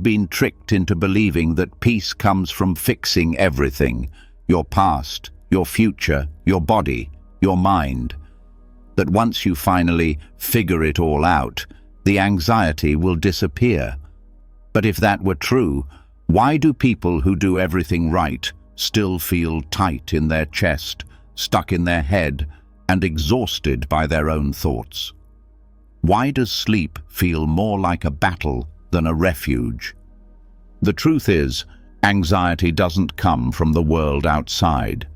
You've been tricked into believing that peace comes from fixing everything, your past, your future, your body, your mind. That once you finally figure it all out, the anxiety will disappear. But if that were true, why do people who do everything right still feel tight in their chest, stuck in their head, and exhausted by their own thoughts? Why does sleep feel more like a battle than a refuge? The truth is, anxiety doesn't come from the world outside.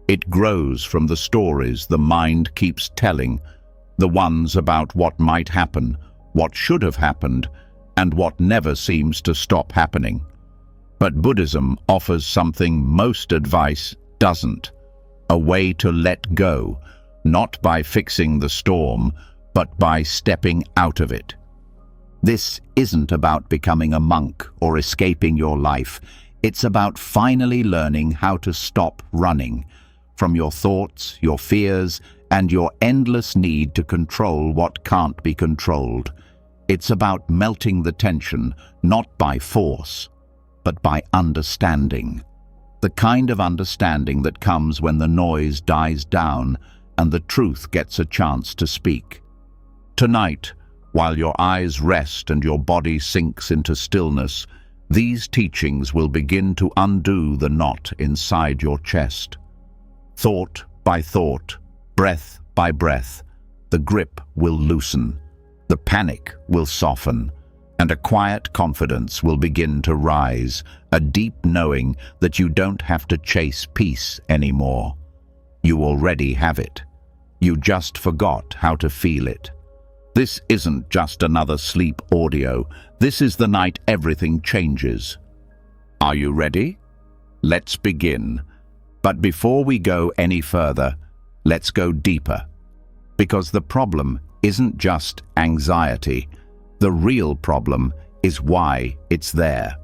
It grows from the stories the mind keeps telling, the ones about what might happen, what should have happened, and what never seems to stop happening. But Buddhism offers something most advice doesn't: a way to let go, not by fixing the storm, but by stepping out of it. This isn't about becoming a monk or escaping your life. It's about finally learning how to stop running from your thoughts, your fears, and your endless need to control what can't be controlled. It's about melting the tension, not by force, but by understanding. The kind of understanding that comes when the noise dies down and the truth gets a chance to speak. Tonight, while your eyes rest and your body sinks into stillness, these teachings will begin to undo the knot inside your chest. Thought by thought, breath by breath, the grip will loosen, the panic will soften, and a quiet confidence will begin to rise, a deep knowing that you don't have to chase peace anymore. You already have it. You just forgot how to feel it. This isn't just another sleep audio. This is the night everything changes. Are you ready? Let's begin. But before we go any further, let's go deeper. Because the problem isn't just anxiety. The real problem is why it's there.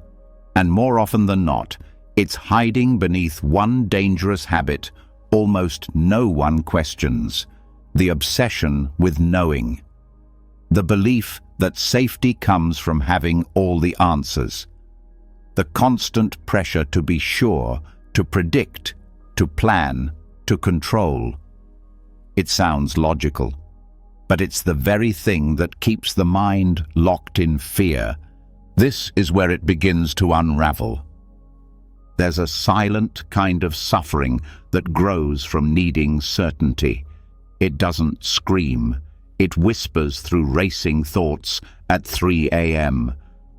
And more often than not, it's hiding beneath one dangerous habit almost no one questions: the obsession with knowing. The belief that safety comes from having all the answers. The constant pressure to be sure, to predict, to plan, to control. It sounds logical, but it's the very thing that keeps the mind locked in fear. This is where it begins to unravel. There's a silent kind of suffering that grows from needing certainty. It doesn't scream. It whispers through racing thoughts at 3 a.m.,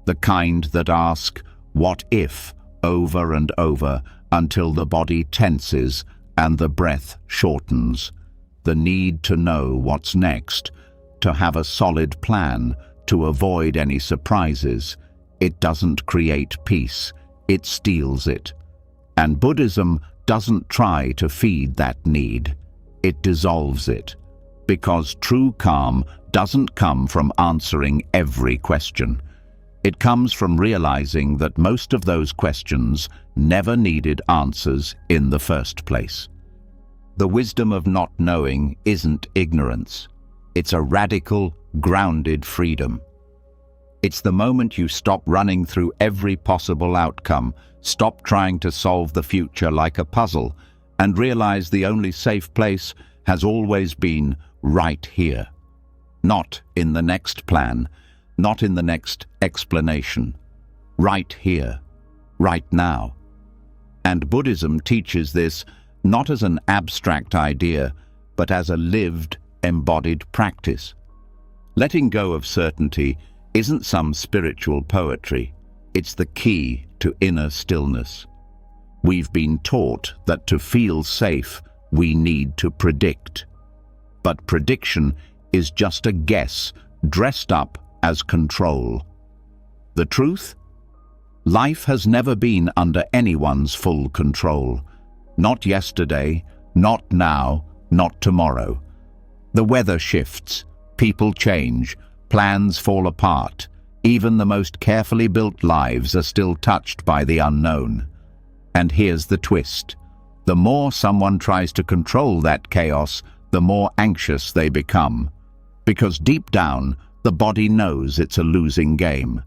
the kind that ask, "What if?" over and over until the body tenses and the breath shortens. The need to know what's next, to have a solid plan, to avoid any surprises. It doesn't create peace, it steals it. And Buddhism doesn't try to feed that need. It dissolves it. Because true calm doesn't come from answering every question. It comes from realizing that most of those questions never needed answers in the first place. The wisdom of not knowing isn't ignorance. It's a radical, grounded freedom. It's the moment you stop running through every possible outcome, stop trying to solve the future like a puzzle, and realize the only safe place has always been right here. Not in the next plan, not in the next explanation. Right here, right now. And Buddhism teaches this not as an abstract idea, but as a lived, embodied practice. Letting go of certainty isn't some spiritual poetry. It's the key to inner stillness. We've been taught that to feel safe, we need to predict. But prediction is just a guess dressed up as control. The truth? Life has never been under anyone's full control. Not yesterday, not now, not tomorrow. The weather shifts, people change, plans fall apart. Even the most carefully built lives are still touched by the unknown. And here's the twist. The more someone tries to control that chaos, the more anxious they become. Because deep down, the body knows it's a losing game.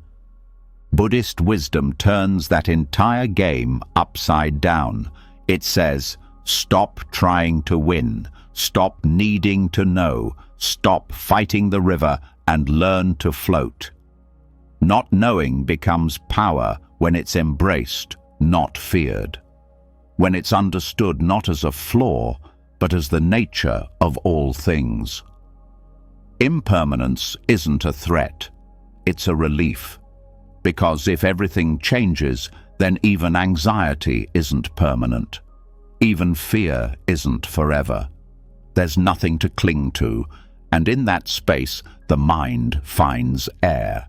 Buddhist wisdom turns that entire game upside down. It says, stop trying to win, stop needing to know, stop fighting the river and learn to float. Not knowing becomes power when it's embraced, not feared. When it's understood not as a flaw, but as the nature of all things. Impermanence isn't a threat, it's a relief. Because if everything changes, then even anxiety isn't permanent. Even fear isn't forever. There's nothing to cling to, and in that space, the mind finds air.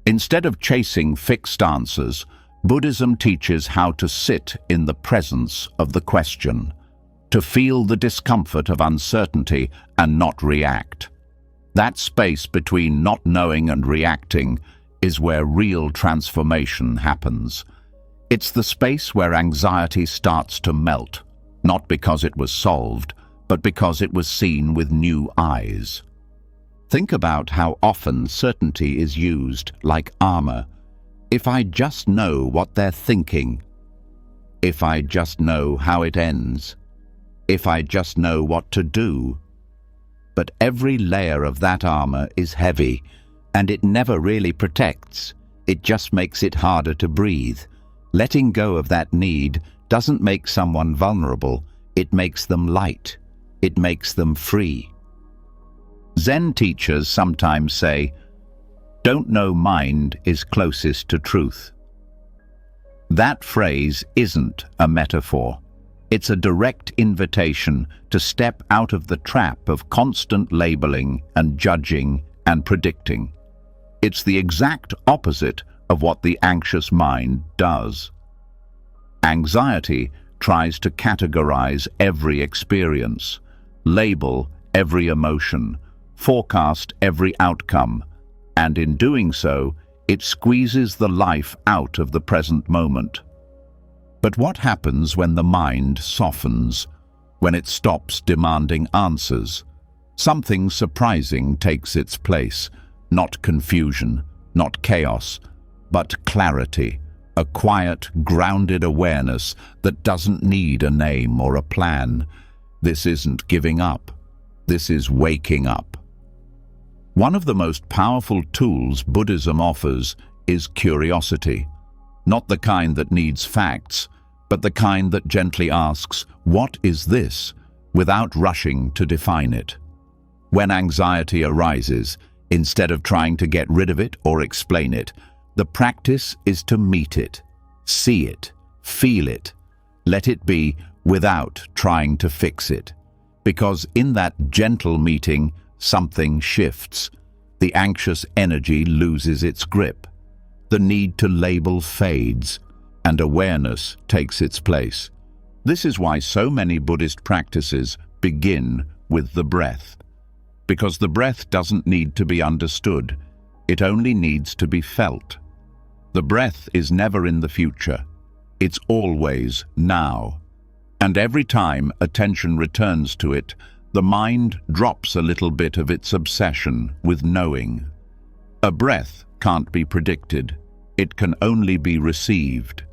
Instead of chasing fixed answers, Buddhism teaches how to sit in the presence of the question, to feel the discomfort of uncertainty and not react. That space between not knowing and reacting is where real transformation happens. It's the space where anxiety starts to melt, not because it was solved, but because it was seen with new eyes. Think about how often certainty is used like armor. If I just know what they're thinking, if I just know how it ends, if I just know what to do. But every layer of that armor is heavy, and it never really protects. It just makes it harder to breathe. Letting go of that need doesn't make someone vulnerable, it makes them light. It makes them free. Zen teachers sometimes say, "Don't know mind is closest to truth." That phrase isn't a metaphor. It's a direct invitation to step out of the trap of constant labeling and judging and predicting. It's the exact opposite of what the anxious mind does. Anxiety tries to categorize every experience, label every emotion, forecast every outcome, and in doing so, it squeezes the life out of the present moment. But what happens when the mind softens, when it stops demanding answers? Something surprising takes its place, not confusion, not chaos, but clarity, a quiet, grounded awareness that doesn't need a name or a plan. This isn't giving up. This is waking up. One of the most powerful tools Buddhism offers is curiosity, not the kind that needs facts, but the kind that gently asks, "What is this?" without rushing to define it. When anxiety arises, instead of trying to get rid of it or explain it, the practice is to meet it, see it, feel it, let it be without trying to fix it. Because in that gentle meeting, something shifts. The anxious energy loses its grip. The need to label fades, and awareness takes its place. This is why so many Buddhist practices begin with the breath. Because the breath doesn't need to be understood, it only needs to be felt. The breath is never in the future, it's always now. And every time attention returns to it, the mind drops a little bit of its obsession with knowing. A breath can't be predicted, it can only be received.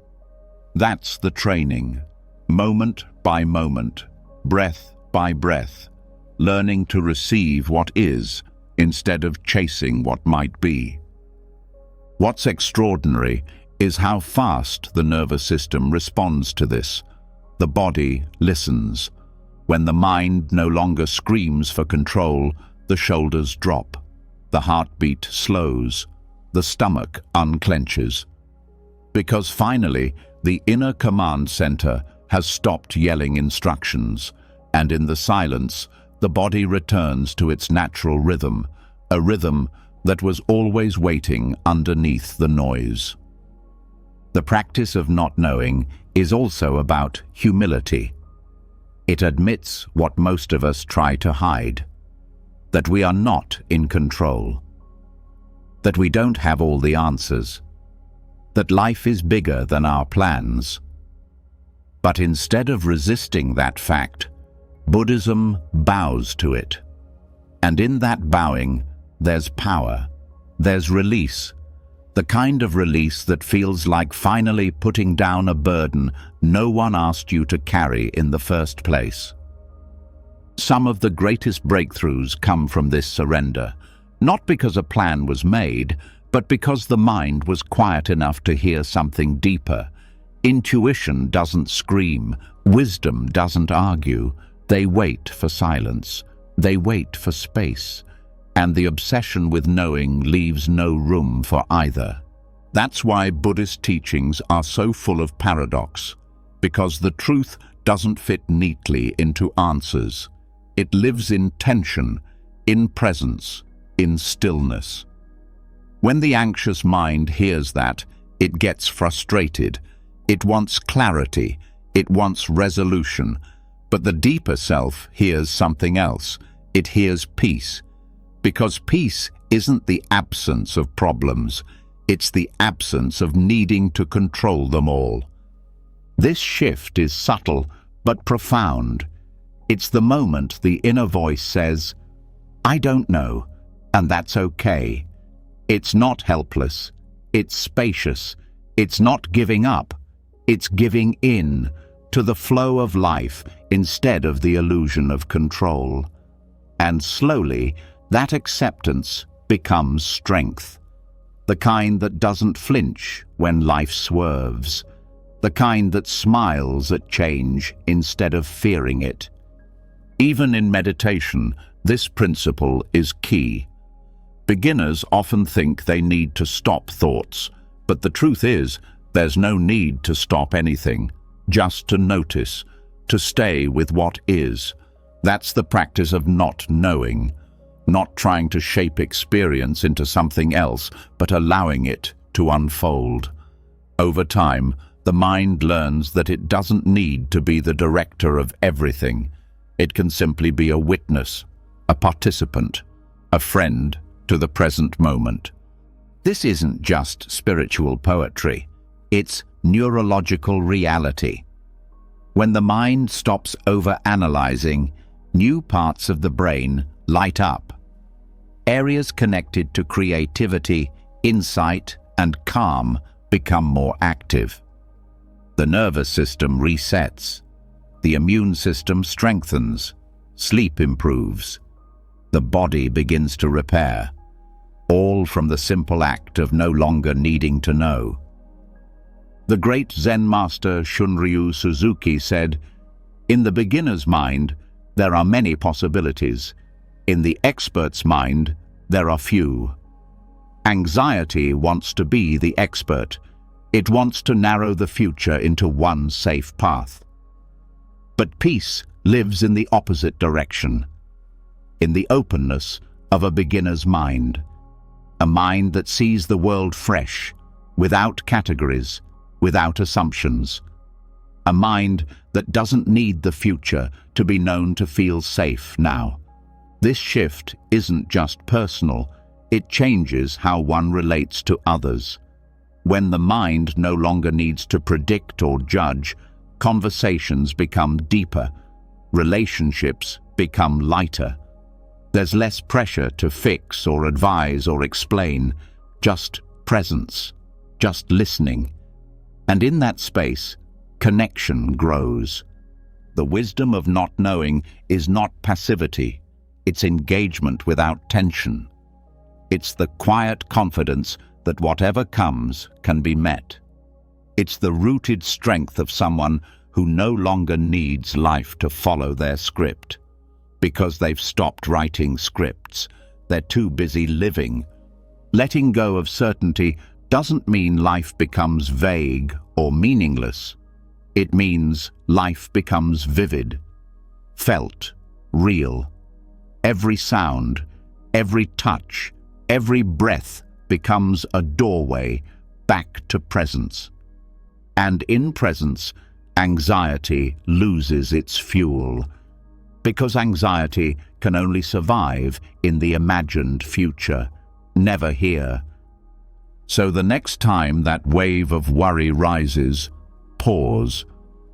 That's the training, moment by moment, breath by breath, learning to receive what is instead of chasing what might be. What's extraordinary is how fast the nervous system responds to this. The body listens. When the mind no longer screams for control, the shoulders drop, the heartbeat slows, the stomach unclenches. Because finally, the inner command center has stopped yelling instructions, and in the silence, the body returns to its natural rhythm, a rhythm that was always waiting underneath the noise. The practice of not knowing is also about humility. It admits what most of us try to hide, that we are not in control, that we don't have all the answers, that life is bigger than our plans. But instead of resisting that fact, Buddhism bows to it. And in that bowing, there's power, there's release, The kind of release that feels like finally putting down a burden no one asked you to carry in the first place. Some of the greatest breakthroughs come from this surrender, not because a plan was made, but because the mind was quiet enough to hear something deeper. Intuition doesn't scream, wisdom doesn't argue. They wait for silence, they wait for space, and the obsession with knowing leaves no room for either. That's why Buddhist teachings are so full of paradox, because the truth doesn't fit neatly into answers. It lives in tension, in presence, in stillness. When the anxious mind hears that, it gets frustrated. It wants clarity, it wants resolution, but the deeper self hears something else. It hears peace, because peace isn't the absence of problems, it's the absence of needing to control them all. This shift is subtle but profound. It's the moment the inner voice says, "I don't know," and that's okay. It's not helpless, it's spacious, it's not giving up, it's giving in to the flow of life instead of the illusion of control. And slowly, that acceptance becomes strength. The kind that doesn't flinch when life swerves. The kind that smiles at change instead of fearing it. Even in meditation, this principle is key. Beginners often think they need to stop thoughts, but the truth is, there's no need to stop anything, just to notice, to stay with what is. That's the practice of not knowing, not trying to shape experience into something else, but allowing it to unfold. Over time, the mind learns that it doesn't need to be the director of everything. It can simply be a witness, a participant, a friend to the present moment. This isn't just spiritual poetry, it's neurological reality. When the mind stops over-analyzing, new parts of the brain light up. Areas connected to creativity, insight, and calm become more active. The nervous system resets. The immune system strengthens. Sleep improves. The body begins to repair. All from the simple act of no longer needing to know. The great Zen master Shunryu Suzuki said, "In the beginner's mind, there are many possibilities. In the expert's mind, there are few." Anxiety wants to be the expert. It wants to narrow the future into one safe path. But peace lives in the opposite direction, in the openness of a beginner's mind. A mind that sees the world fresh, without categories, without assumptions. A mind that doesn't need the future to be known to feel safe now. This shift isn't just personal, it changes how one relates to others. When the mind no longer needs to predict or judge, conversations become deeper, relationships become lighter. There's less pressure to fix or advise or explain, just presence, just listening. And in that space, connection grows. The wisdom of not knowing is not passivity, it's engagement without tension. It's the quiet confidence that whatever comes can be met. It's the rooted strength of someone who no longer needs life to follow their script. Because they've stopped writing scripts, they're too busy living. Letting go of certainty doesn't mean life becomes vague or meaningless. It means life becomes vivid, felt, real. Every sound, every touch, every breath becomes a doorway back to presence. And in presence, anxiety loses its fuel, because anxiety can only survive in the imagined future, never here. So the next time that wave of worry rises, pause.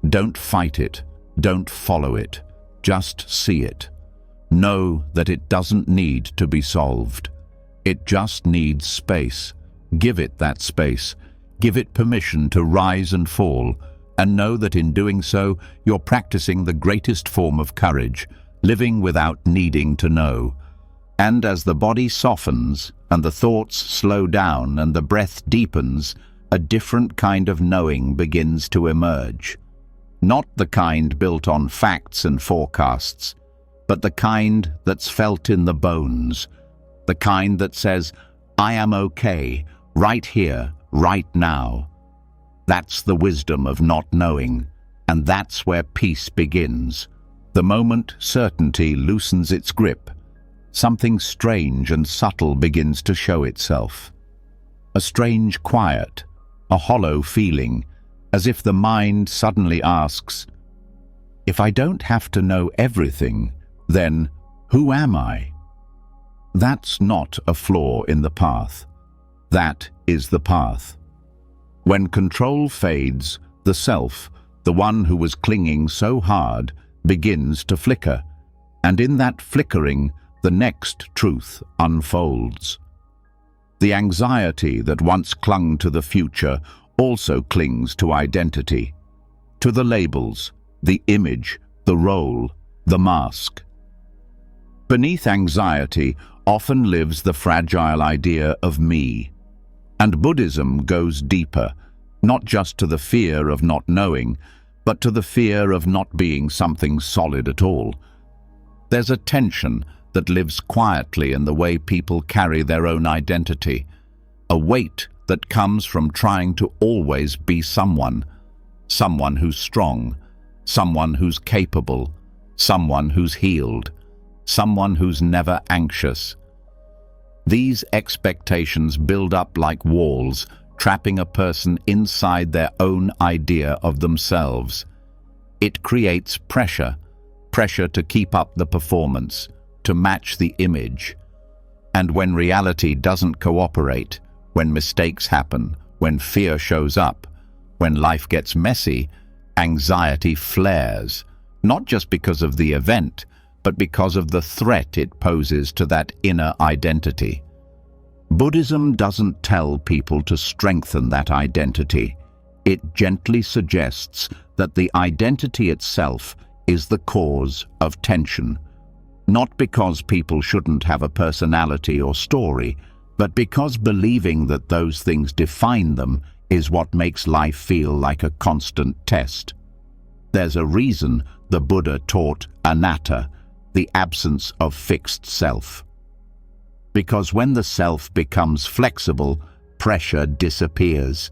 Don't fight it, don't follow it, just see it. Know that it doesn't need to be solved. It just needs space, Give it that space. Give it permission to rise and fall, and know that in doing so, you're practicing the greatest form of courage, living without needing to know. And as the body softens, and the thoughts slow down, and the breath deepens, a different kind of knowing begins to emerge. Not the kind built on facts and forecasts, but the kind that's felt in the bones, the kind that says, I am okay, right here, right now. That's the wisdom of not knowing, and that's where peace begins. The moment certainty loosens its grip, something strange and subtle begins to show itself. A strange quiet, a hollow feeling, as if the mind suddenly asks, if I don't have to know everything, then who am I? That's not a flaw in the path. That is the path. When control fades, the self, the one who was clinging so hard, begins to flicker, and in that flickering, the next truth unfolds. The anxiety that once clung to the future also clings to identity, to the labels, the image, the role, the mask. Beneath anxiety often lives the fragile idea of me. And Buddhism goes deeper, not just to the fear of not knowing, but to the fear of not being something solid at all. There's a tension that lives quietly in the way people carry their own identity, a weight that comes from trying to always be someone who's strong, someone who's capable, someone who's healed, someone who's never anxious. These expectations build up like walls, trapping a person inside their own idea of themselves. It creates pressure to keep up the performance, to match the image. And when reality doesn't cooperate, when mistakes happen, when fear shows up, when life gets messy, anxiety flares, not just because of the event, but because of the threat it poses to that inner identity. Buddhism doesn't tell people to strengthen that identity. It gently suggests that the identity itself is the cause of tension, not because people shouldn't have a personality or story, but because believing that those things define them is what makes life feel like a constant test. There's a reason the Buddha taught anatta, the absence of fixed self. Because when the self becomes flexible, pressure disappears.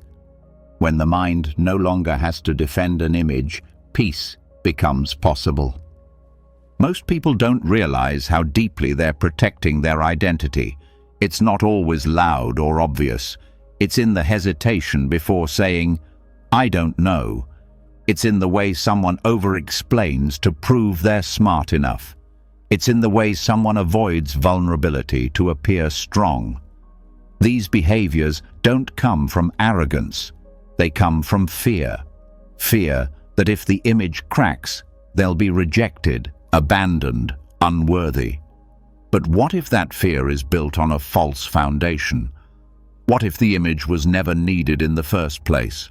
When the mind no longer has to defend an image, peace becomes possible. Most people don't realize how deeply they're protecting their identity. It's not always loud or obvious. It's in the hesitation before saying, I don't know. It's in the way someone over-explains to prove they're smart enough. It's in the way someone avoids vulnerability to appear strong. These behaviors don't come from arrogance. They come from fear. Fear that if the image cracks, they'll be rejected, abandoned, unworthy. But what if that fear is built on a false foundation? What if the image was never needed in the first place?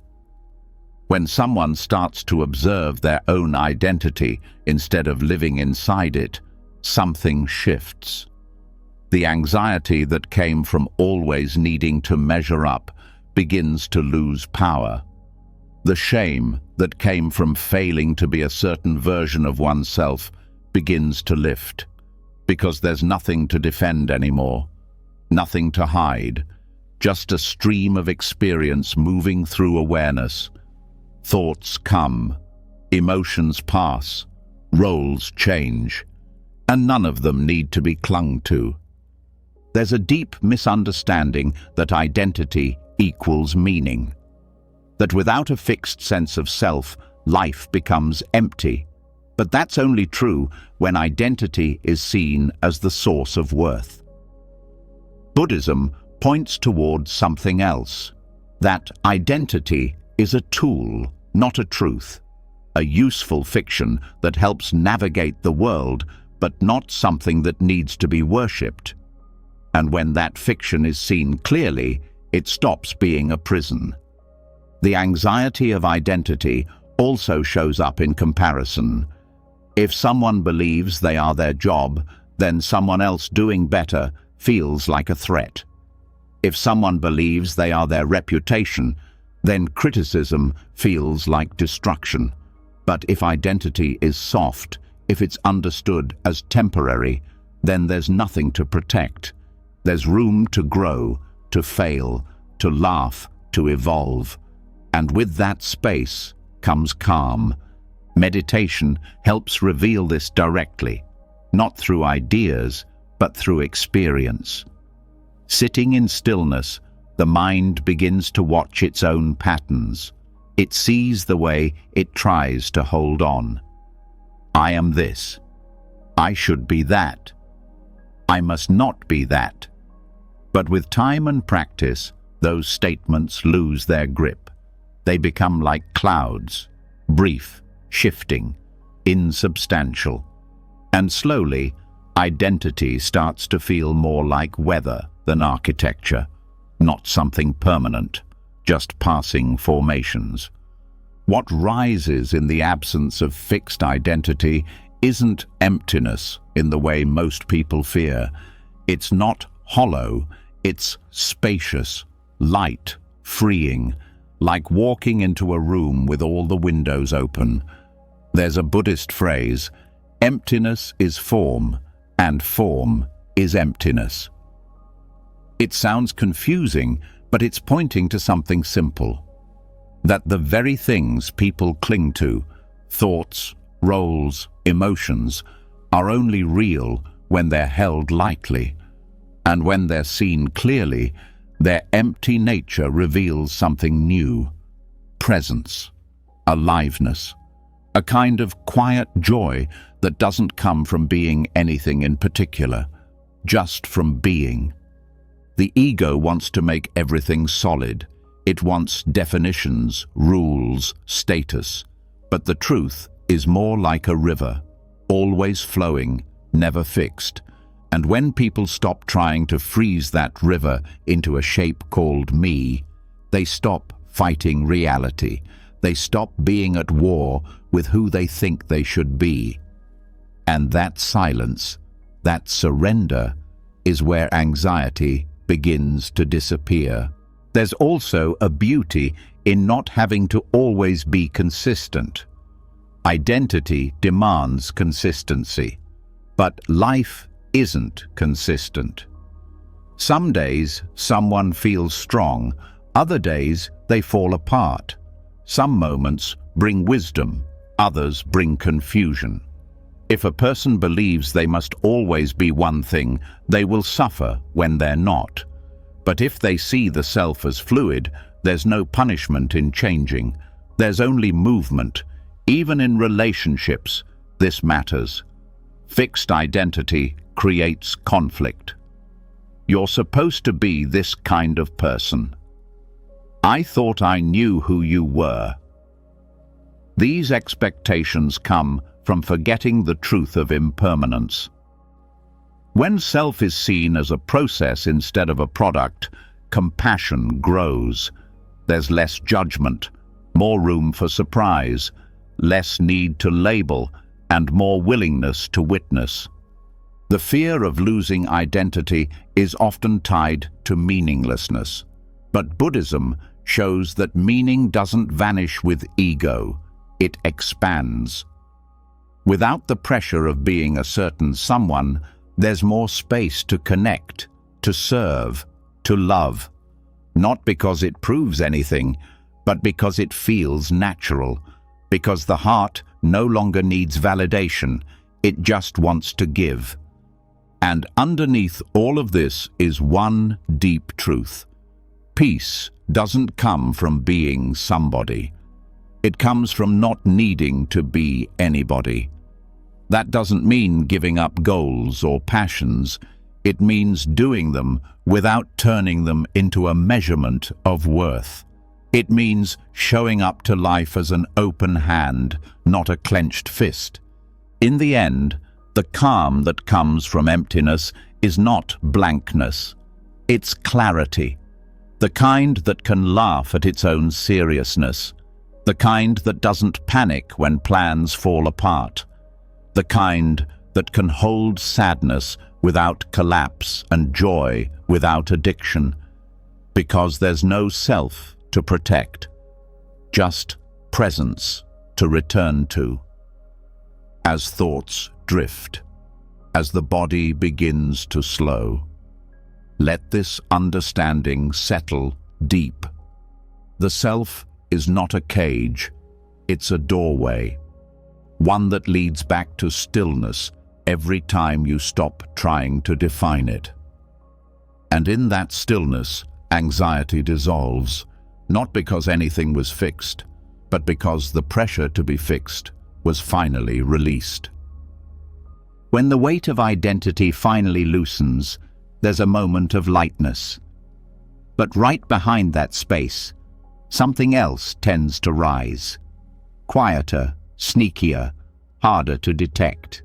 When someone starts to observe their own identity instead of living inside it, something shifts. The anxiety that came from always needing to measure up begins to lose power. The shame that came from failing to be a certain version of oneself begins to lift, because there's nothing to defend anymore, nothing to hide, just a stream of experience moving through awareness. Thoughts come, emotions pass, roles change, and none of them need to be clung to. There's a deep misunderstanding that identity equals meaning, that without a fixed sense of self, life becomes empty. But that's only true when identity is seen as the source of worth. Buddhism points towards something else, that identity is a tool, not a truth, a useful fiction that helps navigate the world, but not something that needs to be worshipped. And when that fiction is seen clearly, it stops being a prison. The anxiety of identity also shows up in comparison. If someone believes they are their job, then someone else doing better feels like a threat. If someone believes they are their reputation, then criticism feels like destruction. But if identity is soft, if it's understood as temporary, then there's nothing to protect. There's room to grow, to fail, to laugh, to evolve. And with that space comes calm. Meditation helps reveal this directly, not through ideas, but through experience. Sitting in stillness, the mind begins to watch its own patterns. It sees the way it tries to hold on. I am this. I should be that. I must not be that. But with time and practice, those statements lose their grip. They become like clouds, brief, shifting, insubstantial. And slowly, identity starts to feel more like weather than architecture, not something permanent, just passing formations. What rises in the absence of fixed identity isn't emptiness in the way most people fear. It's not hollow, it's spacious, light, freeing, like walking into a room with all the windows open. There's a Buddhist phrase, emptiness is form, and form is emptiness. It sounds confusing, but it's pointing to something simple. That the very things people cling to, thoughts, roles, emotions, are only real when they're held lightly. And when they're seen clearly, their empty nature reveals something new. Presence, aliveness, a kind of quiet joy that doesn't come from being anything in particular, just from being. The ego wants to make everything solid. It wants definitions, rules, status. But the truth is more like a river, always flowing, never fixed. And when people stop trying to freeze that river into a shape called me, they stop fighting reality. They stop being at war with who they think they should be. And that silence, that surrender, is where anxiety begins to disappear. There's also a beauty in not having to always be consistent. Identity demands consistency, but life isn't consistent. Some days someone feels strong, other days they fall apart. Some moments bring wisdom, others bring confusion. If a person believes they must always be one thing, they will suffer when they're not. But if they see the self as fluid, there's no punishment in changing. There's only movement. Even in relationships, this matters. Fixed identity creates conflict. You're supposed to be this kind of person. I thought I knew who you were. These expectations come from forgetting the truth of impermanence. When self is seen as a process instead of a product, compassion grows. There's less judgment, more room for surprise, less need to label, and more willingness to witness. The fear of losing identity is often tied to meaninglessness, but Buddhism shows that meaning doesn't vanish with ego, it expands. Without the pressure of being a certain someone, there's more space to connect, to serve, to love. Not because it proves anything, but because it feels natural, because the heart no longer needs validation, it just wants to give. And underneath all of this is one deep truth. Peace doesn't come from being somebody. It comes from not needing to be anybody. That doesn't mean giving up goals or passions. It means doing them without turning them into a measurement of worth. It means showing up to life as an open hand, not a clenched fist. In the end, the calm that comes from emptiness is not blankness. It's clarity. The kind that can laugh at its own seriousness. The kind that doesn't panic when plans fall apart. The kind that can hold sadness without collapse and joy without addiction. Because there's no self to protect, just presence to return to. As thoughts drift, as the body begins to slow, let this understanding settle deep. The self is not a cage, it's a doorway, one that leads back to stillness every time you stop trying to define it. And in that stillness, anxiety dissolves, not because anything was fixed, but because the pressure to be fixed was finally released. When the weight of identity finally loosens, there's a moment of lightness. But right behind that space, something else tends to rise. Quieter, sneakier, harder to detect.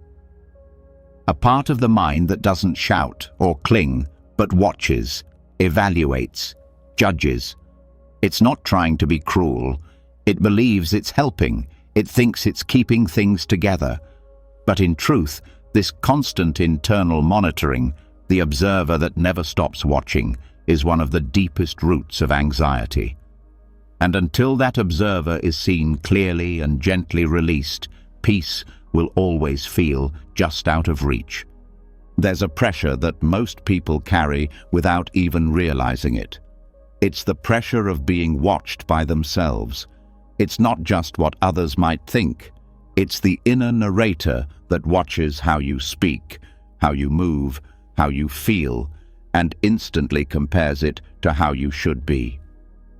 A part of the mind that doesn't shout or cling, but watches, evaluates, judges. It's not trying to be cruel. It believes it's helping. It thinks it's keeping things together. But in truth, this constant internal monitoring, the observer that never stops watching, is one of the deepest roots of anxiety. And until that observer is seen clearly and gently released, peace will always feel just out of reach. There's a pressure that most people carry without even realizing it. It's the pressure of being watched by themselves. It's not just what others might think. It's the inner narrator that watches how you speak, how you move, how you feel, and instantly compares it to how you should be.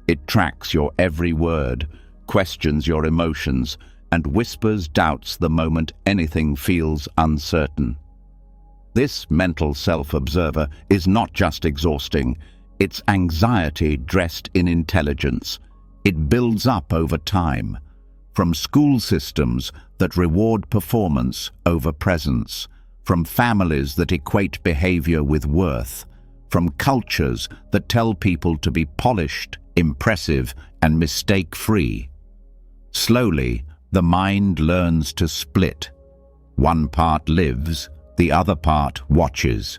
It tracks your every word, questions your emotions, and whispers doubts the moment anything feels uncertain. This mental self-observer is not just exhausting, it's anxiety dressed in intelligence. It builds up over time, from school systems that reward performance over presence, from families that equate behavior with worth, from cultures that tell people to be polished, impressive, and mistake-free. Slowly, the mind learns to split. One part lives, the other part watches.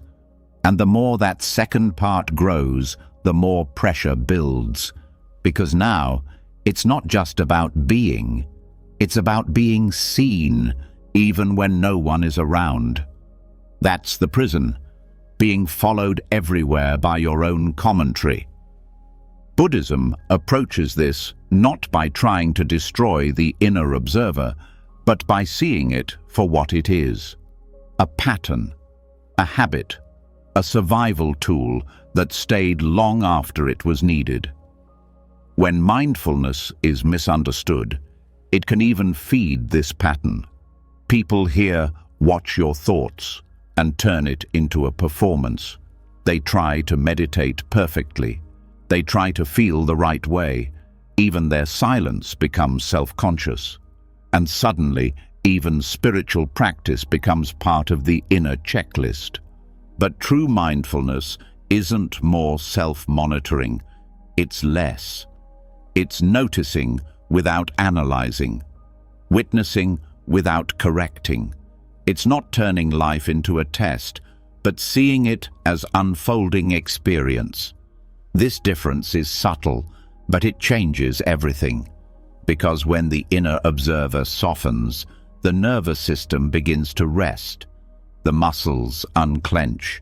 And the more that second part grows, the more pressure builds. Because now, it's not just about being, it's about being seen, even when no one is around. That's the prison, being followed everywhere by your own commentary. Buddhism approaches this not by trying to destroy the inner observer, but by seeing it for what it is. A pattern, a habit, a survival tool that stayed long after it was needed. When mindfulness is misunderstood, it can even feed this pattern. People hear, "Watch your thoughts," and turn it into a performance. They try to meditate perfectly. They try to feel the right way. Even their silence becomes self-conscious. And suddenly, even spiritual practice becomes part of the inner checklist. But true mindfulness isn't more self-monitoring. It's less. It's noticing without analyzing, witnessing without correcting. It's not turning life into a test, but seeing it as unfolding experience. This difference is subtle, but it changes everything. Because when the inner observer softens, the nervous system begins to rest. The muscles unclench.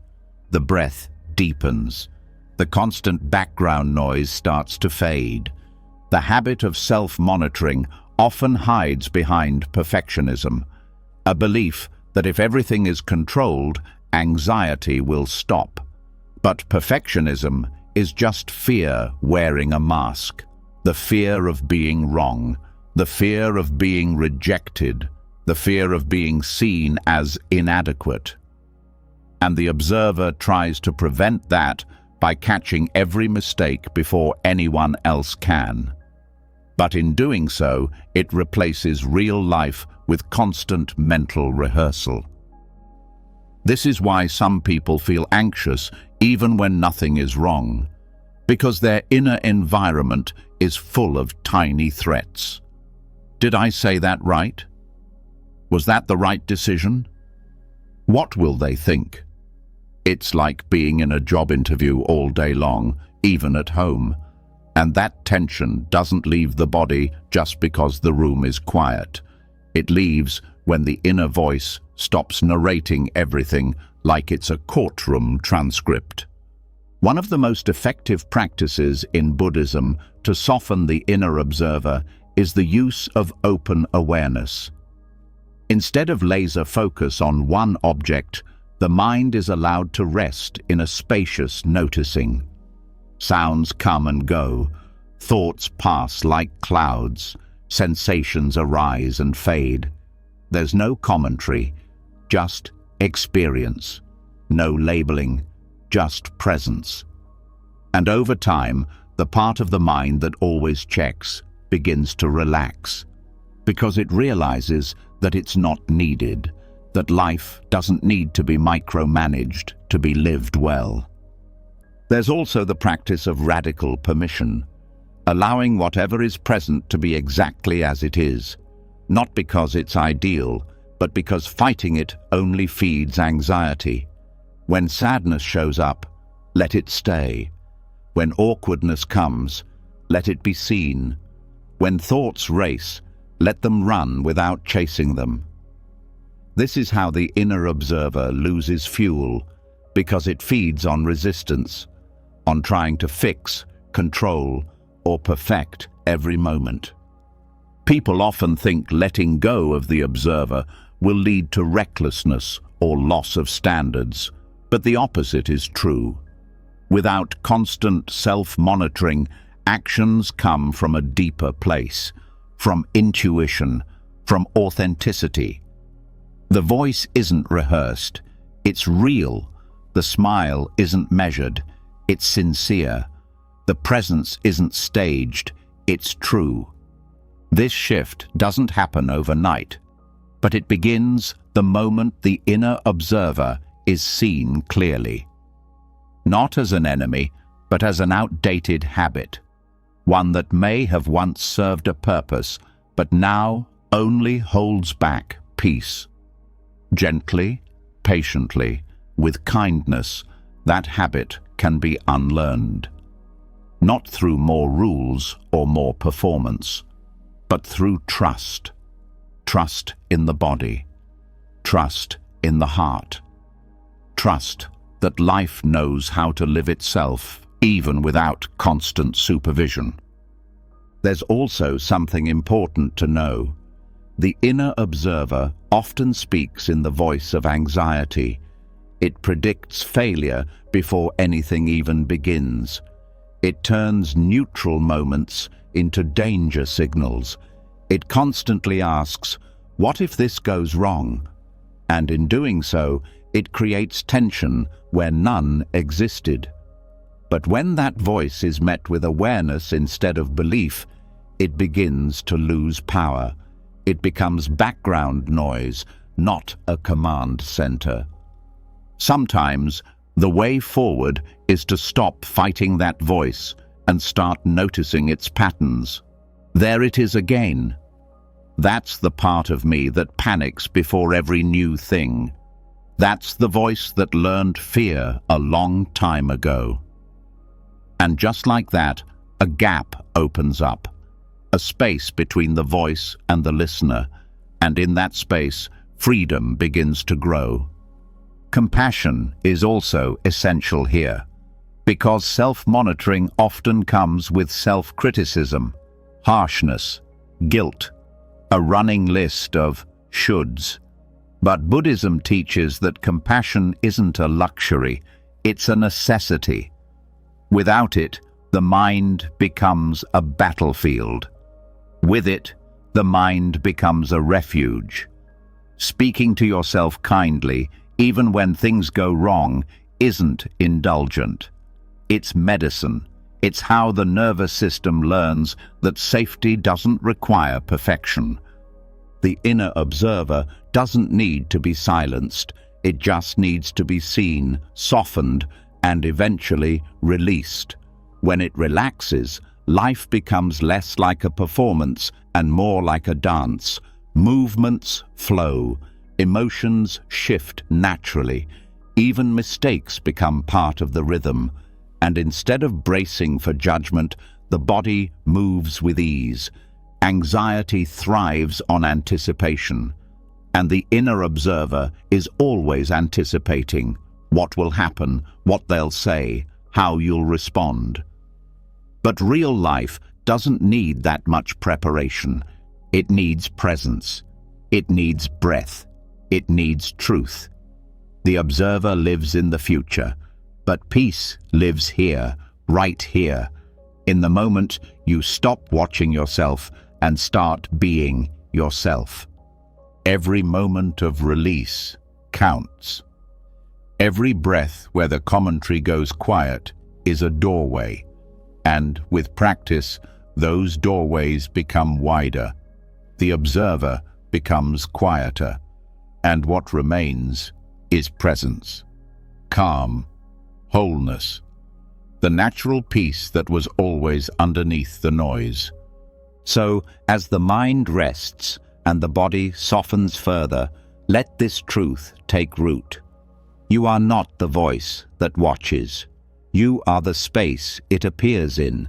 The breath deepens. The constant background noise starts to fade. The habit of self-monitoring often hides behind perfectionism, a belief that if everything is controlled, anxiety will stop. But perfectionism is just fear wearing a mask. The fear of being wrong, the fear of being rejected, the fear of being seen as inadequate. And the observer tries to prevent that by catching every mistake before anyone else can. But in doing so, it replaces real life with constant mental rehearsal. This is why some people feel anxious even when nothing is wrong. because their inner environment is full of tiny threats. Did I say that right? Was that the right decision? What will they think? It's like being in a job interview all day long, even at home, and that tension doesn't leave the body just because the room is quiet. It leaves when the inner voice stops narrating everything like it's a courtroom transcript. One of the most effective practices in Buddhism to soften the inner observer is the use of open awareness. Instead of laser focus on one object, the mind is allowed to rest in a spacious noticing. Sounds come and go, thoughts pass like clouds, sensations arise and fade. There's no commentary, just experience, no labeling, just presence. And over time, the part of the mind that always checks begins to relax, because it realizes that it's not needed, that life doesn't need to be micromanaged to be lived well. There's also the practice of radical permission, allowing whatever is present to be exactly as it is, not because it's ideal, but because fighting it only feeds anxiety. When sadness shows up, let it stay. When awkwardness comes, let it be seen. When thoughts race, let them run without chasing them. This is how the inner observer loses fuel, because it feeds on resistance, on trying to fix, control, or perfect every moment. People often think letting go of the observer will lead to recklessness or loss of standards, but the opposite is true. Without constant self-monitoring, actions come from a deeper place, from intuition, from authenticity. The voice isn't rehearsed, it's real. The smile isn't measured, it's sincere. The presence isn't staged, it's true. This shift doesn't happen overnight, but it begins the moment the inner observer is seen clearly. Not as an enemy, but as an outdated habit, one that may have once served a purpose, but now only holds back peace. Gently, patiently, with kindness, that habit can be unlearned. Not through more rules or more performance, but through trust. Trust in the body, trust in the heart, trust that life knows how to live itself even without constant supervision. There's also something important to know. The inner observer often speaks in the voice of anxiety. It predicts failure before anything even begins. It turns neutral moments into danger signals. It constantly asks, "What if this goes wrong?" And in doing so, it creates tension where none existed. But when that voice is met with awareness instead of belief, it begins to lose power. It becomes background noise, not a command center. Sometimes, the way forward is to stop fighting that voice and start noticing its patterns. There it is again. That's the part of me that panics before every new thing. That's the voice that learned fear a long time ago. And just like that, a gap opens up, a space between the voice and the listener, and in that space, freedom begins to grow. Compassion is also essential here, because self-monitoring often comes with self-criticism, harshness, guilt, a running list of shoulds. But Buddhism teaches that compassion isn't a luxury, it's a necessity. Without it, the mind becomes a battlefield. With it, the mind becomes a refuge. Speaking to yourself kindly, even when things go wrong, isn't indulgent. It's medicine. It's how the nervous system learns that safety doesn't require perfection. The inner observer doesn't need to be silenced. It just needs to be seen, softened, and eventually released. When it relaxes, life becomes less like a performance and more like a dance. Movements flow, emotions shift naturally, even mistakes become part of the rhythm, and instead of bracing for judgment, the body moves with ease. Anxiety thrives on anticipation, and the inner observer is always anticipating what will happen, what they'll say, how you'll respond. But real life doesn't need that much preparation. It needs presence. It needs breath. It needs truth. The observer lives in the future, but peace lives here, right here. In the moment you stop watching yourself and start being yourself. Every moment of release counts. Every breath where the commentary goes quiet is a doorway, and with practice, those doorways become wider. The observer becomes quieter, and what remains is presence, calm, wholeness, the natural peace that was always underneath the noise. So, as the mind rests and the body softens further, let this truth take root. You are not the voice that watches. You are the space it appears in,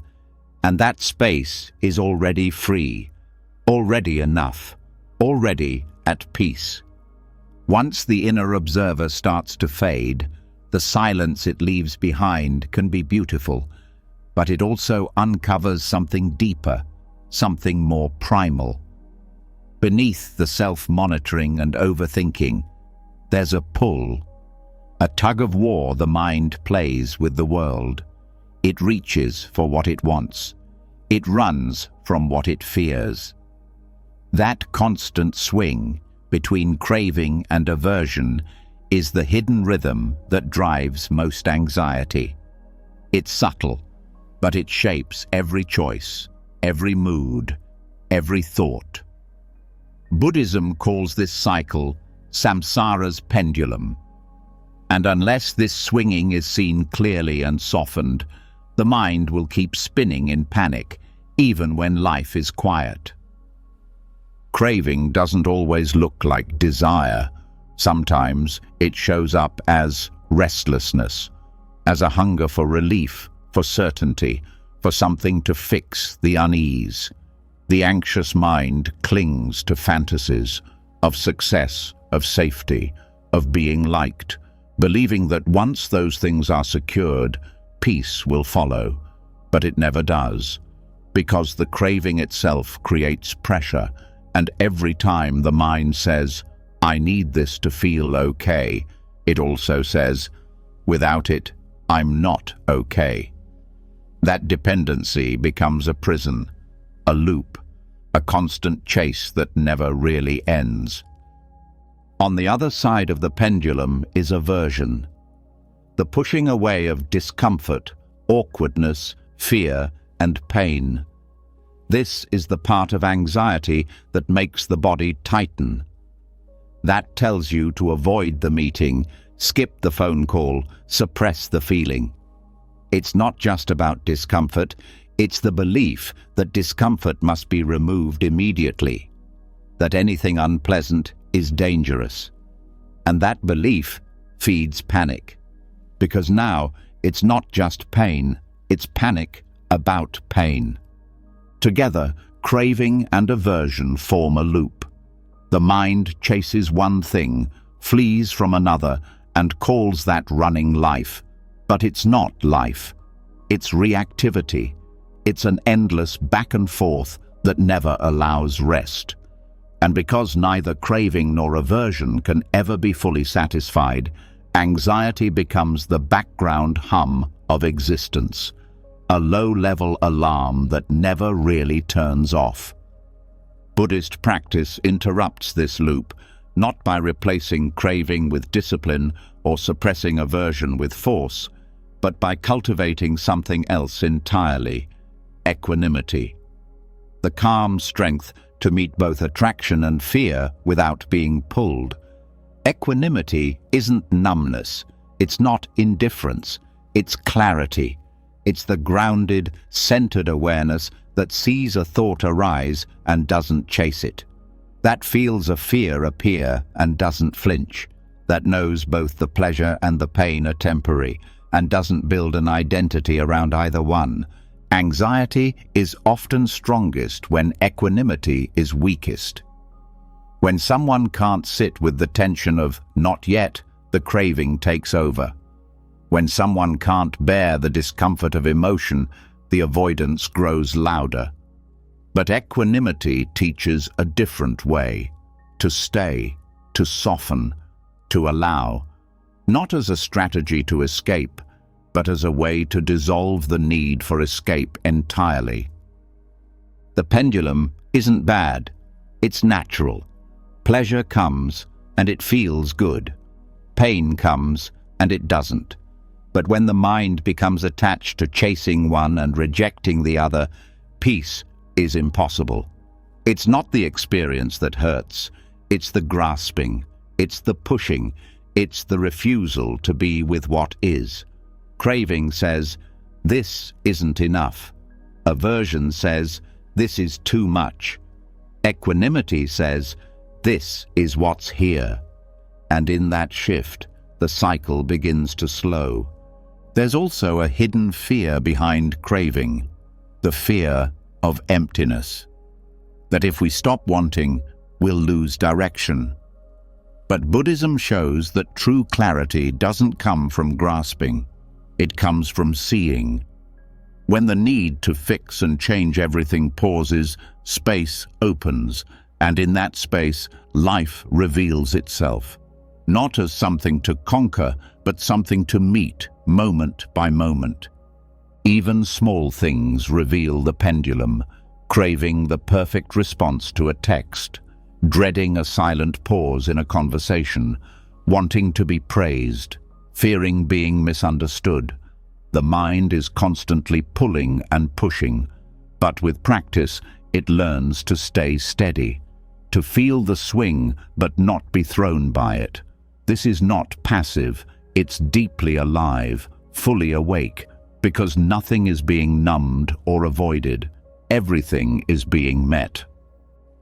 and that space is already free, already enough, already at peace. Once the inner observer starts to fade, the silence it leaves behind can be beautiful, but it also uncovers something deeper, something more primal. Beneath the self-monitoring and overthinking, there's a pull, a tug-of-war the mind plays with the world. It reaches for what it wants. It runs from what it fears. That constant swing between craving and aversion is the hidden rhythm that drives most anxiety. It's subtle, but it shapes every choice, every mood, every thought. Buddhism calls this cycle samsara's pendulum. And unless this swinging is seen clearly and softened, the mind will keep spinning in panic, even when life is quiet. Craving doesn't always look like desire. Sometimes it shows up as restlessness, as a hunger for relief, for certainty, for something to fix the unease. The anxious mind clings to fantasies of success, of safety, of being liked, believing that once those things are secured, peace will follow. But it never does, because the craving itself creates pressure, and every time the mind says, "I need this to feel okay," it also says, "Without it, I'm not okay." That dependency becomes a prison, a loop, a constant chase that never really ends. On the other side of the pendulum is aversion, the pushing away of discomfort, awkwardness, fear, and pain. This is the part of anxiety that makes the body tighten. That tells you to avoid the meeting, skip the phone call, suppress the feeling. It's not just about discomfort, it's the belief that discomfort must be removed immediately, that anything unpleasant is dangerous. And that belief feeds panic, because now it's not just pain, it's panic about pain. Together, craving and aversion form a loop. The mind chases one thing, flees from another, and calls that running life. But it's not life. It's reactivity. It's an endless back and forth that never allows rest. And because neither craving nor aversion can ever be fully satisfied, anxiety becomes the background hum of existence, a low-level alarm that never really turns off. Buddhist practice interrupts this loop, not by replacing craving with discipline or suppressing aversion with force, but by cultivating something else entirely: equanimity. The calm strength to meet both attraction and fear without being pulled. Equanimity isn't numbness, it's not indifference, it's clarity. It's the grounded, centered awareness that sees a thought arise and doesn't chase it. That feels a fear appear and doesn't flinch. That knows both the pleasure and the pain are temporary and doesn't build an identity around either one. Anxiety is often strongest when equanimity is weakest. When someone can't sit with the tension of not yet, the craving takes over. When someone can't bear the discomfort of emotion, the avoidance grows louder. But equanimity teaches a different way: to stay, to soften, to allow, not as a strategy to escape, but as a way to dissolve the need for escape entirely. The pendulum isn't bad, it's natural. Pleasure comes and it feels good. Pain comes and it doesn't. But when the mind becomes attached to chasing one and rejecting the other, peace is impossible. It's not the experience that hurts, it's the grasping, it's the pushing, it's the refusal to be with what is. Craving says, this isn't enough. Aversion says, this is too much. Equanimity says, this is what's here. And in that shift, the cycle begins to slow. There's also a hidden fear behind craving, the fear of emptiness. That if we stop wanting, we'll lose direction. But Buddhism shows that true clarity doesn't come from grasping. It comes from seeing. When the need to fix and change everything pauses, space opens, and in that space, life reveals itself. Not as something to conquer, but something to meet, moment by moment. Even small things reveal the pendulum, craving the perfect response to a text, dreading a silent pause in a conversation, wanting to be praised, fearing being misunderstood. The mind is constantly pulling and pushing, but with practice, it learns to stay steady, to feel the swing but not be thrown by it. This is not passive, it's deeply alive, fully awake, because nothing is being numbed or avoided. Everything is being met.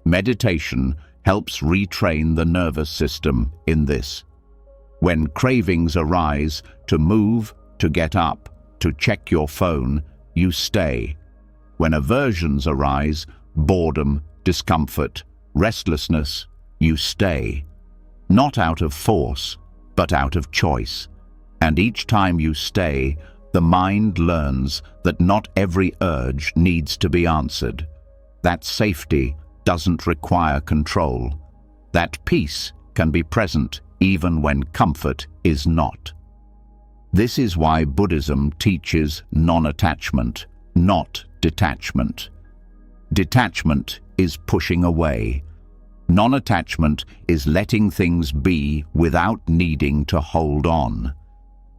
Meditation helps retrain the nervous system in this. When cravings arise, to move, to get up, to check your phone, you stay. When aversions arise, boredom, discomfort, restlessness, you stay. Not out of force, but out of choice. And each time you stay, the mind learns that not every urge needs to be answered. That safety doesn't require control. That peace can be present even when comfort is not. This is why Buddhism teaches non-attachment, not detachment. Detachment is pushing away. Non-attachment is letting things be without needing to hold on.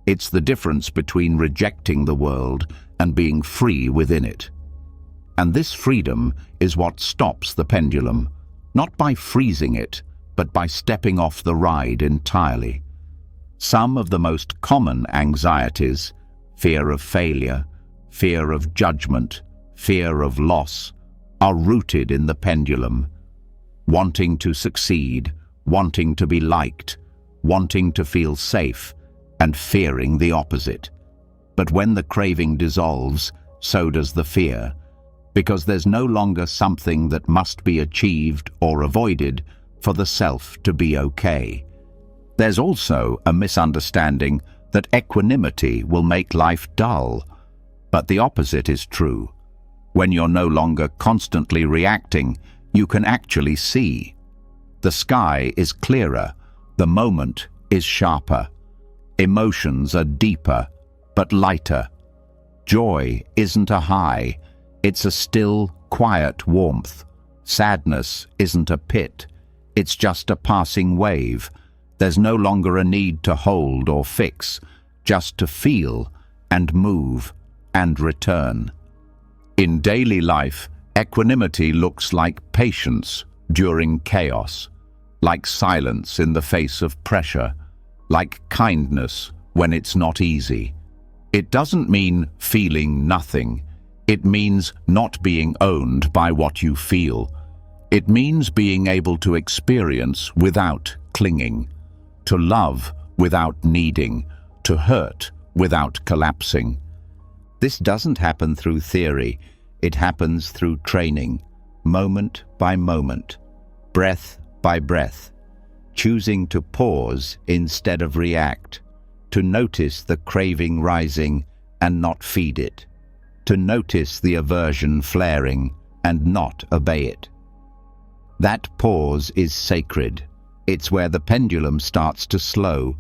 It's the difference between rejecting the world and being free within it. And this freedom is what stops the pendulum, not by freezing it, but by stepping off the ride entirely. Some of the most common anxieties, fear of failure, fear of judgment, fear of loss, are rooted in the pendulum. Wanting to succeed, wanting to be liked, wanting to feel safe, and fearing the opposite. But when the craving dissolves, so does the fear, because there's no longer something that must be achieved or avoided for the self to be okay. There's also a misunderstanding that equanimity will make life dull, but the opposite is true. When you're no longer constantly reacting, you can actually see. The sky is clearer, the moment is sharper. Emotions are deeper, but lighter. Joy isn't a high, it's a still, quiet warmth. Sadness isn't a pit, it's just a passing wave. There's no longer a need to hold or fix, just to feel and move and return. In daily life, equanimity looks like patience during chaos, like silence in the face of pressure, like kindness when it's not easy. It doesn't mean feeling nothing. It means not being owned by what you feel. It means being able to experience without clinging, to love without needing, to hurt without collapsing. This doesn't happen through theory. It happens through training, moment by moment, breath by breath, choosing to pause instead of react, to notice the craving rising and not feed it, to notice the aversion flaring and not obey it. That pause is sacred. It's where the pendulum starts to slow,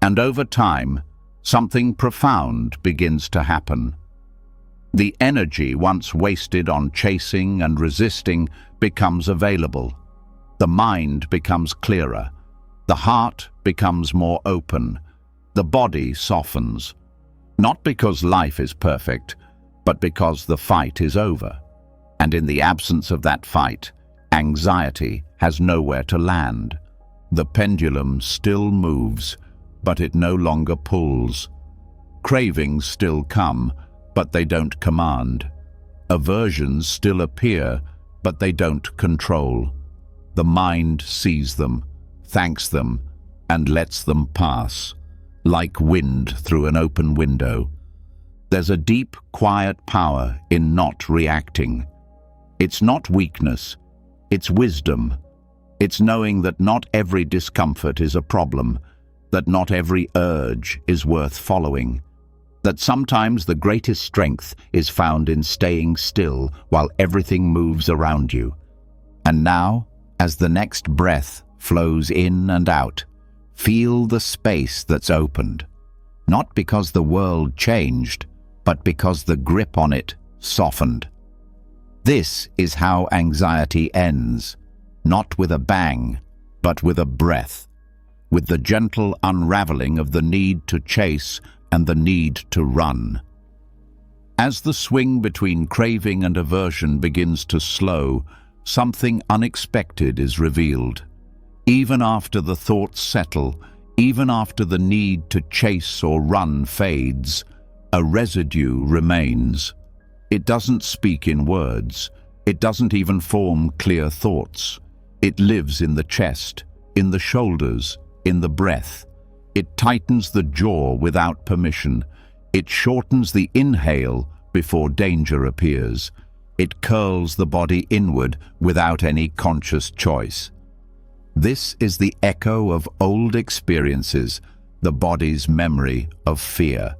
and over time, something profound begins to happen. The energy once wasted on chasing and resisting becomes available. The mind becomes clearer. The heart becomes more open. The body softens. Not because life is perfect, but because the fight is over. And in the absence of that fight, anxiety has nowhere to land. The pendulum still moves, but it no longer pulls. Cravings still come, but they don't command. Aversions still appear, but they don't control. The mind sees them, thanks them, and lets them pass, like wind through an open window. There's a deep, quiet power in not reacting. It's not weakness, it's wisdom. It's knowing that not every discomfort is a problem, that not every urge is worth following, that sometimes the greatest strength is found in staying still while everything moves around you. And now, as the next breath flows in and out, feel the space that's opened, not because the world changed, but because the grip on it softened. This is how anxiety ends, not with a bang, but with a breath, with the gentle unraveling of the need to chase and the need to run. As the swing between craving and aversion begins to slow, something unexpected is revealed. Even after the thoughts settle, even after the need to chase or run fades, a residue remains. It doesn't speak in words. It doesn't even form clear thoughts. It lives in the chest, in the shoulders, in the breath. It tightens the jaw without permission. It shortens the inhale before danger appears. It curls the body inward without any conscious choice. This is the echo of old experiences, the body's memory of fear.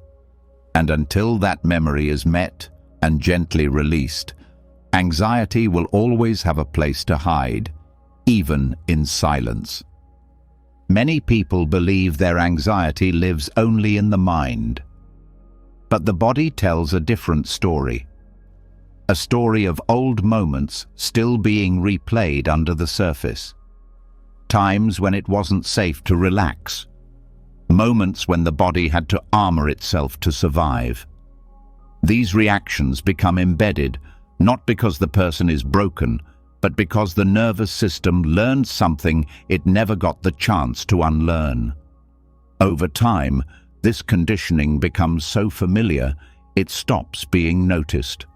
And until that memory is met and gently released, anxiety will always have a place to hide, even in silence. Many people believe their anxiety lives only in the mind. But the body tells a different story. A story of old moments still being replayed under the surface. Times when it wasn't safe to relax. Moments when the body had to armor itself to survive. These reactions become embedded, not because the person is broken, but because the nervous system learned something it never got the chance to unlearn. Over time, this conditioning becomes so familiar, it stops being noticed.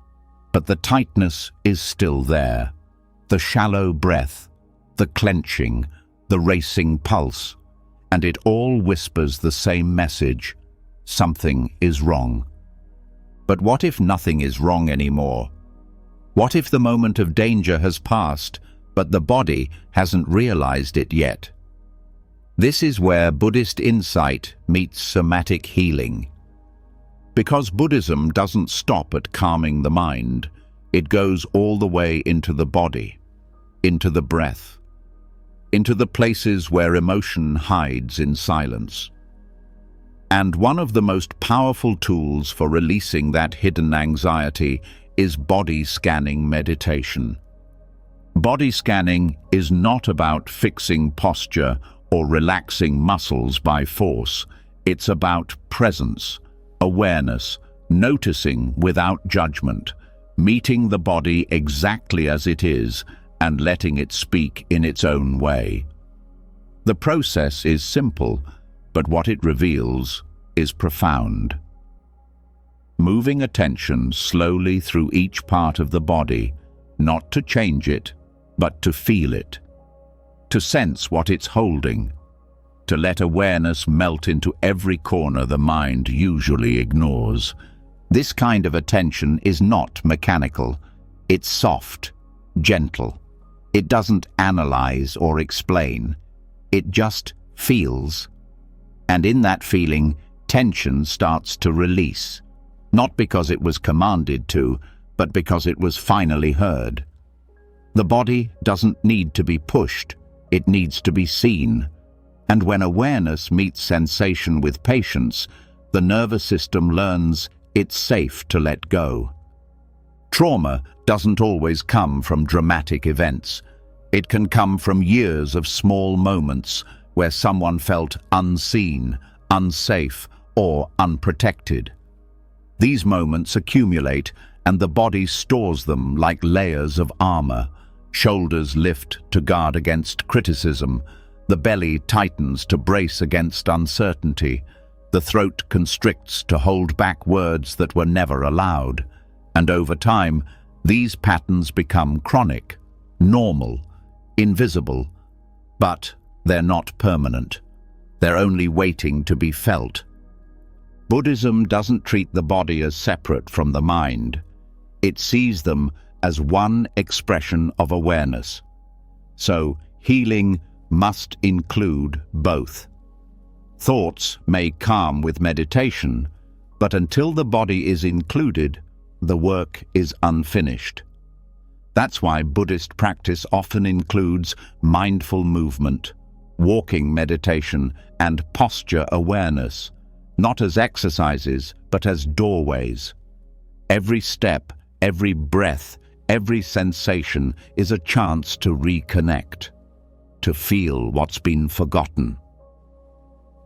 But the tightness is still there. The shallow breath, the clenching, the racing pulse, and it all whispers the same message: something is wrong. But what if nothing is wrong anymore? What if the moment of danger has passed, but the body hasn't realized it yet? This is where Buddhist insight meets somatic healing. Because Buddhism doesn't stop at calming the mind, it goes all the way into the body, into the breath, into the places where emotion hides in silence. And one of the most powerful tools for releasing that hidden anxiety is body scanning meditation. Body scanning is not about fixing posture or relaxing muscles by force. It's about presence, awareness, noticing without judgment, meeting the body exactly as it is and letting it speak in its own way. The process is simple, but what it reveals is profound. moving attention slowly through each part of the body, not to change it, but to feel it, to sense what it's holding, to let awareness melt into every corner the mind usually ignores. This kind of attention is not mechanical. It's soft, gentle. It doesn't analyze or explain. It just feels. And in that feeling, tension starts to release, not because it was commanded to, but because it was finally heard. The body doesn't need to be pushed. It needs to be seen. And when awareness meets sensation with patience, the nervous system learns it's safe to let go. Trauma doesn't always come from dramatic events. It can come from years of small moments where someone felt unseen, unsafe, or unprotected. These moments accumulate, and the body stores them like layers of armor. Shoulders lift to guard against criticism. The belly tightens to brace against uncertainty. The throat constricts to hold back words that were never allowed. And over time, these patterns become chronic, normal, invisible. But they're not permanent. They're only waiting to be felt. Buddhism doesn't treat the body as separate from the mind. It sees them as one expression of awareness. So, healing must include both. Thoughts may calm with meditation, but until the body is included, the work is unfinished. That's why Buddhist practice often includes mindful movement, walking meditation, and posture awareness, not as exercises, but as doorways. Every step, every breath, every sensation is a chance to reconnect, to feel what's been forgotten.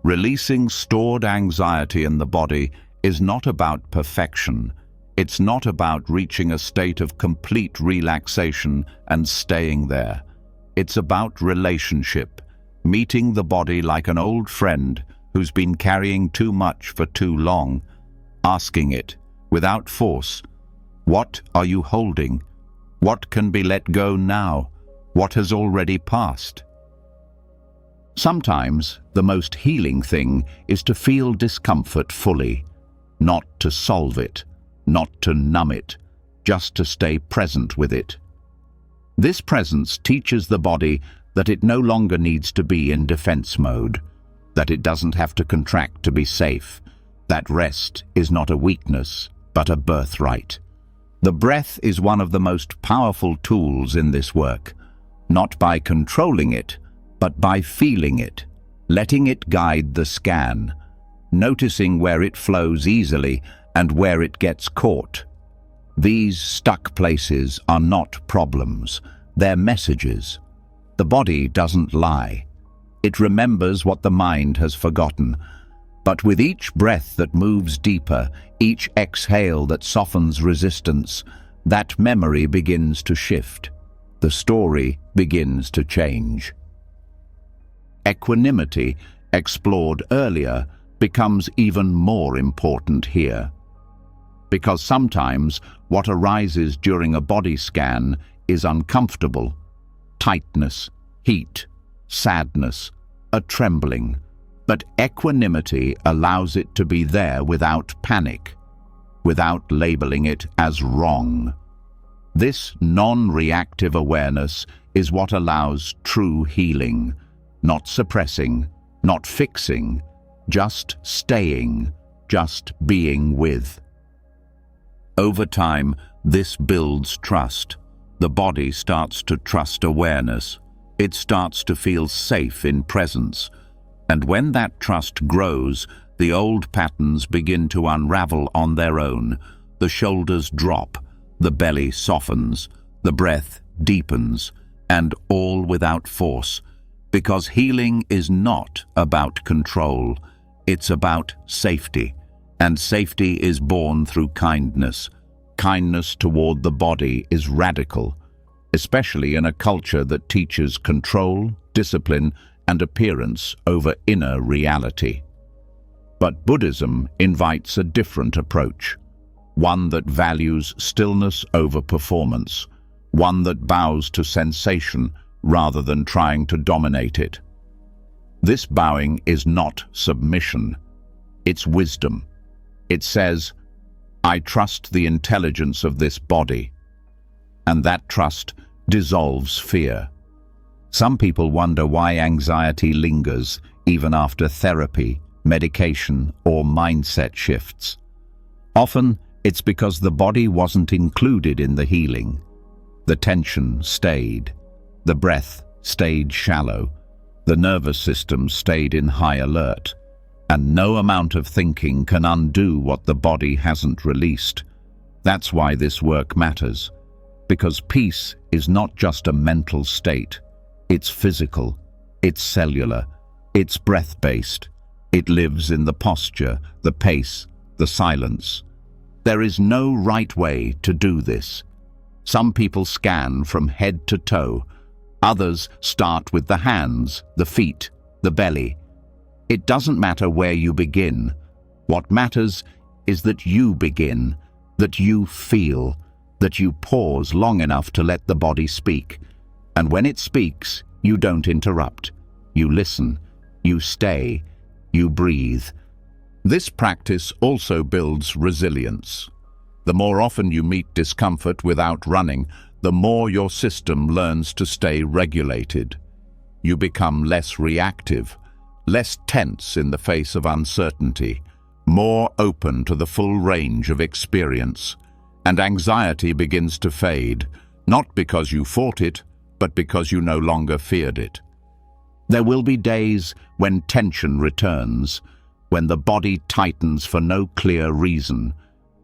Releasing stored anxiety in the body is not about perfection. It's not about reaching a state of complete relaxation and staying there. It's about relationship, meeting the body like an old friend who's been carrying too much for too long, asking it, without force, what are you holding? What can be let go now? What has already passed? Sometimes the most healing thing is to feel discomfort fully, not to solve it, not to numb it, just to stay present with it. This presence teaches the body that it no longer needs to be in defense mode, that it doesn't have to contract to be safe, that rest is not a weakness, but a birthright. The breath is one of the most powerful tools in this work, not by controlling it, but by feeling it, letting it guide the scan, noticing where it flows easily and where it gets caught. These stuck places are not problems, they're messages. The body doesn't lie. It remembers what the mind has forgotten. But with each breath that moves deeper, each exhale that softens resistance, that memory begins to shift. The story begins to change. Equanimity, explored earlier, becomes even more important here. Because sometimes what arises during a body scan is uncomfortable. Tightness, heat, sadness, a trembling. But equanimity allows it to be there without panic, without labeling it as wrong. This non-reactive awareness is what allows true healing, not suppressing, not fixing, just staying, just being with. Over time, this builds trust. The body starts to trust awareness. It starts to feel safe in presence. And when that trust grows, the old patterns begin to unravel on their own. The shoulders drop, the belly softens, the breath deepens, and all without force. Because healing is not about control, it's about safety. And safety is born through kindness. Kindness toward the body is radical, especially in a culture that teaches control, discipline, and appearance over inner reality. But Buddhism invites a different approach, one that values stillness over performance, one that bows to sensation rather than trying to dominate it. This bowing is not submission, it's wisdom. It says, I trust the intelligence of this body, and that trust dissolves fear. Some people wonder why anxiety lingers even after therapy, medication, or mindset shifts. Often, it's because the body wasn't included in the healing. The tension stayed. The breath stayed shallow. The nervous system stayed in high alert. And no amount of thinking can undo what the body hasn't released. That's why this work matters. Because peace is not just a mental state. It's physical. It's cellular. It's breath-based. It lives in the posture, the pace, the silence. There is no right way to do this. Some people scan from head to toe. Others start with the hands, the feet, the belly. It doesn't matter where you begin. What matters is that you begin, that you feel, that you pause long enough to let the body speak. And when it speaks, you don't interrupt. You listen, you stay, you breathe. This practice also builds resilience. The more often you meet discomfort without running, the more your system learns to stay regulated. You become less reactive, less tense in the face of uncertainty, more open to the full range of experience. And anxiety begins to fade, not because you fought it, but because you no longer feared it. There will be days when tension returns, when the body tightens for no clear reason.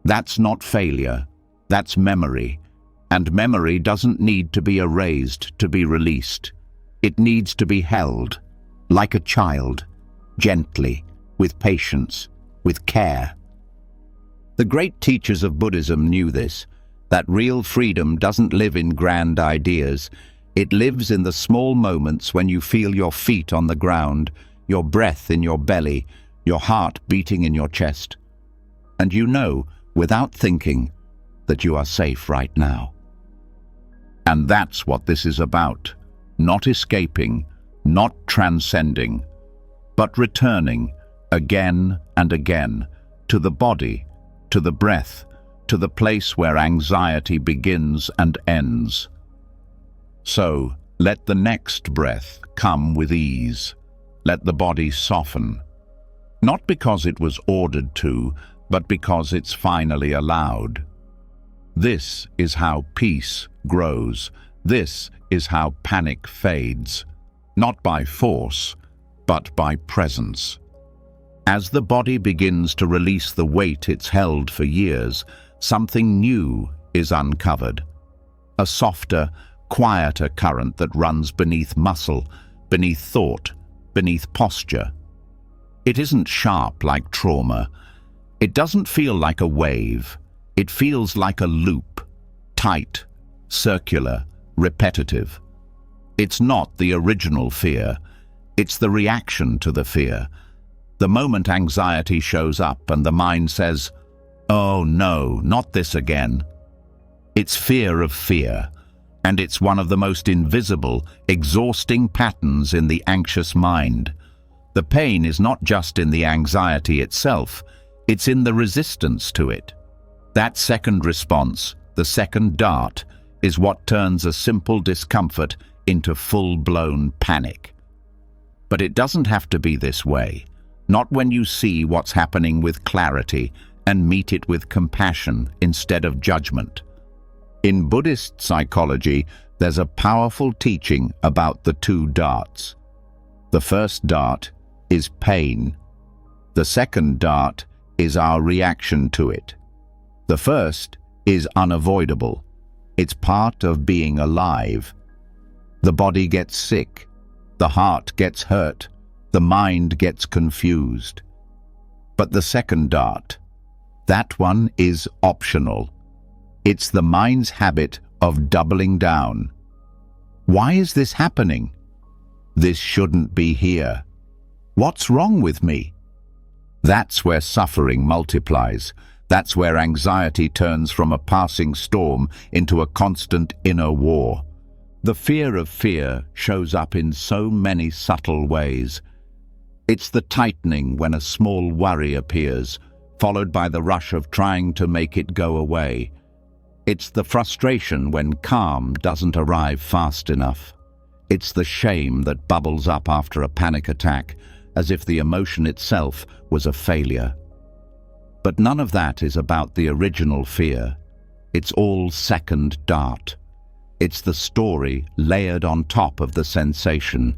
That's not failure, that's memory. And memory doesn't need to be erased to be released. It needs to be held, like a child, gently, with patience, with care. The great teachers of Buddhism knew this, that real freedom doesn't live in grand ideas. It lives in the small moments when you feel your feet on the ground, your breath in your belly, your heart beating in your chest. And you know, without thinking, that you are safe right now. And that's what this is about. Not escaping, not transcending, but returning again and again to the body, to the breath, to the place where anxiety begins and ends. So, let the next breath come with ease. Let the body soften. Not because it was ordered to, but because it's finally allowed. This is how peace grows. This is how panic fades. Not by force, but by presence. As the body begins to release the weight it's held for years, something new is uncovered. A softer, quieter current that runs beneath muscle, beneath thought, beneath posture. It isn't sharp like trauma. It doesn't feel like a wave. It feels like a loop, tight, circular, repetitive. It's not the original fear. It's the reaction to the fear. The moment anxiety shows up and the mind says, "Oh no, not this again." It's fear of fear. And it's one of the most invisible, exhausting patterns in the anxious mind. The pain is not just in the anxiety itself, it's in the resistance to it. That second response, the second dart, is what turns a simple discomfort into full-blown panic. But it doesn't have to be this way, not when you see what's happening with clarity and meet it with compassion instead of judgment. In Buddhist psychology, there's a powerful teaching about the two darts. The first dart is pain. The second dart is our reaction to it. The first is unavoidable. It's part of being alive. The body gets sick. The heart gets hurt. The mind gets confused. But the second dart, that one is optional. It's the mind's habit of doubling down. Why is this happening? This shouldn't be here. What's wrong with me? That's where suffering multiplies. That's where anxiety turns from a passing storm into a constant inner war. The fear of fear shows up in so many subtle ways. It's the tightening when a small worry appears, followed by the rush of trying to make it go away. It's the frustration when calm doesn't arrive fast enough. It's the shame that bubbles up after a panic attack, as if the emotion itself was a failure. But none of that is about the original fear. It's all second dart. It's the story layered on top of the sensation,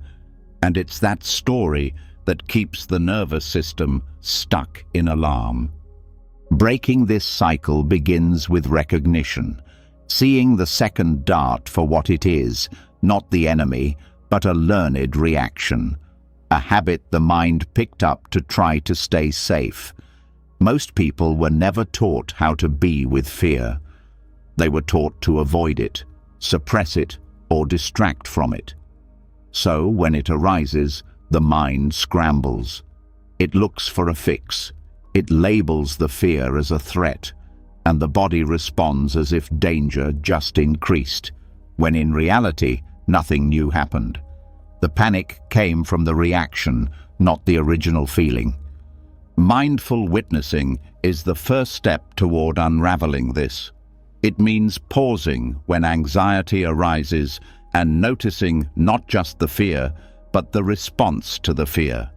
and it's that story that keeps the nervous system stuck in alarm. Breaking this cycle begins with recognition, seeing the second dart for what it is, not the enemy, but a learned reaction, a habit the mind picked up to try to stay safe. Most people were never taught how to be with fear. They were taught to avoid it, suppress it, or distract from it. So, when it arises, the mind scrambles. It looks for a fix. It labels the fear as a threat, and the body responds as if danger just increased, when in reality, nothing new happened. The panic came from the reaction, not the original feeling. Mindful witnessing is the first step toward unraveling this. It means pausing when anxiety arises and noticing not just the fear, but the response to the fear.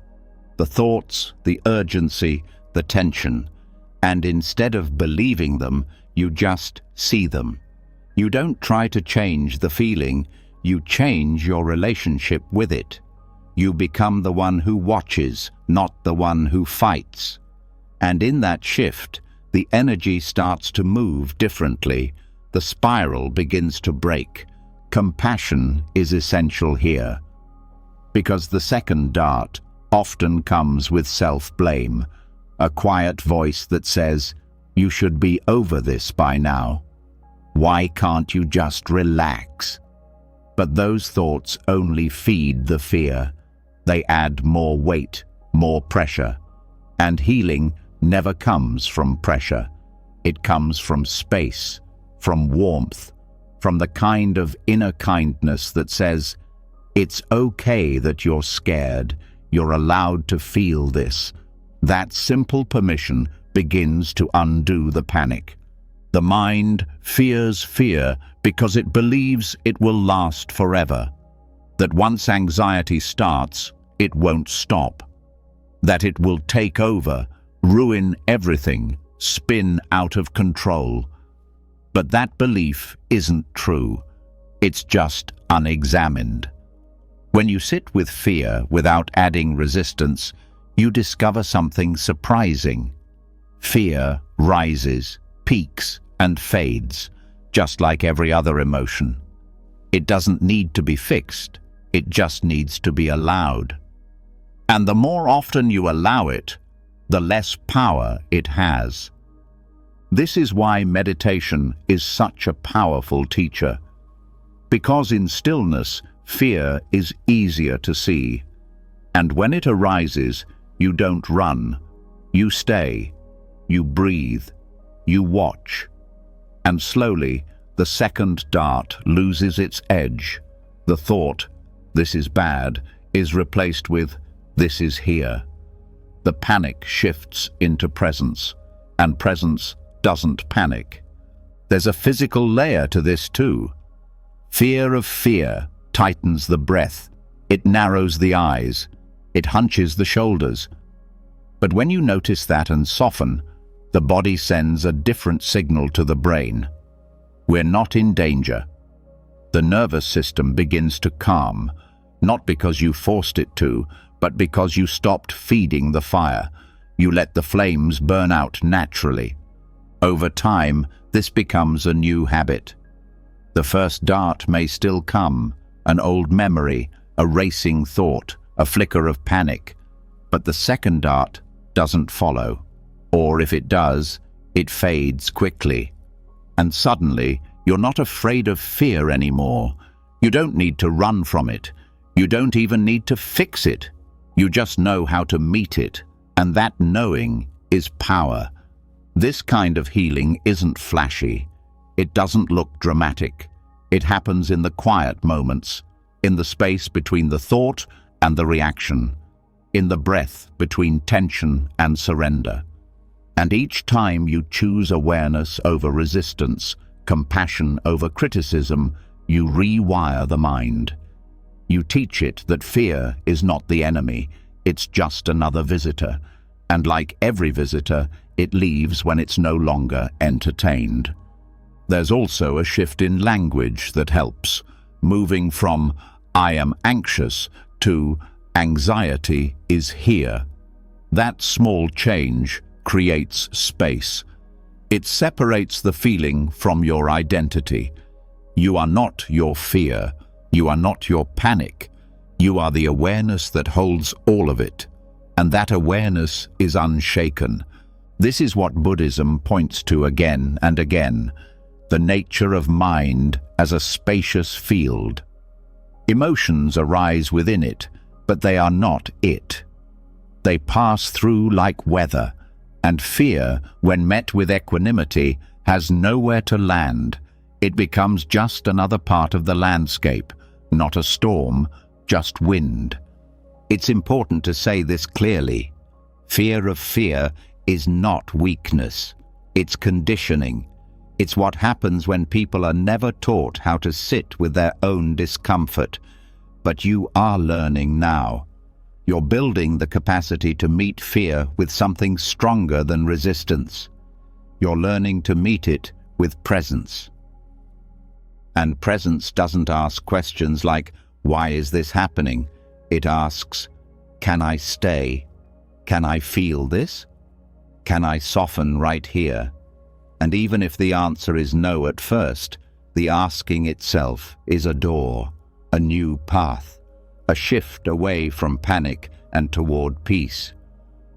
The thoughts, the urgency, the tension. And instead of believing them, you just see them. You don't try to change the feeling, you change your relationship with it. You become the one who watches, not the one who fights. And in that shift, the energy starts to move differently. The spiral begins to break. Compassion is essential here. Because the second dart often comes with self-blame, a quiet voice that says, "You should be over this by now. Why can't you just relax?" But those thoughts only feed the fear. They add more weight, more pressure. And healing never comes from pressure. It comes from space, from warmth, from the kind of inner kindness that says, "It's okay that you're scared. You're allowed to feel this." That simple permission begins to undo the panic. The mind fears fear because it believes it will last forever. That once anxiety starts, it won't stop. That it will take over, ruin everything, spin out of control. But that belief isn't true. It's just unexamined. When you sit with fear without adding resistance, you discover something surprising. Fear rises, peaks, and fades, just like every other emotion. It doesn't need to be fixed. It just needs to be allowed. And the more often you allow it, the less power it has. This is why meditation is such a powerful teacher. Because in stillness, fear is easier to see. And when it arises, you don't run. You stay. You breathe. You watch. And slowly, the second dart loses its edge. The thought, "This is bad," is replaced with, "This is here." The panic shifts into presence, and presence doesn't panic. There's a physical layer to this too. Fear of fear tightens the breath. It narrows the eyes. It hunches the shoulders. But when you notice that and soften, the body sends a different signal to the brain. We're not in danger. The nervous system begins to calm, not because you forced it to, but because you stopped feeding the fire. You let the flames burn out naturally. Over time, this becomes a new habit. The first dart may still come, an old memory, a racing thought, a flicker of panic, but the second dart doesn't follow. Or if it does, it fades quickly. And suddenly, you're not afraid of fear anymore. You don't need to run from it. You don't even need to fix it. You just know how to meet it, and that knowing is power. This kind of healing isn't flashy. It doesn't look dramatic. It happens in the quiet moments, in the space between the thought and the reaction, in the breath between tension and surrender. And each time you choose awareness over resistance, compassion over criticism, you rewire the mind. You teach it that fear is not the enemy, it's just another visitor. And like every visitor, it leaves when it's no longer entertained. There's also a shift in language that helps, moving from "I am anxious" to "anxiety is here." That small change creates space. It separates the feeling from your identity. You are not your fear. You are not your panic. You are the awareness that holds all of it. And that awareness is unshaken. This is what Buddhism points to again and again, the nature of mind as a spacious field. Emotions arise within it, but they are not it. They pass through like weather, and fear, when met with equanimity, has nowhere to land. It becomes just another part of the landscape, not a storm, just wind. It's important to say this clearly. Fear of fear is not weakness. It's conditioning. It's what happens when people are never taught how to sit with their own discomfort. But you are learning now. You're building the capacity to meet fear with something stronger than resistance. You're learning to meet it with presence. And presence doesn't ask questions like, "Why is this happening?" It asks, "Can I stay? Can I feel this? Can I soften right here?" And even if the answer is no at first, the asking itself is a door, a new path, a shift away from panic and toward peace.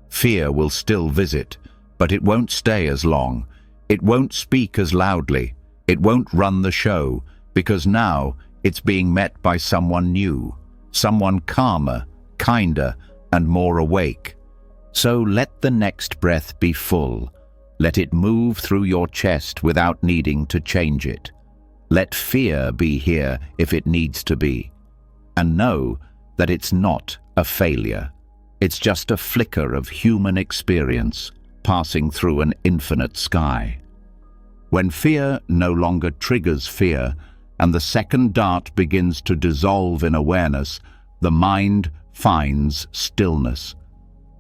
Fear will still visit, but it won't stay as long. It won't speak as loudly. It won't run the show, because now it's being met by someone new, someone calmer, kinder, and more awake. So let the next breath be full. Let it move through your chest without needing to change it. Let fear be here if it needs to be. And know that it's not a failure. It's just a flicker of human experience passing through an infinite sky. When fear no longer triggers fear, and the second dart begins to dissolve in awareness, the mind finds stillness.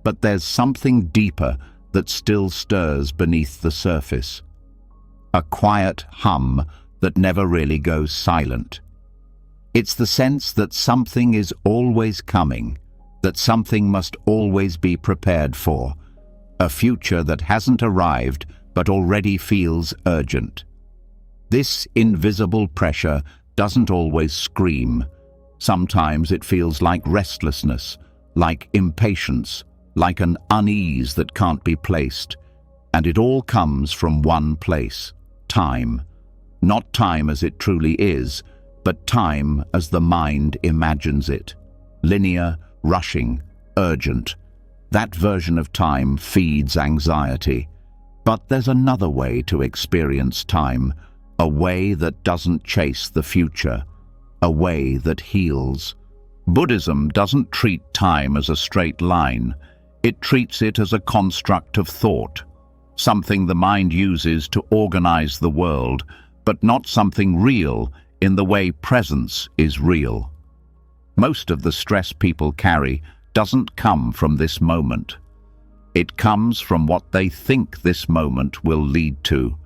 But there's something deeper that still stirs beneath the surface. A quiet hum that never really goes silent. It's the sense that something is always coming, that something must always be prepared for, a future that hasn't arrived but already feels urgent. This invisible pressure doesn't always scream. Sometimes it feels like restlessness, like impatience, like an unease that can't be placed. And it all comes from one place: time. Not time as it truly is, but time as the mind imagines it. Linear, rushing, urgent. That version of time feeds anxiety. But there's another way to experience time, a way that doesn't chase the future, a way that heals. Buddhism doesn't treat time as a straight line. It treats it as a construct of thought, something the mind uses to organize the world, but not something real in the way presence is real. Most of the stress people carry doesn't come from this moment. It comes from what they think this moment will lead to,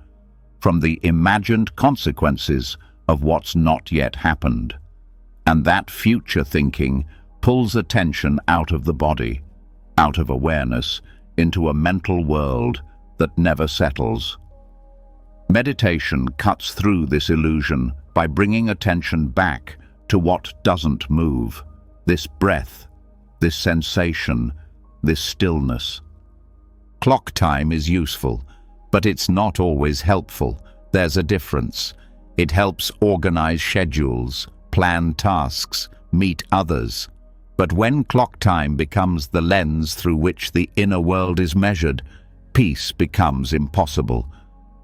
from the imagined consequences of what's not yet happened. And that future thinking pulls attention out of the body, out of awareness, into a mental world that never settles. Meditation cuts through this illusion by bringing attention back to what doesn't move, this breath, this sensation, this stillness. Clock time is useful, but it's not always helpful. There's a difference. It helps organize schedules, plan tasks, meet others. But when clock time becomes the lens through which the inner world is measured, peace becomes impossible.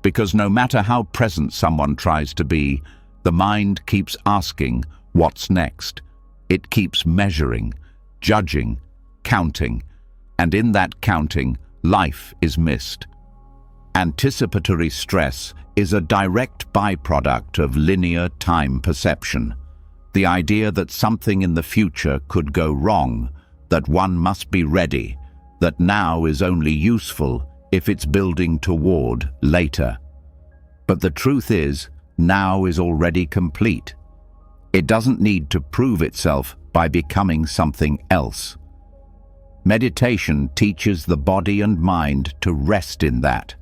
Because no matter how present someone tries to be, the mind keeps asking, what's next? It keeps measuring, judging, counting, and in that counting, life is missed. Anticipatory stress is a direct byproduct of linear time perception. The idea that something in the future could go wrong, that one must be ready, that now is only useful if it's building toward later. But the truth is, now is already complete. It doesn't need to prove itself by becoming something else. Meditation teaches the body and mind to rest in that,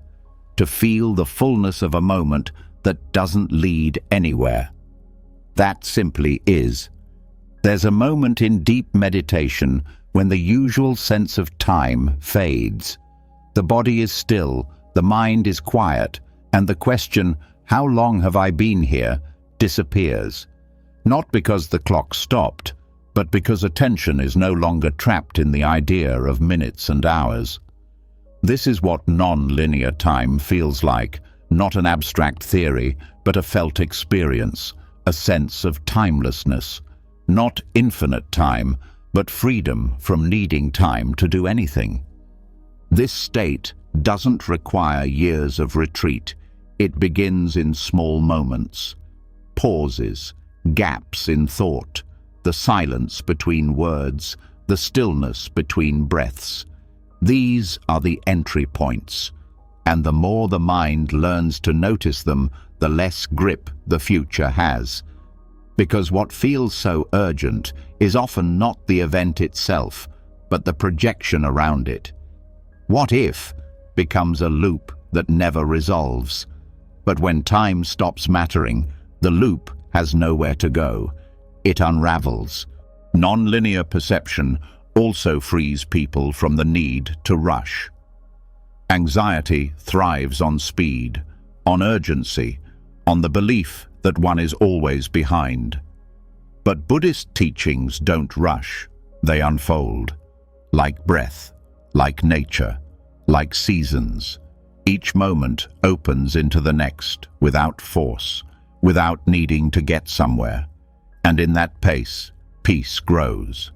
to feel the fullness of a moment that doesn't lead anywhere. That simply is. There's a moment in deep meditation when the usual sense of time fades. The body is still, the mind is quiet, and the question, how long have I been here, disappears. Not because the clock stopped, but because attention is no longer trapped in the idea of minutes and hours. This is what non-linear time feels like, not an abstract theory, but a felt experience, a sense of timelessness. Not infinite time, but freedom from needing time to do anything. This state doesn't require years of retreat. It begins in small moments, pauses, gaps in thought, the silence between words, the stillness between breaths. These are the entry points, and the more the mind learns to notice them, the less grip the future has. Because what feels so urgent is often not the event itself, but the projection around it. What if becomes a loop that never resolves. But when time stops mattering, the loop has nowhere to go. It unravels. Non-linear perception also frees people from the need to rush. Anxiety thrives on speed, on urgency, on the belief that one is always behind. But Buddhist teachings don't rush, they unfold. Like breath, like nature, like seasons. Each moment opens into the next without force, without needing to get somewhere. And in that pace, peace grows.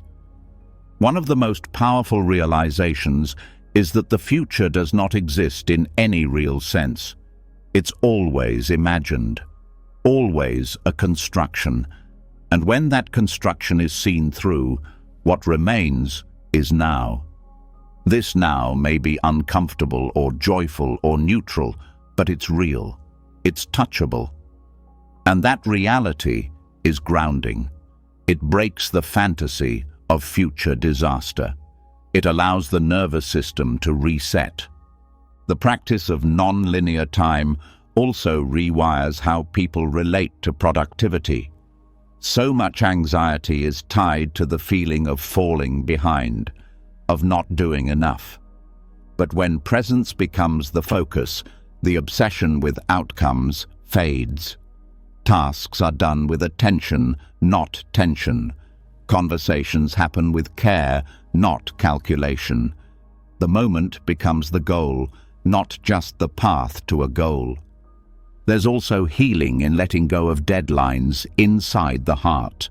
One of the most powerful realizations is that the future does not exist in any real sense. It's always imagined, always a construction. And when that construction is seen through, what remains is now. This now may be uncomfortable or joyful or neutral, but it's real, it's touchable. And that reality is grounding. It breaks the fantasy of future disaster. It allows the nervous system to reset. The practice of non-linear time also rewires how people relate to productivity. So much anxiety is tied to the feeling of falling behind, of not doing enough. But when presence becomes the focus, the obsession with outcomes fades. Tasks are done with attention, not tension. Conversations happen with care, not calculation. The moment becomes the goal, not just the path to a goal. There's also healing in letting go of deadlines inside the heart.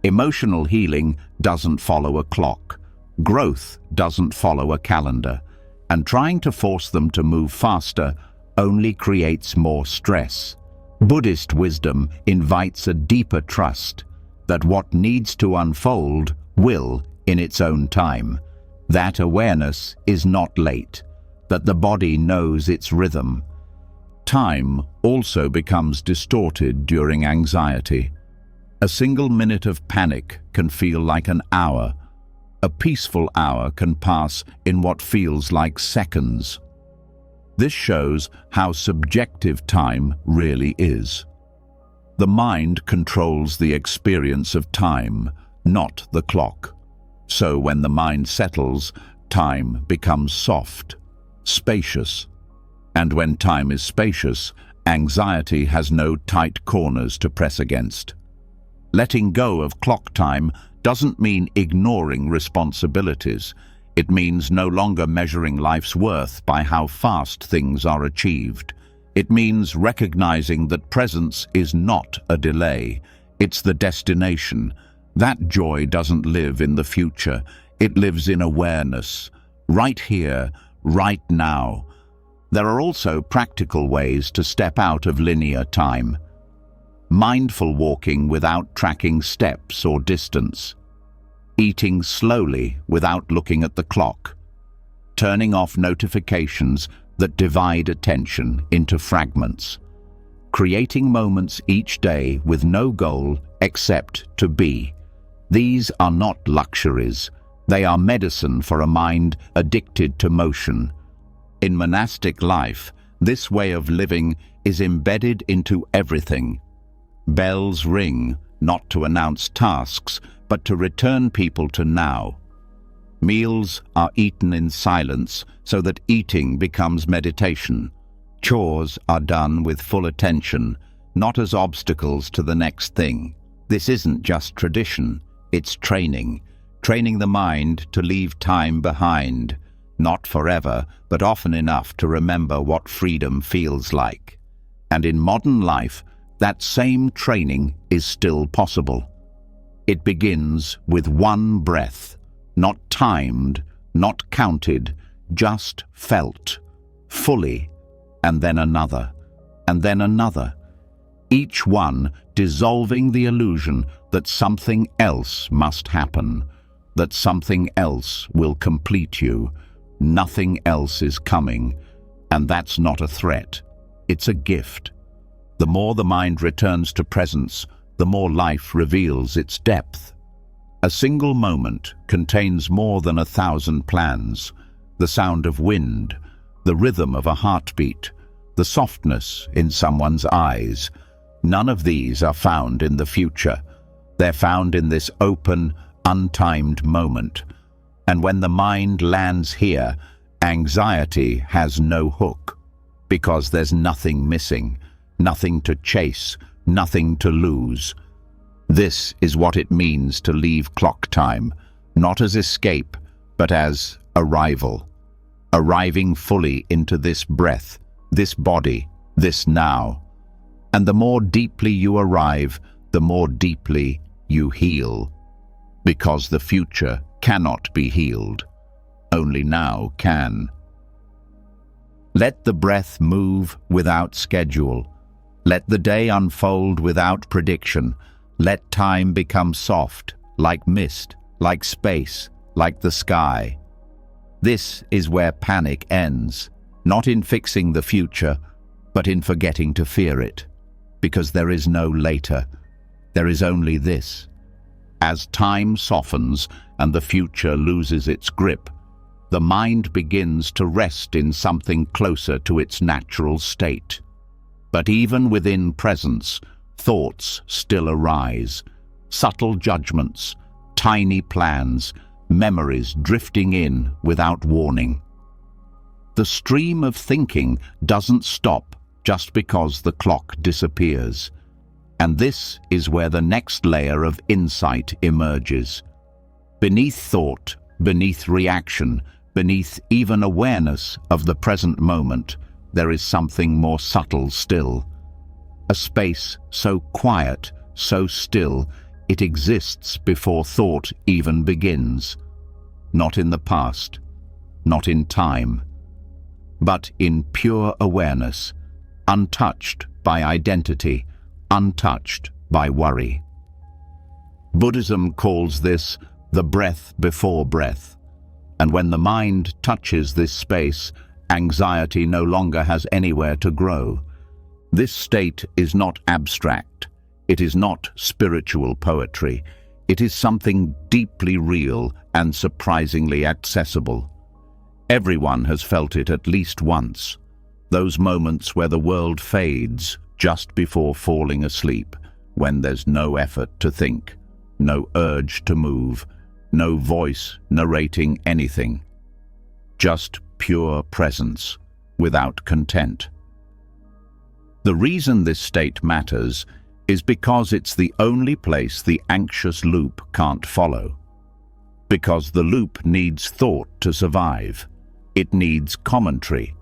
Emotional healing doesn't follow a clock. Growth doesn't follow a calendar. And trying to force them to move faster only creates more stress. Buddhist wisdom invites a deeper trust that what needs to unfold will in its own time. That awareness is not late, that the body knows its rhythm. Time also becomes distorted during anxiety. A single minute of panic can feel like an hour. A peaceful hour can pass in what feels like seconds. This shows how subjective time really is. The mind controls the experience of time, not the clock. So when the mind settles, time becomes soft, spacious. And when time is spacious, anxiety has no tight corners to press against. Letting go of clock time doesn't mean ignoring responsibilities. It means no longer measuring life's worth by how fast things are achieved. It means recognizing that presence is not a delay, it's the destination. That joy doesn't live in the future, it lives in awareness, right here, right now. There are also practical ways to step out of linear time. Mindful walking without tracking steps or distance. Eating slowly without looking at the clock. Turning off notifications that divide attention into fragments. Creating moments each day with no goal except to be. These are not luxuries. They are medicine for a mind addicted to motion. In monastic life, this way of living is embedded into everything. Bells ring, not to announce tasks, but to return people to now. Meals are eaten in silence so that eating becomes meditation. Chores are done with full attention, not as obstacles to the next thing. This isn't just tradition, it's training. Training the mind to leave time behind, not forever, but often enough to remember what freedom feels like. And in modern life, that same training is still possible. It begins with one breath, not timed, not counted, just felt, fully, and then another, and then another. Each one dissolving the illusion that something else must happen, that something else will complete you, nothing else is coming, and that's not a threat, it's a gift. The more the mind returns to presence, the more life reveals its depth. A single moment contains more than 1,000 plans, the sound of wind, the rhythm of a heartbeat, the softness in someone's eyes. None of these are found in the future. They're found in this open, untimed moment. And when the mind lands here, anxiety has no hook, because there's nothing missing, nothing to chase, nothing to lose. This is what it means to leave clock time, not as escape, but as arrival. Arriving fully into this breath, this body, this now. And the more deeply you arrive, the more deeply you heal. Because the future cannot be healed. Only now can. Let the breath move without schedule. Let the day unfold without prediction. Let time become soft, like mist, like space, like the sky. This is where panic ends, not in fixing the future, but in forgetting to fear it. Because there is no later. There is only this. As time softens and the future loses its grip, the mind begins to rest in something closer to its natural state. But even within presence, thoughts still arise, subtle judgments, tiny plans, memories drifting in without warning. The stream of thinking doesn't stop just because the clock disappears. And this is where the next layer of insight emerges. Beneath thought, beneath reaction, beneath even awareness of the present moment, there is something more subtle still. A space so quiet, so still, it exists before thought even begins. Not in the past, not in time, but in pure awareness, untouched by identity, untouched by worry. Buddhism calls this the breath before breath, and when the mind touches this space, anxiety no longer has anywhere to grow. This state is not abstract, it is not spiritual poetry, it is something deeply real and surprisingly accessible. Everyone has felt it at least once, those moments where the world fades just before falling asleep, when there's no effort to think, no urge to move, no voice narrating anything. Just pure presence, without content. The reason this state matters is because it's the only place the anxious loop can't follow. because the loop needs thought to survive. It needs commentary.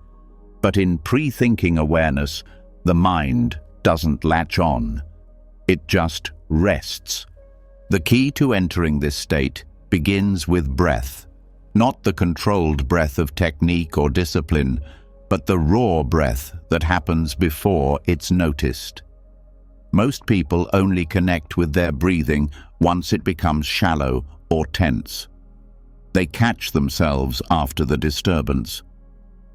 But in pre-thinking awareness, the mind doesn't latch on. It just rests. The key to entering this state begins with breath, not the controlled breath of technique or discipline, but the raw breath that happens before it's noticed. Most people only connect with their breathing once it becomes shallow or tense. They catch themselves after the disturbance.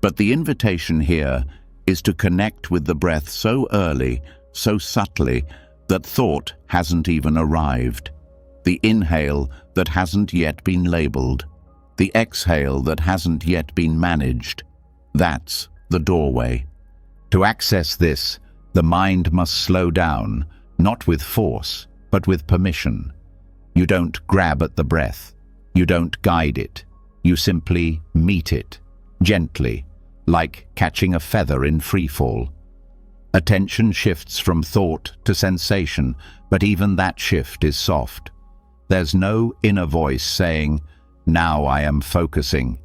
But the invitation here is to connect with the breath so early, so subtly, that thought hasn't even arrived. The inhale that hasn't yet been labeled. The exhale that hasn't yet been managed. That's the doorway. To access this, the mind must slow down, not with force, but with permission. You don't grab at the breath. You don't guide it. You simply meet it, gently, like catching a feather in freefall. Attention shifts from thought to sensation, but even that shift is soft. There's no inner voice saying, "Now I am focusing."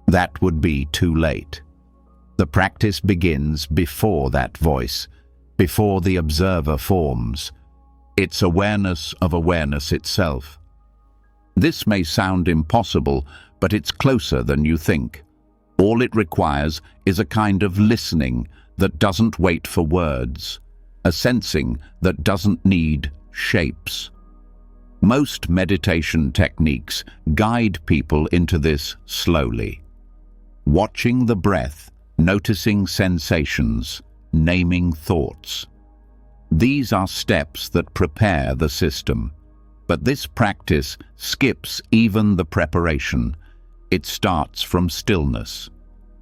That would be too late. The practice begins before that voice, before the observer forms. It's awareness of awareness itself. This may sound impossible, but it's closer than you think. All it requires is a kind of listening that doesn't wait for words, a sensing that doesn't need shapes. Most meditation techniques guide people into this slowly. Watching the breath, noticing sensations, naming thoughts. These are steps that prepare the system. But this practice skips even the preparation. It starts from stillness.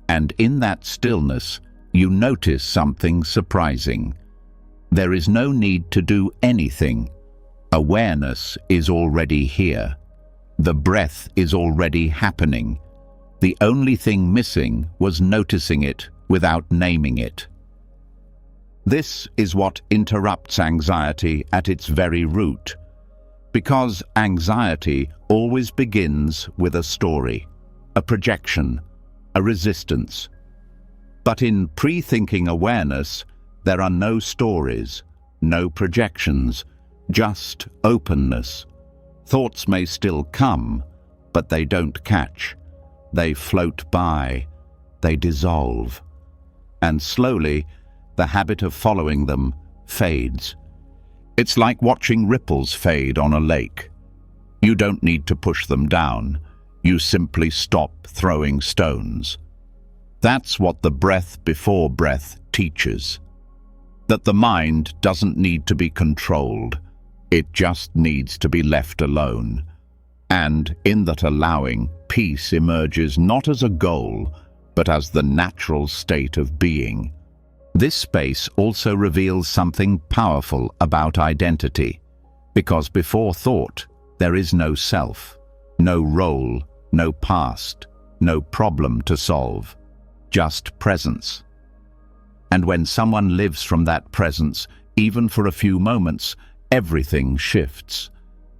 And in that stillness, you notice something surprising. There is no need to do anything. Awareness is already here. The breath is already happening. The only thing missing was noticing it without naming it. This is what interrupts anxiety at its very root. Because anxiety always begins with a story, a projection, a resistance. But in pre-thinking awareness, there are no stories, no projections, just openness. Thoughts may still come, but they don't catch. They float by, they dissolve. And slowly, the habit of following them fades. It's like watching ripples fade on a lake. You don't need to push them down. You simply stop throwing stones. That's what the breath before breath teaches. That the mind doesn't need to be controlled. It just needs to be left alone. And in that allowing, peace emerges not as a goal, but as the natural state of being. This space also reveals something powerful about identity, because before thought, there is no self, no role, no past, no problem to solve, just presence. And when someone lives from that presence, even for a few moments, everything shifts.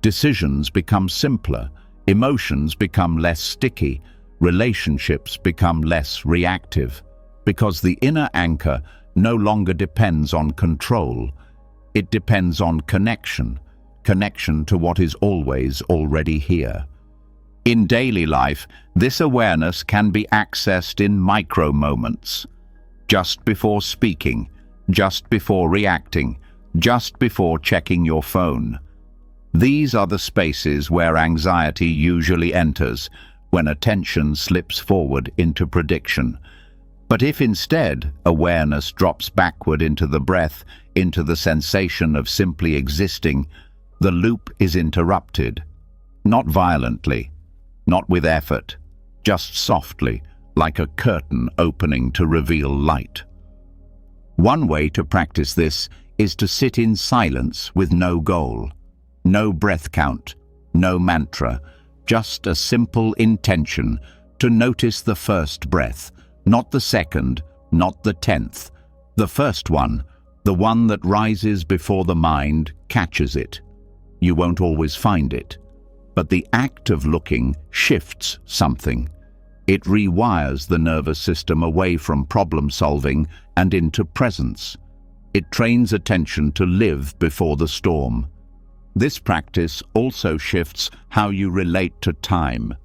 Decisions become simpler, emotions become less sticky, relationships become less reactive, because the inner anchor no longer depends on control. It depends on connection, connection to what is always already here. In daily life, this awareness can be accessed in micro moments. Just before speaking, just before reacting, just before checking your phone. These are the spaces where anxiety usually enters, when attention slips forward into prediction. But if instead awareness drops backward into the breath, into the sensation of simply existing, the loop is interrupted. Not violently, not with effort, just softly, like a curtain opening to reveal light. One way to practice this is to sit in silence with no goal, no breath count, no mantra, just a simple intention to notice the first breath, not the second, not the 10th, the first one, the one that rises before the mind catches it. You won't always find it. But the act of looking shifts something. It rewires the nervous system away from problem solving and into presence. It trains attention to live before the storm. This practice also shifts how you relate to time.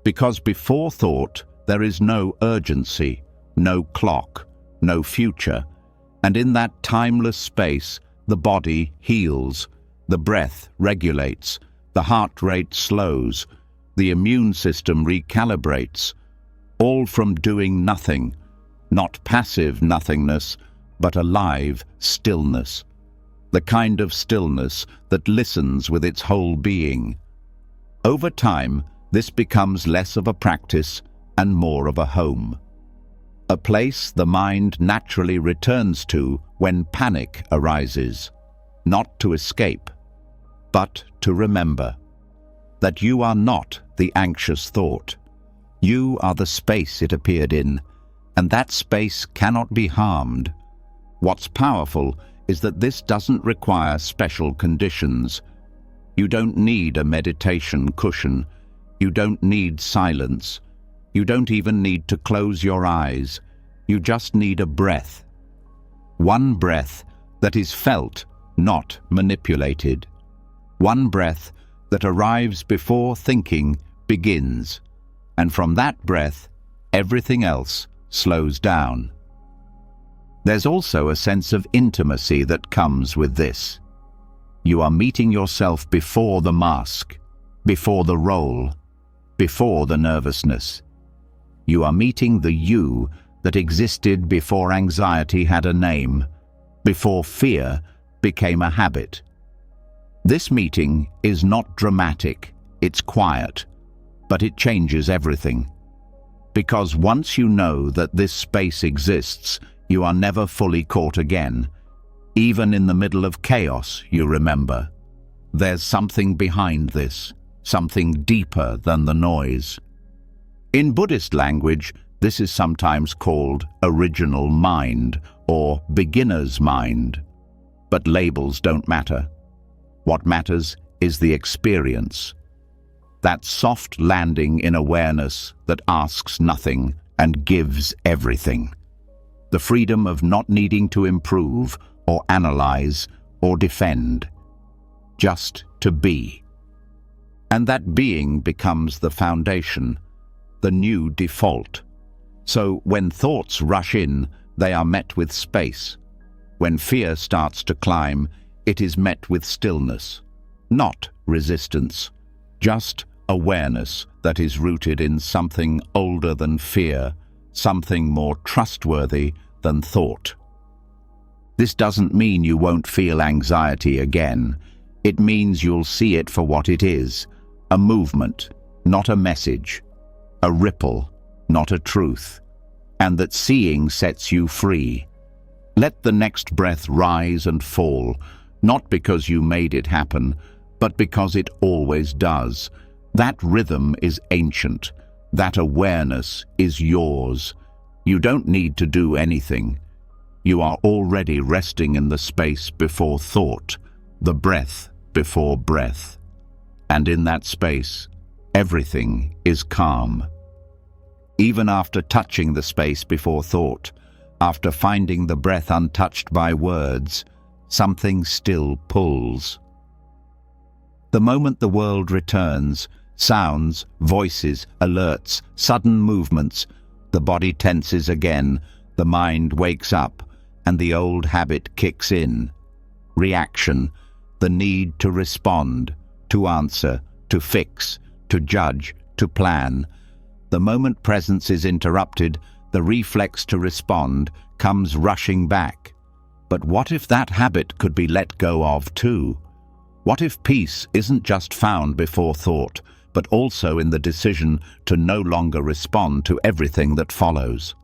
Because before thought, there is no urgency, no clock, no future, and in that timeless space, the body heals, the breath regulates, the heart rate slows, the immune system recalibrates, all from doing nothing, not passive nothingness, but alive stillness, the kind of stillness that listens with its whole being. Over time, this becomes less of a practice and more of a home. A place the mind naturally returns to when panic arises, not to escape, but to remember that you are not the anxious thought. You are the space it appeared in, and that space cannot be harmed. What's powerful is that this doesn't require special conditions. You don't need a meditation cushion. You don't need silence. You don't even need to close your eyes. You just need a breath. One breath that is felt, not manipulated. One breath that arrives before thinking begins. And from that breath, everything else slows down. There's also a sense of intimacy that comes with this. You are meeting yourself before the mask, before the role, before the nervousness. You are meeting the you that existed before anxiety had a name, before fear became a habit. This meeting is not dramatic, it's quiet, but it changes everything. Because once you know that this space exists, you are never fully caught again. Even in the middle of chaos, you remember. There's something behind this, something deeper than the noise. In Buddhist language, this is sometimes called original mind or beginner's mind. But labels don't matter. What matters is the experience. That soft landing in awareness that asks nothing and gives everything. The freedom of not needing to improve or analyze or defend. Just to be. And that being becomes the foundation, the new default. So when thoughts rush in, they are met with space. When fear starts to climb, it is met with stillness. Not resistance, just awareness that is rooted in something older than fear, something more trustworthy than thought. This doesn't mean you won't feel anxiety again. It means you'll see it for what it is, a movement, not a message, a ripple, not a truth, and that seeing sets you free. Let the next breath rise and fall, not because you made it happen, but because it always does. That rhythm is ancient. That awareness is yours. You don't need to do anything. You are already resting in the space before thought, the breath before breath. And in that space, everything is calm. Even after touching the space before thought, after finding the breath untouched by words, something still pulls. The moment the world returns, sounds, voices, alerts, sudden movements, the body tenses again, the mind wakes up, and the old habit kicks in. Reaction, the need to respond, to answer, to fix, to judge, to plan. The moment presence is interrupted, the reflex to respond comes rushing back. But what if that habit could be let go of too? What if peace isn't just found before thought, but also in the decision to no longer respond to everything that follows?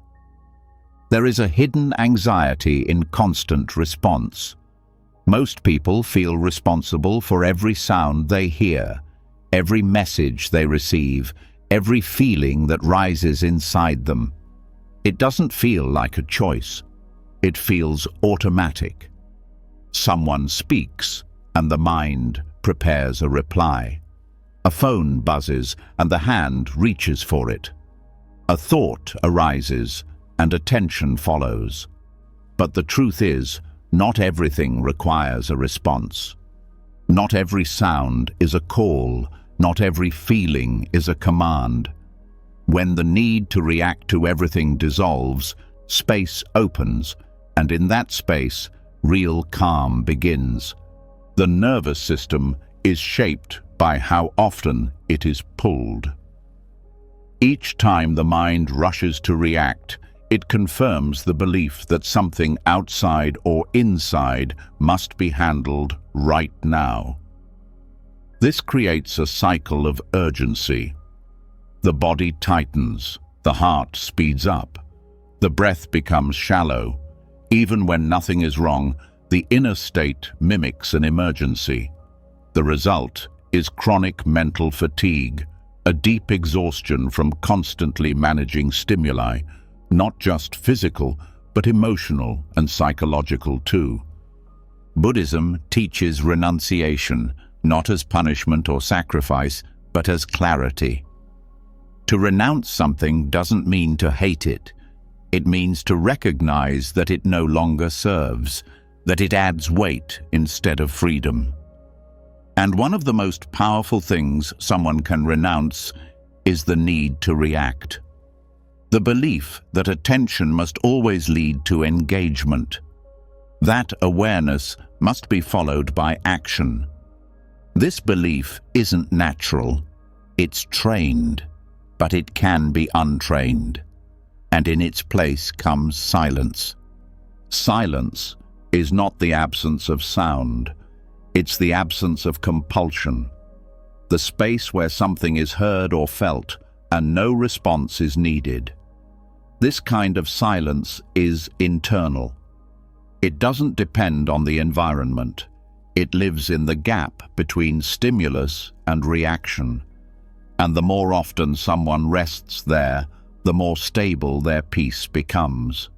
There is a hidden anxiety in constant response. Most people feel responsible for every sound they hear, every message they receive, every feeling that rises inside them. It doesn't feel like a choice. It feels automatic. Someone speaks, and the mind prepares a reply. A phone buzzes and the hand reaches for it. A thought arises and attention follows. But the truth is, not everything requires a response. Not every sound is a call. Not every feeling is a command. When the need to react to everything dissolves, space opens, and in that space, real calm begins. The nervous system is shaped by how often it is pulled. Each time the mind rushes to react, it confirms the belief that something outside or inside must be handled right now. This creates a cycle of urgency. The body tightens, the heart speeds up, the breath becomes shallow. Even when nothing is wrong, the inner state mimics an emergency. The result is chronic mental fatigue, a deep exhaustion from constantly managing stimuli, not just physical, but emotional and psychological too. Buddhism teaches renunciation, not as punishment or sacrifice, but as clarity. To renounce something doesn't mean to hate it. It means to recognize that it no longer serves, that it adds weight instead of freedom. And one of the most powerful things someone can renounce is the need to react. The belief that attention must always lead to engagement. That awareness must be followed by action. This belief isn't natural, it's trained, but it can be untrained. And in its place comes silence. Silence is not the absence of sound, it's the absence of compulsion. The space where something is heard or felt and no response is needed. This kind of silence is internal. It doesn't depend on the environment. It lives in the gap between stimulus and reaction. And the more often someone rests there, the more stable their peace becomes.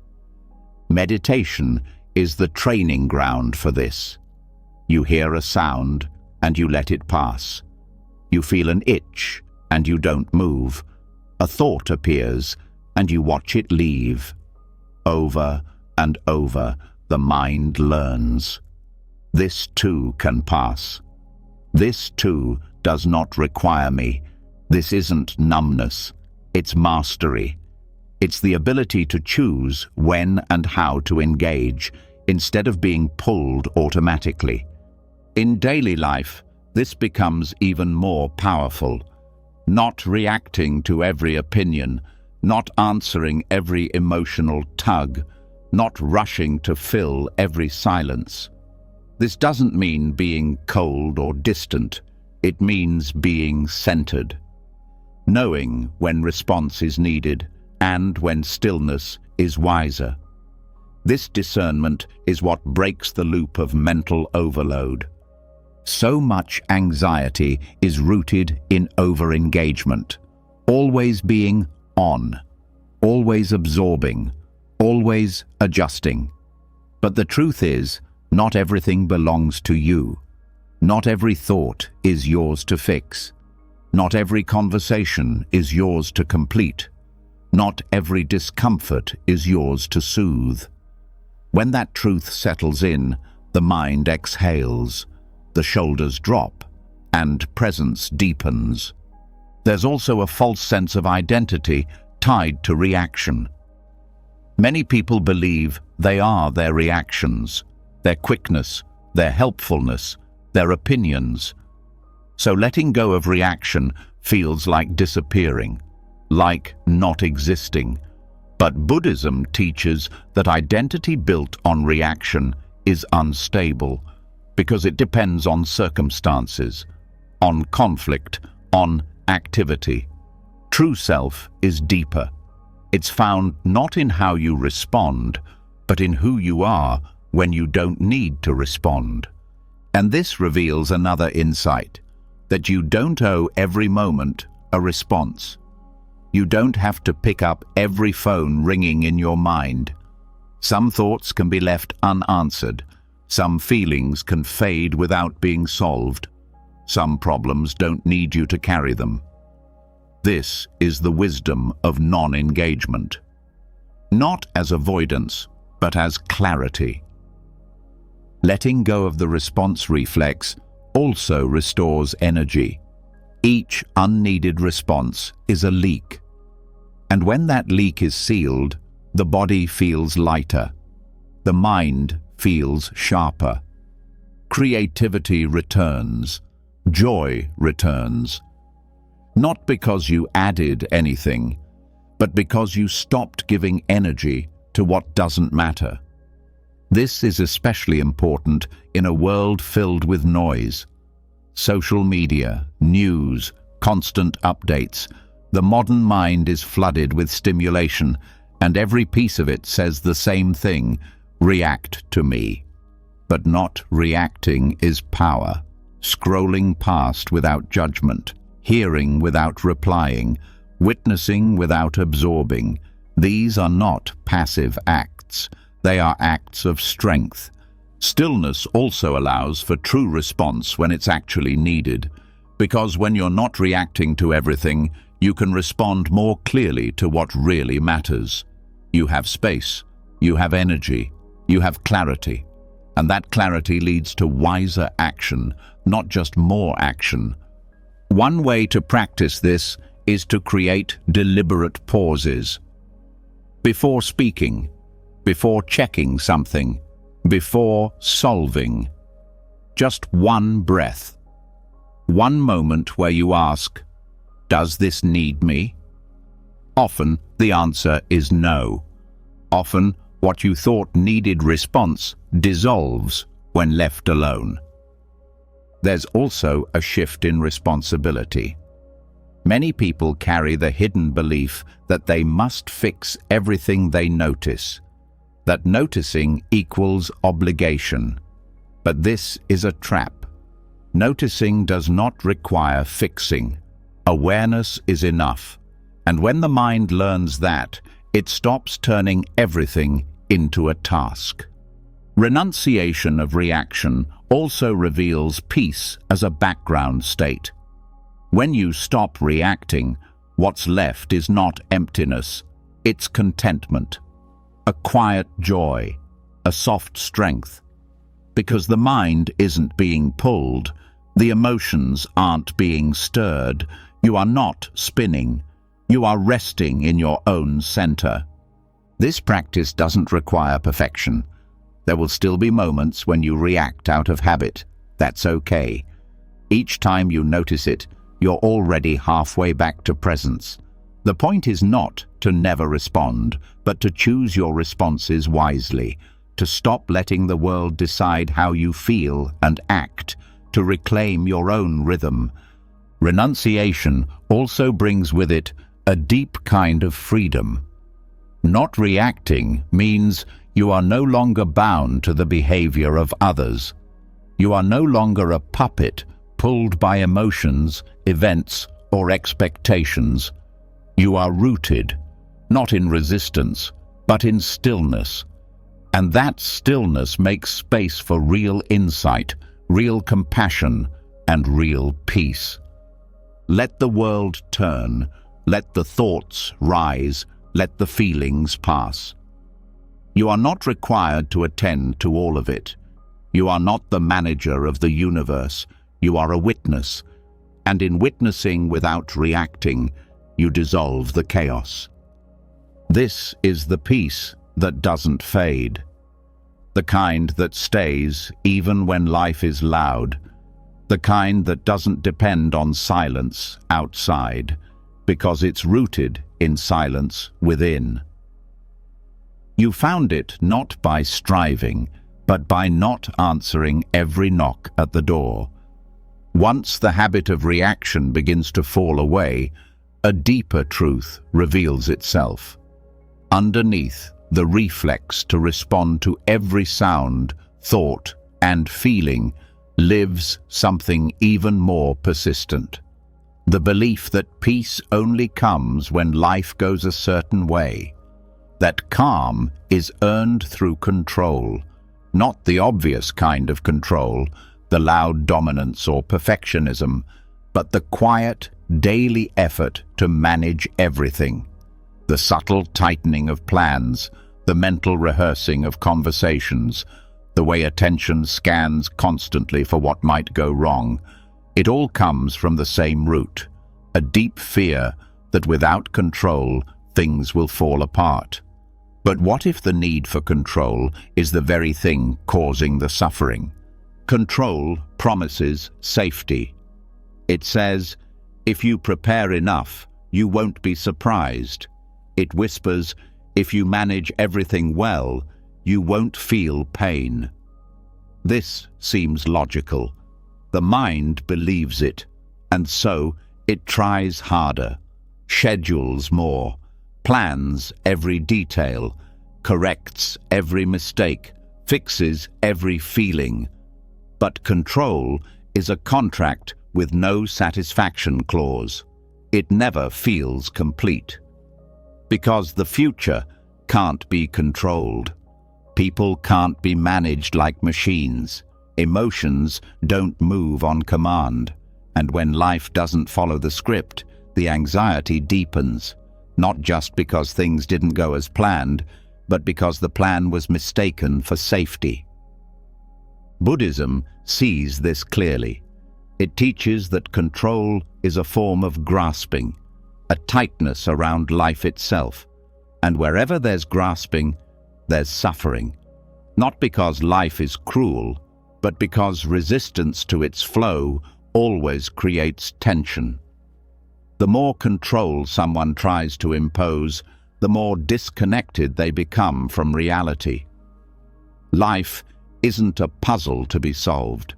Meditation is the training ground for this. You hear a sound and you let it pass. You feel an itch and you don't move. A thought appears and you watch it leave. Over and over, the mind learns. This too can pass. This too does not require me. This isn't numbness. It's mastery. It's the ability to choose when and how to engage instead of being pulled automatically. In daily life, this becomes even more powerful. Not reacting to every opinion, not answering every emotional tug, not rushing to fill every silence. This doesn't mean being cold or distant. It means being centered. Knowing when response is needed and when stillness is wiser. This discernment is what breaks the loop of mental overload. So much anxiety is rooted in over-engagement, always being on, always absorbing, always adjusting. But the truth is, not everything belongs to you. Not every thought is yours to fix. Not every conversation is yours to complete. Not every discomfort is yours to soothe. When that truth settles in, the mind exhales, the shoulders drop, and presence deepens. There's also a false sense of identity tied to reaction. Many people believe they are their reactions, their quickness, their helpfulness, their opinions. So letting go of reaction feels like disappearing, like not existing. But Buddhism teaches that identity built on reaction is unstable because it depends on circumstances, on conflict, on activity. True self is deeper. It's found not in how you respond, but in who you are when you don't need to respond. And this reveals another insight, that you don't owe every moment a response. You don't have to pick up every phone ringing in your mind. Some thoughts can be left unanswered. Some feelings can fade without being solved. Some problems don't need you to carry them. This is the wisdom of non-engagement. Not as avoidance, but as clarity. Letting go of the response reflex also restores energy. Each unneeded response is a leak. And when that leak is sealed, the body feels lighter. The mind feels sharper. Creativity returns. Joy returns. Not because you added anything, but because you stopped giving energy to what doesn't matter. This is especially important in a world filled with noise. Social media, news, constant updates. The modern mind is flooded with stimulation, and every piece of it says the same thing: react to me. But not reacting is power. Scrolling past without judgment, hearing without replying, witnessing without absorbing. These are not passive acts. They are acts of strength. Stillness also allows for true response when it's actually needed, because when you're not reacting to everything, you can respond more clearly to what really matters. You have space, you have energy, you have clarity, and that clarity leads to wiser action, not just more action. One way to practice this is to create deliberate pauses. Before speaking, before checking something, before solving. Just one breath. One moment where you ask, does this need me? Often the answer is no. Often what you thought needed response dissolves when left alone. There's also a shift in responsibility. Many people carry the hidden belief that they must fix everything they notice, that noticing equals obligation. But this is a trap. Noticing does not require fixing. Awareness is enough. And when the mind learns that, it stops turning everything into a task. Renunciation of reaction also reveals peace as a background state. When you stop reacting, what's left is not emptiness, it's contentment, a quiet joy, a soft strength. Because the mind isn't being pulled, the emotions aren't being stirred, you are not spinning, you are resting in your own center. This practice doesn't require perfection. There will still be moments when you react out of habit. That's okay. Each time you notice it, you're already halfway back to presence. The point is not to never respond, but to choose your responses wisely, to stop letting the world decide how you feel and act, to reclaim your own rhythm. Renunciation also brings with it a deep kind of freedom. Not reacting means you are no longer bound to the behavior of others. You are no longer a puppet pulled by emotions, events, or expectations. You are rooted, not in resistance, but in stillness. And that stillness makes space for real insight, real compassion, and real peace. Let the world turn, let the thoughts rise, let the feelings pass. You are not required to attend to all of it. You are not the manager of the universe. You are a witness, and in witnessing without reacting, you dissolve the chaos. This is the peace that doesn't fade, the kind that stays even when life is loud, the kind that doesn't depend on silence outside, because it's rooted in silence within. You found it not by striving, but by not answering every knock at the door. Once the habit of reaction begins to fall away, a deeper truth reveals itself. Underneath the reflex to respond to every sound, thought, and feeling lives something even more persistent. The belief that peace only comes when life goes a certain way, that calm is earned through control, not the obvious kind of control, the loud dominance or perfectionism, but the quiet, daily effort to manage everything. The subtle tightening of plans, the mental rehearsing of conversations, the way attention scans constantly for what might go wrong. It all comes from the same root, a deep fear that without control, things will fall apart. But what if the need for control is the very thing causing the suffering? Control promises safety. It says, if you prepare enough, you won't be surprised. It whispers, if you manage everything well, you won't feel pain. This seems logical. The mind believes it, and so it tries harder, schedules more, plans every detail, corrects every mistake, fixes every feeling. But control is a contract with no satisfaction clause. It never feels complete. Because the future can't be controlled. People can't be managed like machines. Emotions don't move on command. And when life doesn't follow the script, the anxiety deepens, not just because things didn't go as planned, but because the plan was mistaken for safety. Buddhism sees this clearly. It teaches that control is a form of grasping, a tightness around life itself. And wherever there's grasping, there's suffering. Not because life is cruel, but because resistance to its flow always creates tension. The more control someone tries to impose, the more disconnected they become from reality. Life isn't a puzzle to be solved.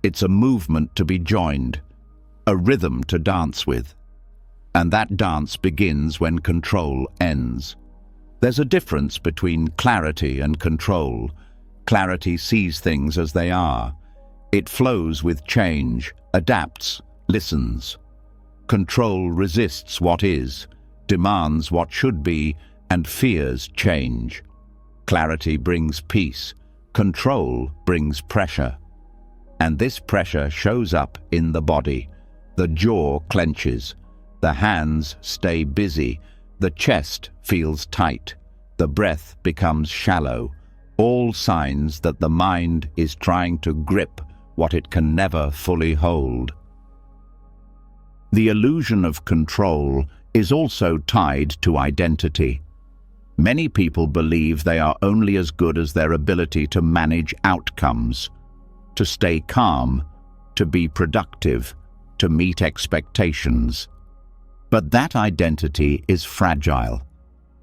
It's a movement to be joined, a rhythm to dance with. And that dance begins when control ends. There's a difference between clarity and control. Clarity sees things as they are. It flows with change, adapts, listens. Control resists what is, demands what should be, and fears change. Clarity brings peace. Control brings pressure. And this pressure shows up in the body. The jaw clenches. The hands stay busy. The chest feels tight. The breath becomes shallow. All signs that the mind is trying to grip what it can never fully hold. The illusion of control is also tied to identity. Many people believe they are only as good as their ability to manage outcomes, to stay calm, to be productive, to meet expectations. But that identity is fragile.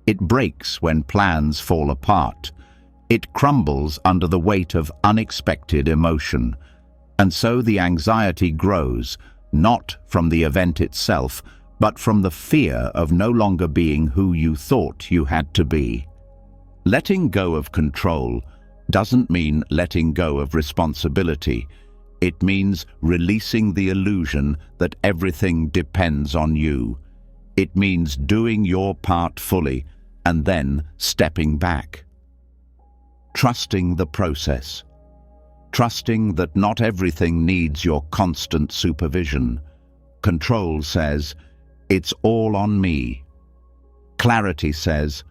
It breaks when plans fall apart. It crumbles under the weight of unexpected emotion. And so the anxiety grows, not from the event itself, but from the fear of no longer being who you thought you had to be. Letting go of control doesn't mean letting go of responsibility. It means releasing the illusion that everything depends on you. It means doing your part fully and then stepping back. Trusting the process. Trusting that not everything needs your constant supervision. Control says, it's all on me. Clarity says,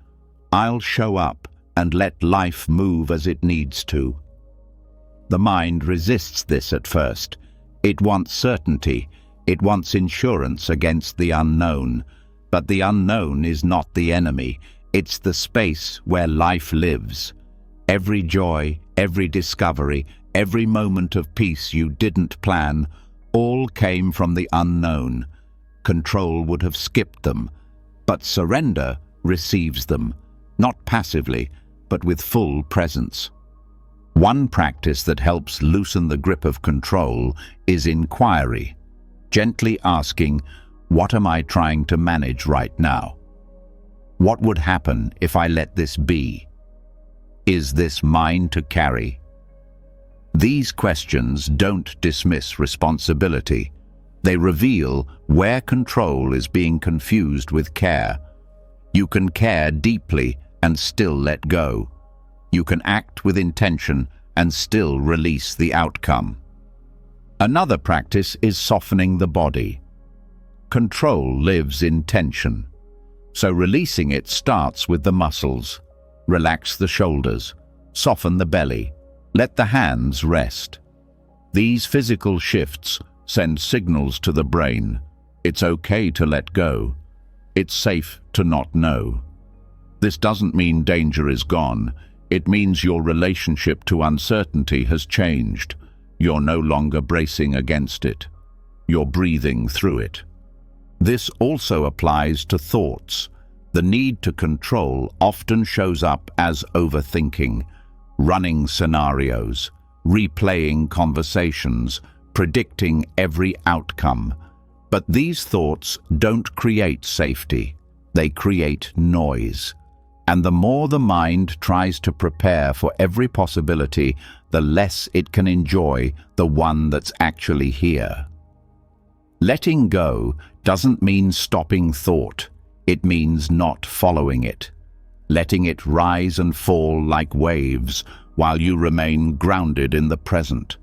I'll show up and let life move as it needs to. The mind resists this at first. It wants certainty. It wants insurance against the unknown. But the unknown is not the enemy. It's the space where life lives. Every joy, every discovery, every moment of peace you didn't plan, all came from the unknown. Control would have skipped them, but surrender receives them, not passively, but with full presence. One practice that helps loosen the grip of control is inquiry, gently asking, what am I trying to manage right now? What would happen if I let this be? Is this mine to carry? These questions don't dismiss responsibility. They reveal where control is being confused with care. You can care deeply and still let go. You can act with intention and still release the outcome. Another practice is softening the body. Control lives in tension, so releasing it starts with the muscles. Relax the shoulders, soften the belly, let the hands rest. These physical shifts send signals to the brain. It's okay to let go. It's safe to not know. This doesn't mean danger is gone. It means your relationship to uncertainty has changed. You're no longer bracing against it. You're breathing through it. This also applies to thoughts. The need to control often shows up as overthinking, running scenarios, replaying conversations, predicting every outcome. But these thoughts don't create safety. They create noise. And the more the mind tries to prepare for every possibility, the less it can enjoy the one that's actually here. Letting go doesn't mean stopping thought. It means not following it, letting it rise and fall like waves while you remain grounded in the present.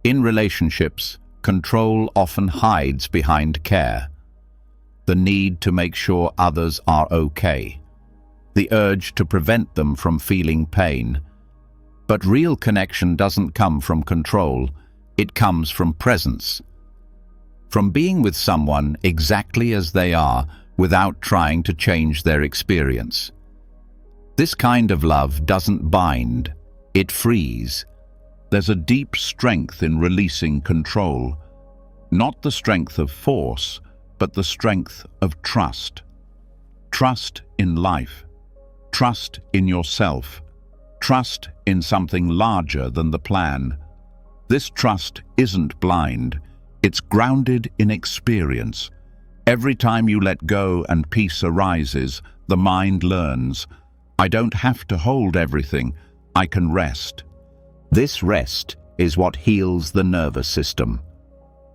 In relationships, control often hides behind care. The need to make sure others are okay. The urge to prevent them from feeling pain. But real connection doesn't come from control. It comes from presence. From being with someone exactly as they are without trying to change their experience. This kind of love doesn't bind, it frees. There's a deep strength in releasing control. Not the strength of force, but the strength of trust. Trust in life. Trust in yourself. Trust in something larger than the plan. This trust isn't blind. It's grounded in experience. Every time you let go and peace arises, the mind learns, I don't have to hold everything. I can rest. This rest is what heals the nervous system.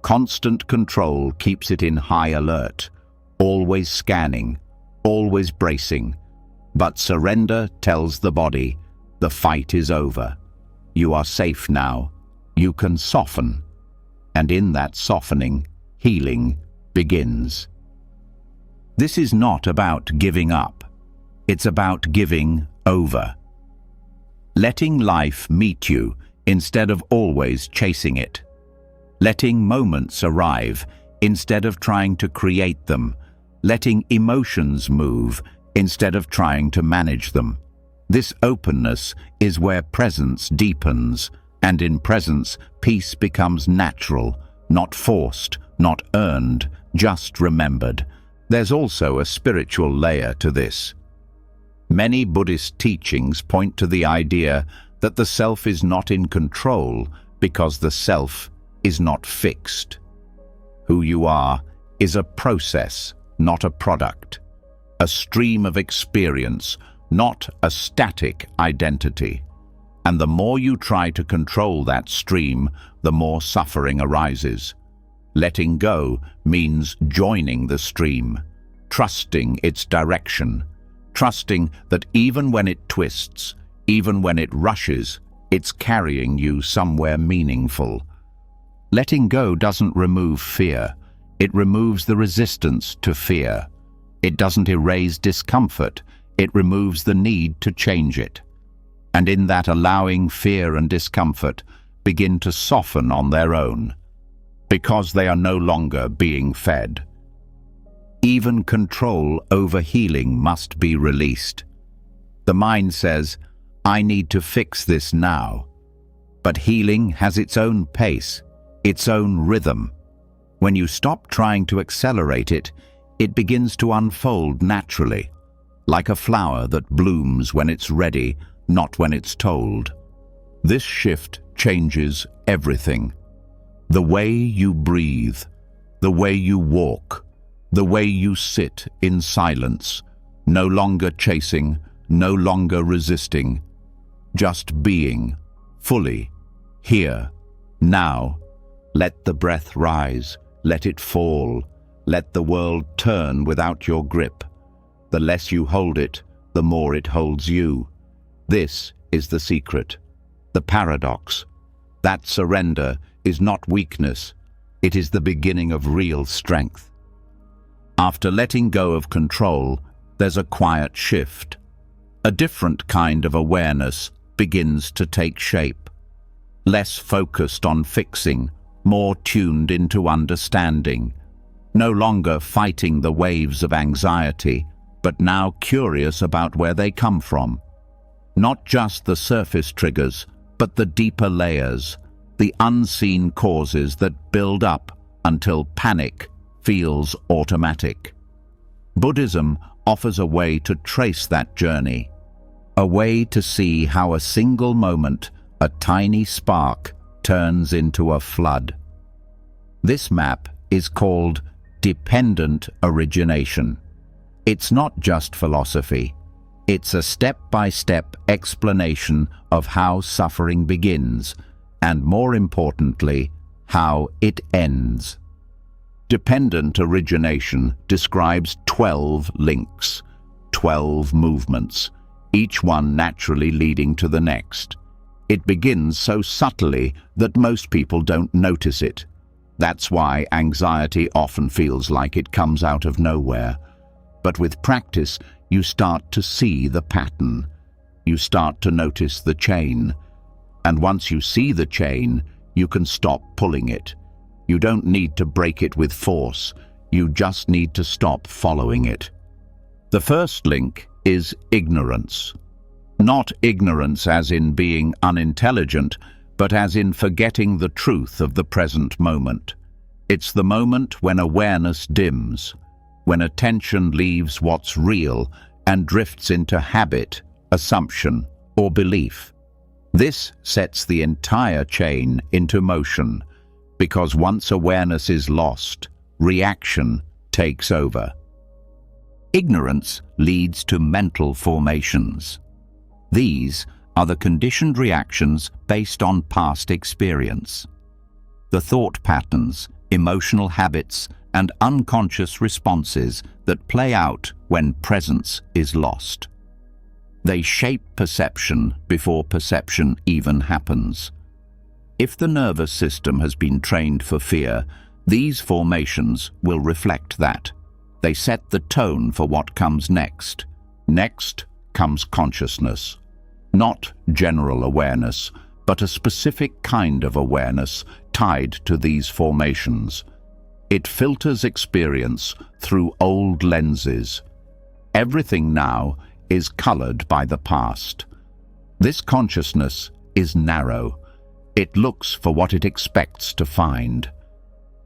Constant control keeps it in high alert, always scanning, always bracing. But surrender tells the body, the fight is over. You are safe now. You can soften. And in that softening, healing begins. This is not about giving up. It's about giving over. Letting life meet you instead of always chasing it. Letting moments arrive instead of trying to create them. Letting emotions move instead of trying to manage them. This openness is where presence deepens, and in presence, peace becomes natural, not forced, not earned, just remembered. There's also a spiritual layer to this. Many Buddhist teachings point to the idea that the self is not in control because the self is not fixed. Who you are is a process, not a product. A stream of experience, not a static identity. And the more you try to control that stream, the more suffering arises. Letting go means joining the stream, trusting its direction, trusting that even when it twists, even when it rushes, it's carrying you somewhere meaningful. Letting go doesn't remove fear. It removes the resistance to fear. It doesn't erase discomfort. It removes the need to change it. And in that, allowing fear and discomfort begin to soften on their own, because they are no longer being fed. Even control over healing must be released. The mind says, I need to fix this now. But healing has its own pace, its own rhythm. When you stop trying to accelerate it, it begins to unfold naturally, like a flower that blooms when it's ready, not when it's told. This shift changes everything. The way you breathe, the way you walk, the way you sit in silence, no longer chasing, no longer resisting, just being, fully, here, now. Let the breath rise, let it fall, let the world turn without your grip. The less you hold it, the more it holds you. This is the secret, the paradox. That surrender is not weakness, it is the beginning of real strength. After letting go of control, there's a quiet shift. A different kind of awareness begins to take shape. Less focused on fixing, more tuned into understanding. No longer fighting the waves of anxiety, but now curious about where they come from. Not just the surface triggers, but the deeper layers, the unseen causes that build up until panic feels automatic. Buddhism offers a way to trace that journey, a way to see how a single moment, a tiny spark, turns into a flood. This map is called dependent origination. It's not just philosophy. It's a step-by-step explanation of how suffering begins, and more importantly, how it ends. Dependent origination describes 12 links, 12 movements, each one naturally leading to the next. It begins so subtly that most people don't notice it. That's why anxiety often feels like it comes out of nowhere. But with practice, you start to see the pattern. You start to notice the chain. And once you see the chain, you can stop pulling it. You don't need to break it with force. You just need to stop following it. The first link is ignorance. Not ignorance as in being unintelligent, but as in forgetting the truth of the present moment. It's the moment when awareness dims, when attention leaves what's real and drifts into habit, assumption, or belief. This sets the entire chain into motion, because once awareness is lost, reaction takes over. Ignorance leads to mental formations. These are the conditioned reactions based on past experience. The thought patterns, emotional habits, and unconscious responses that play out when presence is lost. They shape perception before perception even happens. If the nervous system has been trained for fear, these formations will reflect that. They set the tone for what comes next. Next comes consciousness. Not general awareness, but a specific kind of awareness tied to these formations. It filters experience through old lenses. Everything now is colored by the past. This consciousness is narrow. It looks for what it expects to find.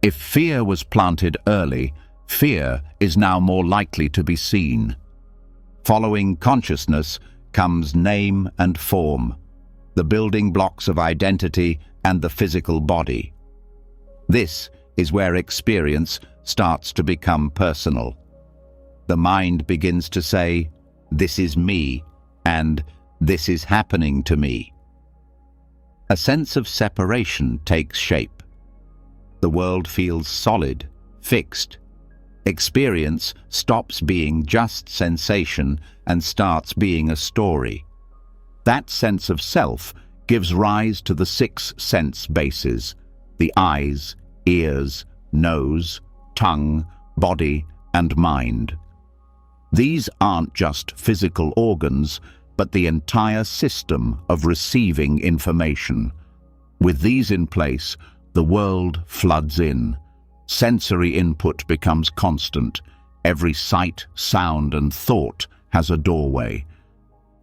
If fear was planted early, fear is now more likely to be seen. Following consciousness comes name and form, the building blocks of identity and the physical body. This is where experience starts to become personal. The mind begins to say, "This is me," and "This is happening to me." A sense of separation takes shape. The world feels solid, fixed. Experience stops being just sensation and starts being a story. That sense of self gives rise to the 6 sense bases: the eyes, ears, nose, tongue, body, and mind. These aren't just physical organs, but the entire system of receiving information. With these in place, the world floods in. Sensory input becomes constant. Every sight, sound, and thought has a doorway.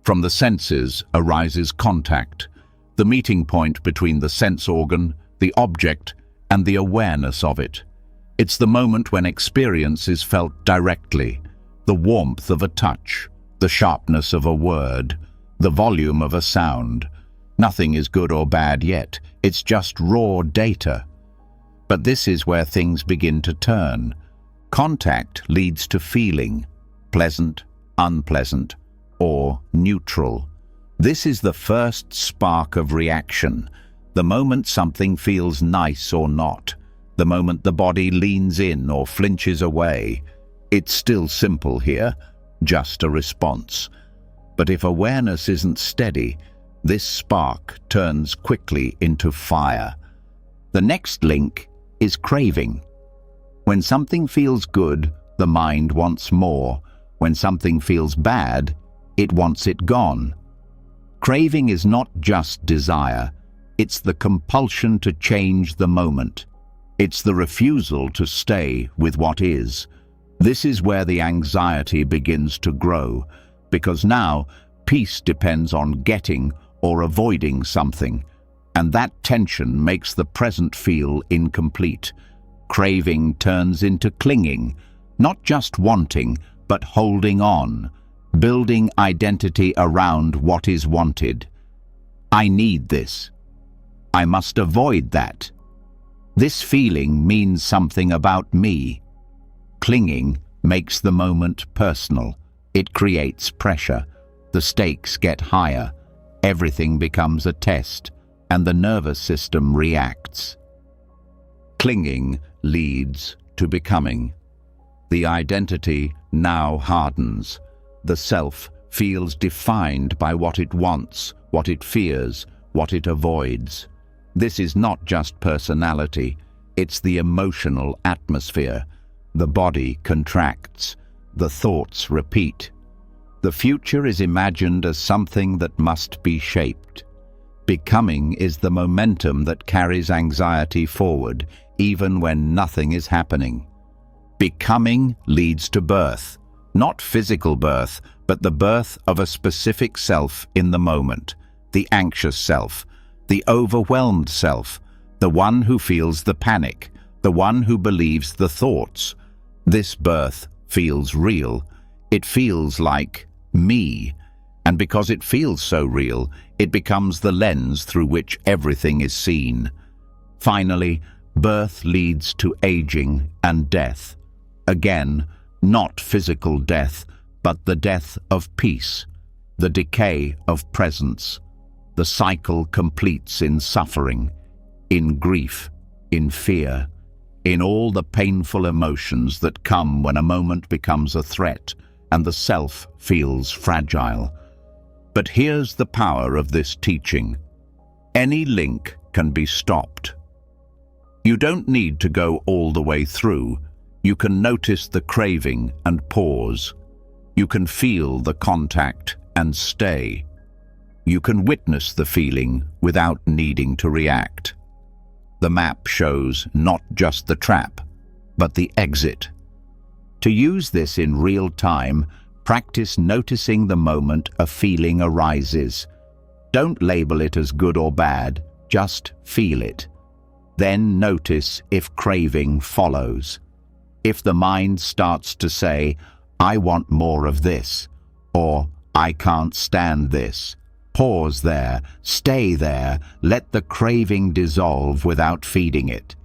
From the senses arises contact, the meeting point between the sense organ, the object, and the awareness of it. It's the moment when experience is felt directly, the warmth of a touch, the sharpness of a word, the volume of a sound. Nothing is good or bad yet, it's just raw data. But this is where things begin to turn. Contact leads to feeling, pleasant, unpleasant, or neutral. This is the first spark of reaction, the moment something feels nice or not, the moment the body leans in or flinches away. It's still simple here, just a response. But if awareness isn't steady, this spark turns quickly into fire. The next link is craving. When something feels good, the mind wants more. When something feels bad, it wants it gone. Craving is not just desire, it's the compulsion to change the moment. It's the refusal to stay with what is. This is where the anxiety begins to grow, because now peace depends on getting or avoiding something, and that tension makes the present feel incomplete. Craving turns into clinging, not just wanting, but holding on, building identity around what is wanted. I need this. I must avoid that. This feeling means something about me. Clinging makes the moment personal. It creates pressure. The stakes get higher. Everything becomes a test, and the nervous system reacts. Clinging leads to becoming. The identity now hardens. The self feels defined by what it wants, what it fears, what it avoids. This is not just personality, it's the emotional atmosphere. The body contracts, the thoughts repeat. The future is imagined as something that must be shaped. Becoming is the momentum that carries anxiety forward, even when nothing is happening. Becoming leads to birth, not physical birth, but the birth of a specific self in the moment, the anxious self, the overwhelmed self, the one who feels the panic, the one who believes the thoughts. This birth feels real. It feels like me, and because it feels so real, it becomes the lens through which everything is seen. Finally, birth leads to aging and death. Again, not physical death, but the death of peace, the decay of presence. The cycle completes in suffering, in grief, in fear, in all the painful emotions that come when a moment becomes a threat and the self feels fragile. But here's the power of this teaching. Any link can be stopped. You don't need to go all the way through. You can notice the craving and pause. You can feel the contact and stay. You can witness the feeling without needing to react. The map shows not just the trap, but the exit. To use this in real time, practice noticing the moment a feeling arises. Don't label it as good or bad, just feel it. Then notice if craving follows. If the mind starts to say, "I want more of this," or "I can't stand this," pause there, stay there, let the craving dissolve without feeding it.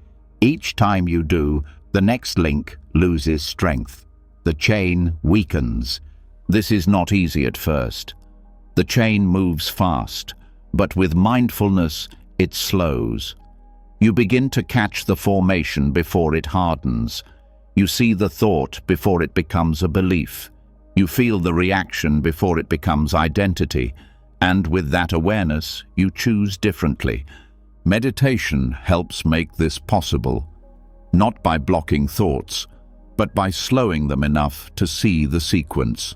Each time you do, the next link loses strength. The chain weakens. This is not easy at first. The chain moves fast, but with mindfulness, it slows. You begin to catch the formation before it hardens. You see the thought before it becomes a belief. You feel the reaction before it becomes identity. And with that awareness, you choose differently. Meditation helps make this possible, not by blocking thoughts, but by slowing them enough to see the sequence,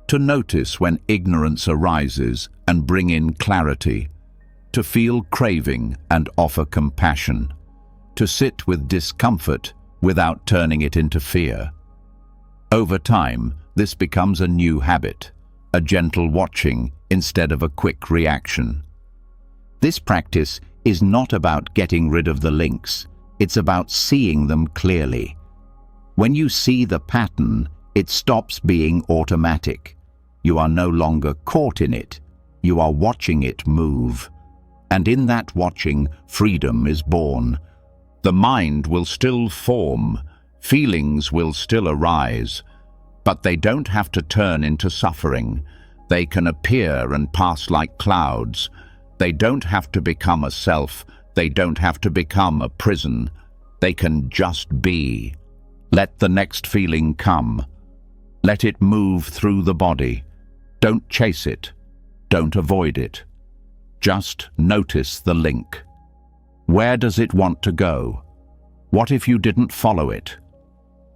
to notice when ignorance arises and bring in clarity, to feel craving and offer compassion, to sit with discomfort without turning it into fear. Over time, this becomes a new habit, a gentle watching instead of a quick reaction. This practice is not about getting rid of the links, it's about seeing them clearly. When you see the pattern, it stops being automatic. You are no longer caught in it, you are watching it move. And in that watching, freedom is born. The mind will still form, feelings will still arise, but they don't have to turn into suffering. They can appear and pass like clouds. They don't have to become a self. They don't have to become a prison. They can just be. Let the next feeling come. Let it move through the body. Don't chase it. Don't avoid it. Just notice the link. Where does it want to go? What if you didn't follow it?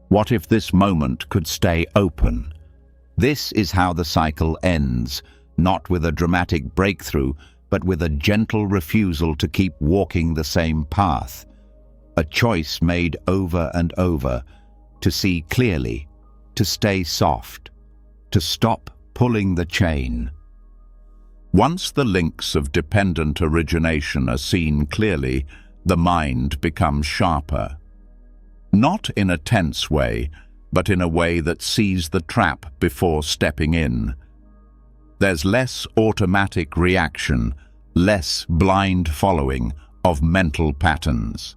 What if this moment could stay open? This is how the cycle ends, not with a dramatic breakthrough, but with a gentle refusal to keep walking the same path. A choice made over and over, to see clearly, to stay soft, to stop pulling the chain. Once the links of dependent origination are seen clearly, the mind becomes sharper. Not in a tense way, but in a way that sees the trap before stepping in. There's less automatic reaction, less blind following of mental patterns.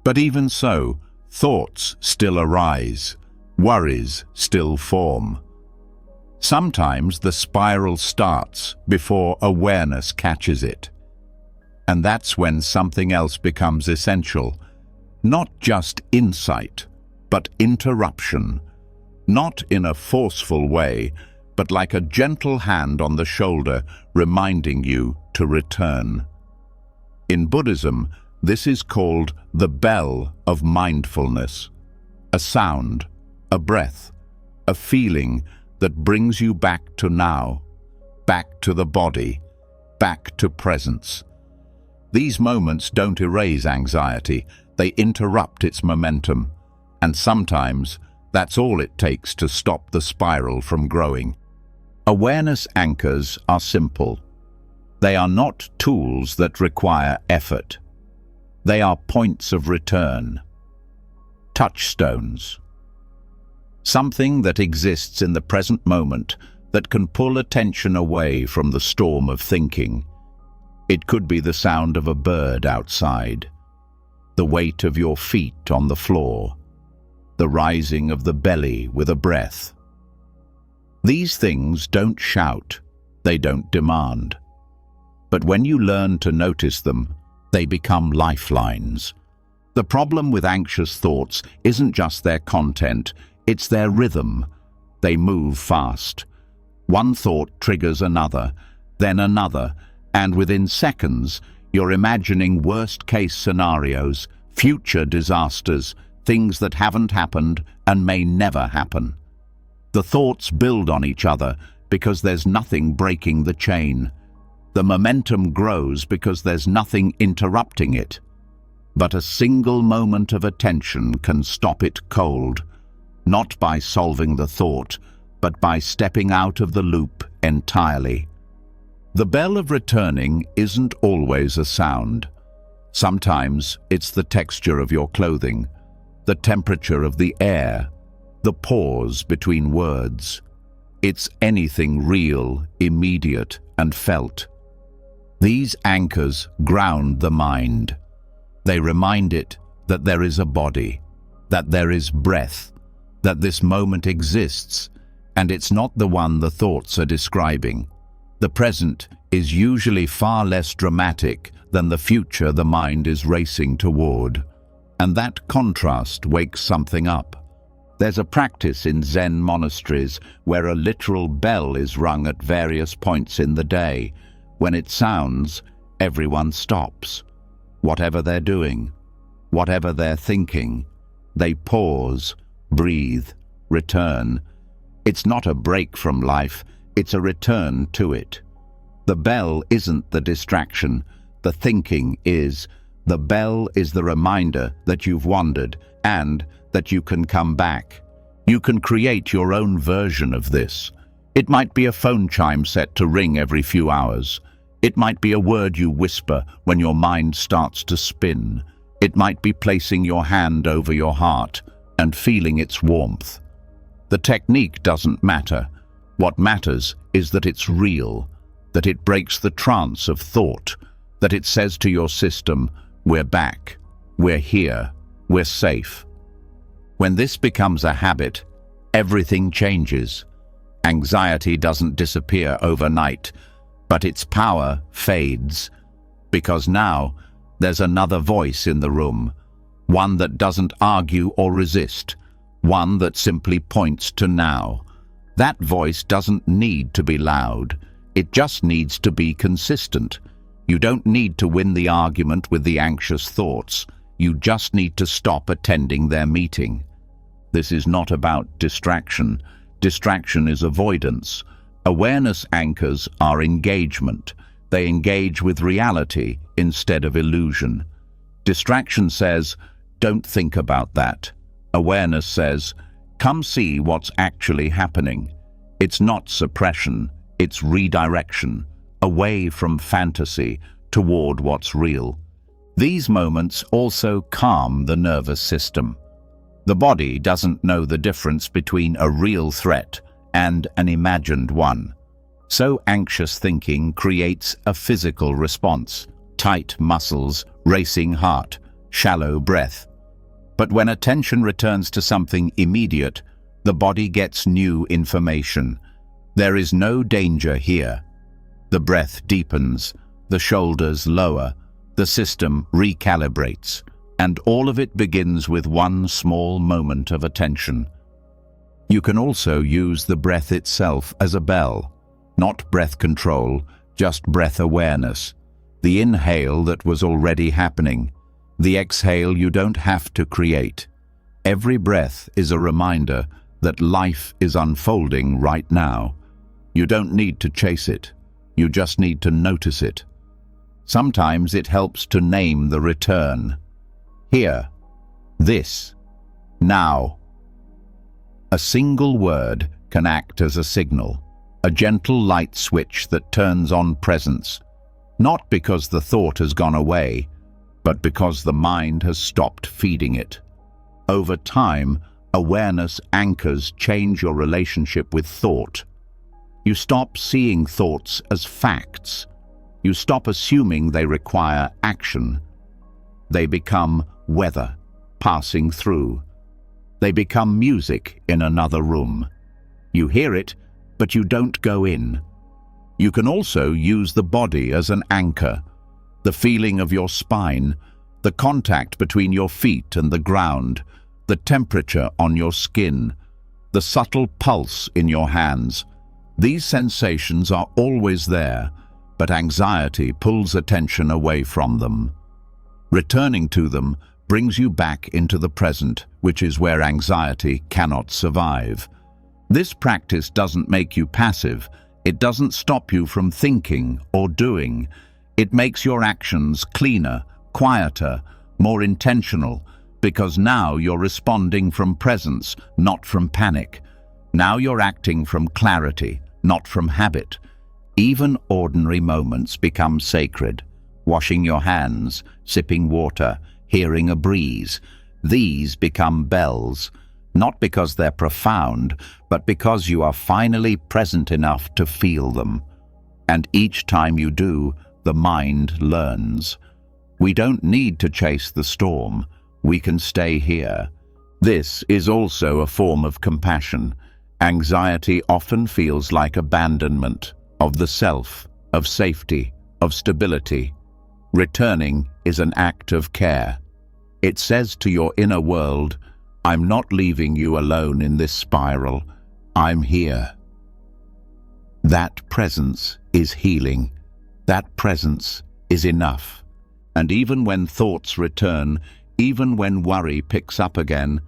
But even so, thoughts still arise, worries still form. Sometimes the spiral starts before awareness catches it. And that's when something else becomes essential. Not just insight, but interruption. Not in a forceful way, but like a gentle hand on the shoulder reminding you to return. In Buddhism, this is called the bell of mindfulness. A sound, a breath, a feeling that brings you back to now, back to the body, back to presence. These moments don't erase anxiety, they interrupt its momentum, and sometimes that's all it takes to stop the spiral from growing. Awareness anchors are simple. They are not tools that require effort. They are points of return, touchstones. Something that exists in the present moment that can pull attention away from the storm of thinking. It could be the sound of a bird outside, the weight of your feet on the floor, the rising of the belly with a breath. These things don't shout, they don't demand. But when you learn to notice them, they become lifelines. The problem with anxious thoughts isn't just their content, it's their rhythm. They move fast. One thought triggers another, then another, and within seconds, you're imagining worst-case scenarios, future disasters, things that haven't happened and may never happen. The thoughts build on each other because there's nothing breaking the chain. The momentum grows because there's nothing interrupting it. But a single moment of attention can stop it cold, not by solving the thought, but by stepping out of the loop entirely. The bell of returning isn't always a sound. Sometimes it's the texture of your clothing, the temperature of the air, the pause between words. It's anything real, immediate, and felt. These anchors ground the mind. They remind it that there is a body, that there is breath, that this moment exists, and it's not the one the thoughts are describing. The present is usually far less dramatic than the future the mind is racing toward. And that contrast wakes something up. There's a practice in Zen monasteries where a literal bell is rung at various points in the day. When it sounds, everyone stops. Whatever they're doing, whatever they're thinking, they pause, breathe, return. It's not a break from life, it's a return to it. The bell isn't the distraction, the thinking is. The bell is the reminder that you've wandered and that you can come back. You can create your own version of this. It might be a phone chime set to ring every few hours. It might be a word you whisper when your mind starts to spin. It might be placing your hand over your heart and feeling its warmth. The technique doesn't matter. What matters is that it's real, that it breaks the trance of thought, that it says to your system, we're back, we're here, we're safe. When this becomes a habit, everything changes. Anxiety doesn't disappear overnight, but its power fades, because now there's another voice in the room, one that doesn't argue or resist, one that simply points to now. That voice doesn't need to be loud, it just needs to be consistent. You don't need to win the argument with the anxious thoughts. You just need to stop attending their meeting. This is not about distraction. Distraction is avoidance. Awareness anchors are engagement. They engage with reality instead of illusion. Distraction says, don't think about that. Awareness says, come see what's actually happening. It's not suppression, it's redirection, away from fantasy toward what's real. These moments also calm the nervous system. The body doesn't know the difference between a real threat and an imagined one. So anxious thinking creates a physical response: tight muscles, racing heart, shallow breath. But when attention returns to something immediate, the body gets new information. There is no danger here. The breath deepens, the shoulders lower, the system recalibrates, and all of it begins with one small moment of attention. You can also use the breath itself as a bell. Not breath control, just breath awareness. The inhale that was already happening. The exhale you don't have to create. Every breath is a reminder that life is unfolding right now. You don't need to chase it. You just need to notice it. Sometimes it helps to name the return. Here, this, now. A single word can act as a signal, a gentle light switch that turns on presence, not because the thought has gone away, but because the mind has stopped feeding it. Over time, awareness anchors change your relationship with thought. You stop seeing thoughts as facts. You stop assuming they require action. They become weather, passing through. They become music in another room. You hear it, but you don't go in. You can also use the body as an anchor. The feeling of your spine, the contact between your feet and the ground, the temperature on your skin, the subtle pulse in your hands. These sensations are always there, but anxiety pulls attention away from them. Returning to them brings you back into the present, which is where anxiety cannot survive. This practice doesn't make you passive. It doesn't stop you from thinking or doing. It makes your actions cleaner, quieter, more intentional, because now you're responding from presence, not from panic. Now you're acting from clarity, not from habit. Even ordinary moments become sacred. Washing your hands, sipping water, hearing a breeze. These become bells, not because they're profound, but because you are finally present enough to feel them. And each time you do, the mind learns. We don't need to chase the storm. We can stay here. This is also a form of compassion. Anxiety often feels like abandonment of the self, of safety, of stability. Returning is an act of care. It says to your inner world, I'm not leaving you alone in this spiral. I'm here. That presence is healing. That presence is enough. And even when thoughts return, even when worry picks up again,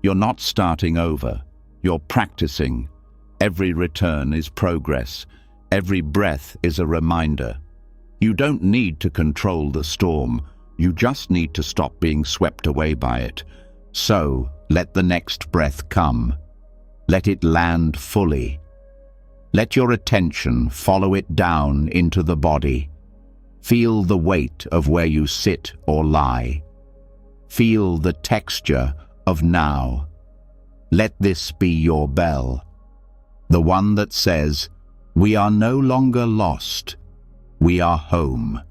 you're not starting over. You're practicing. Every return is progress. Every breath is a reminder. You don't need to control the storm. You just need to stop being swept away by it. So, let the next breath come. Let it land fully. Let your attention follow it down into the body. Feel the weight of where you sit or lie. Feel the texture of now. Let this be your bell, the one that says, we are no longer lost, we are home.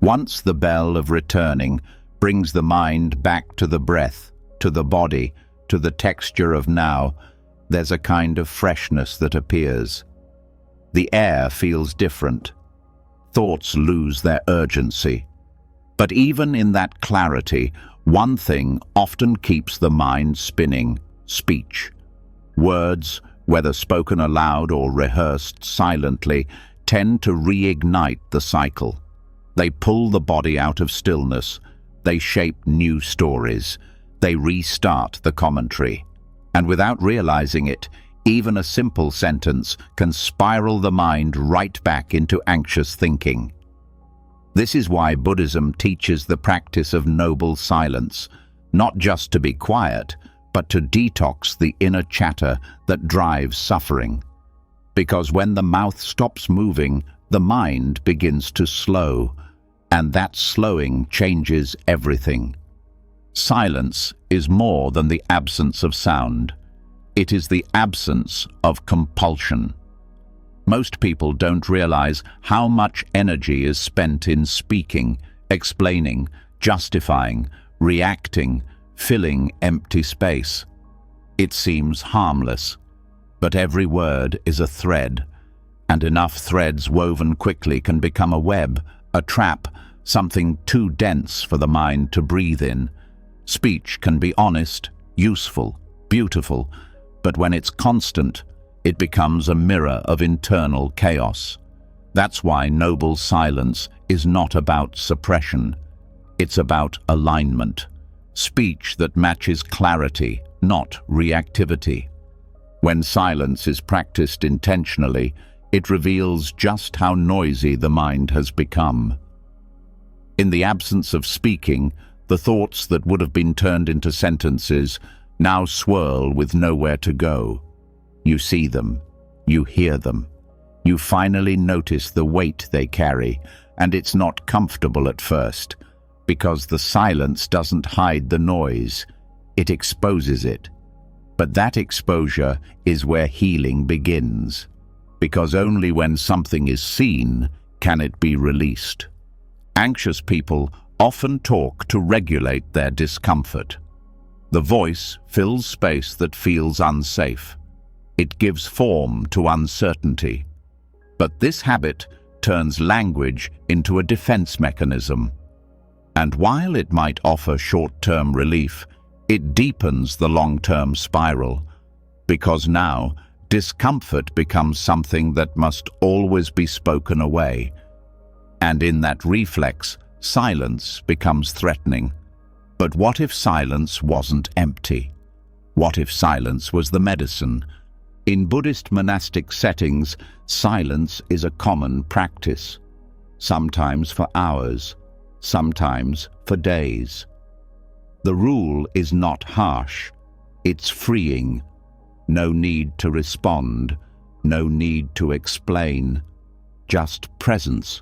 Once the bell of returning brings the mind back to the breath, to the body, to the texture of now, there's a kind of freshness that appears. The air feels different. Thoughts lose their urgency. But even in that clarity, one thing often keeps the mind spinning: speech. Words, whether spoken aloud or rehearsed silently, tend to reignite the cycle. They pull the body out of stillness. They shape new stories. They restart the commentary. And without realizing it, even a simple sentence can spiral the mind right back into anxious thinking. This is why Buddhism teaches the practice of noble silence, not just to be quiet, but to detox the inner chatter that drives suffering. Because when the mouth stops moving, the mind begins to slow, and that slowing changes everything. Silence is more than the absence of sound. It is the absence of compulsion. Most people don't realize how much energy is spent in speaking, explaining, justifying, reacting, filling empty space. It seems harmless, but every word is a thread, and enough threads woven quickly can become a web, a trap, something too dense for the mind to breathe in. Speech can be honest, useful, beautiful, but when it's constant, it becomes a mirror of internal chaos. That's why noble silence is not about suppression. It's about alignment. Speech that matches clarity, not reactivity. When silence is practiced intentionally, it reveals just how noisy the mind has become. In the absence of speaking, the thoughts that would have been turned into sentences now swirl with nowhere to go. You see them, you hear them, you finally notice the weight they carry, and it's not comfortable at first, because the silence doesn't hide the noise, it exposes it. But that exposure is where healing begins, because only when something is seen can it be released. Anxious people often talk to regulate their discomfort. The voice fills space that feels unsafe. It gives form to uncertainty. But this habit turns language into a defense mechanism. And while it might offer short-term relief, it deepens the long-term spiral, because now discomfort becomes something that must always be spoken away. And in that reflex, silence becomes threatening. But what if silence wasn't empty? What if silence was the medicine? In Buddhist monastic settings, silence is a common practice, sometimes for hours, sometimes for days. The rule is not harsh, it's freeing. No need to respond, no need to explain, just presence,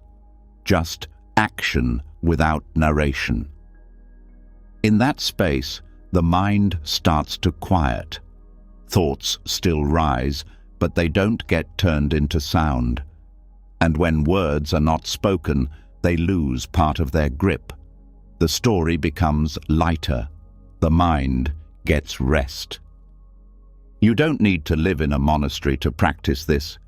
just action without narration. In that space, the mind starts to quiet. Thoughts still rise, but they don't get turned into sound. And when words are not spoken, they lose part of their grip. The story becomes lighter. The mind gets rest. You don't need to live in a monastery to practice this.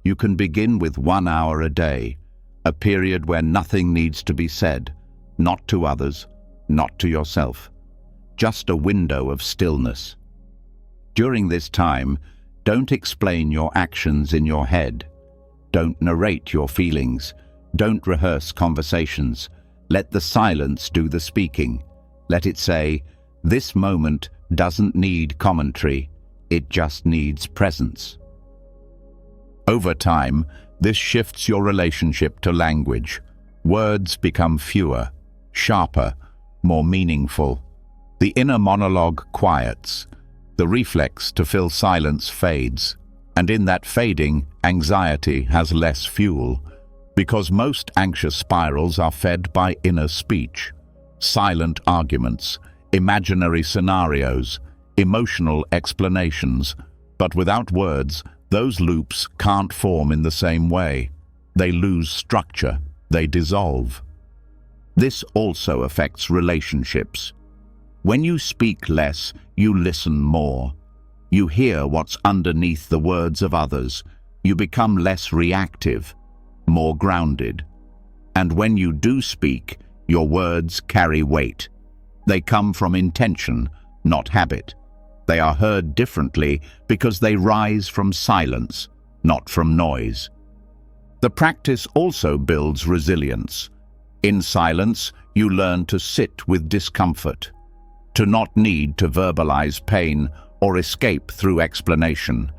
You can begin with 1 hour a day, a period where nothing needs to be said, not to others, not to yourself. Just a window of stillness. During this time, don't explain your actions in your head. Don't narrate your feelings. Don't rehearse conversations. Let the silence do the speaking. Let it say, "This moment doesn't need commentary. It just needs presence." Over time, this shifts your relationship to language. Words become fewer, sharper, more meaningful. The inner monologue quiets. The reflex to fill silence fades. And in that fading, anxiety has less fuel, because most anxious spirals are fed by inner speech, silent arguments, imaginary scenarios, emotional explanations. But without words, those loops can't form in the same way. They lose structure, they dissolve. This also affects relationships. When you speak less, you listen more. You hear what's underneath the words of others. You become less reactive, more grounded. And when you do speak, your words carry weight. They come from intention, not habit. They are heard differently because they rise from silence, not from noise. The practice also builds resilience. In silence, you learn to sit with discomfort, to not need to verbalize pain or escape through explanation.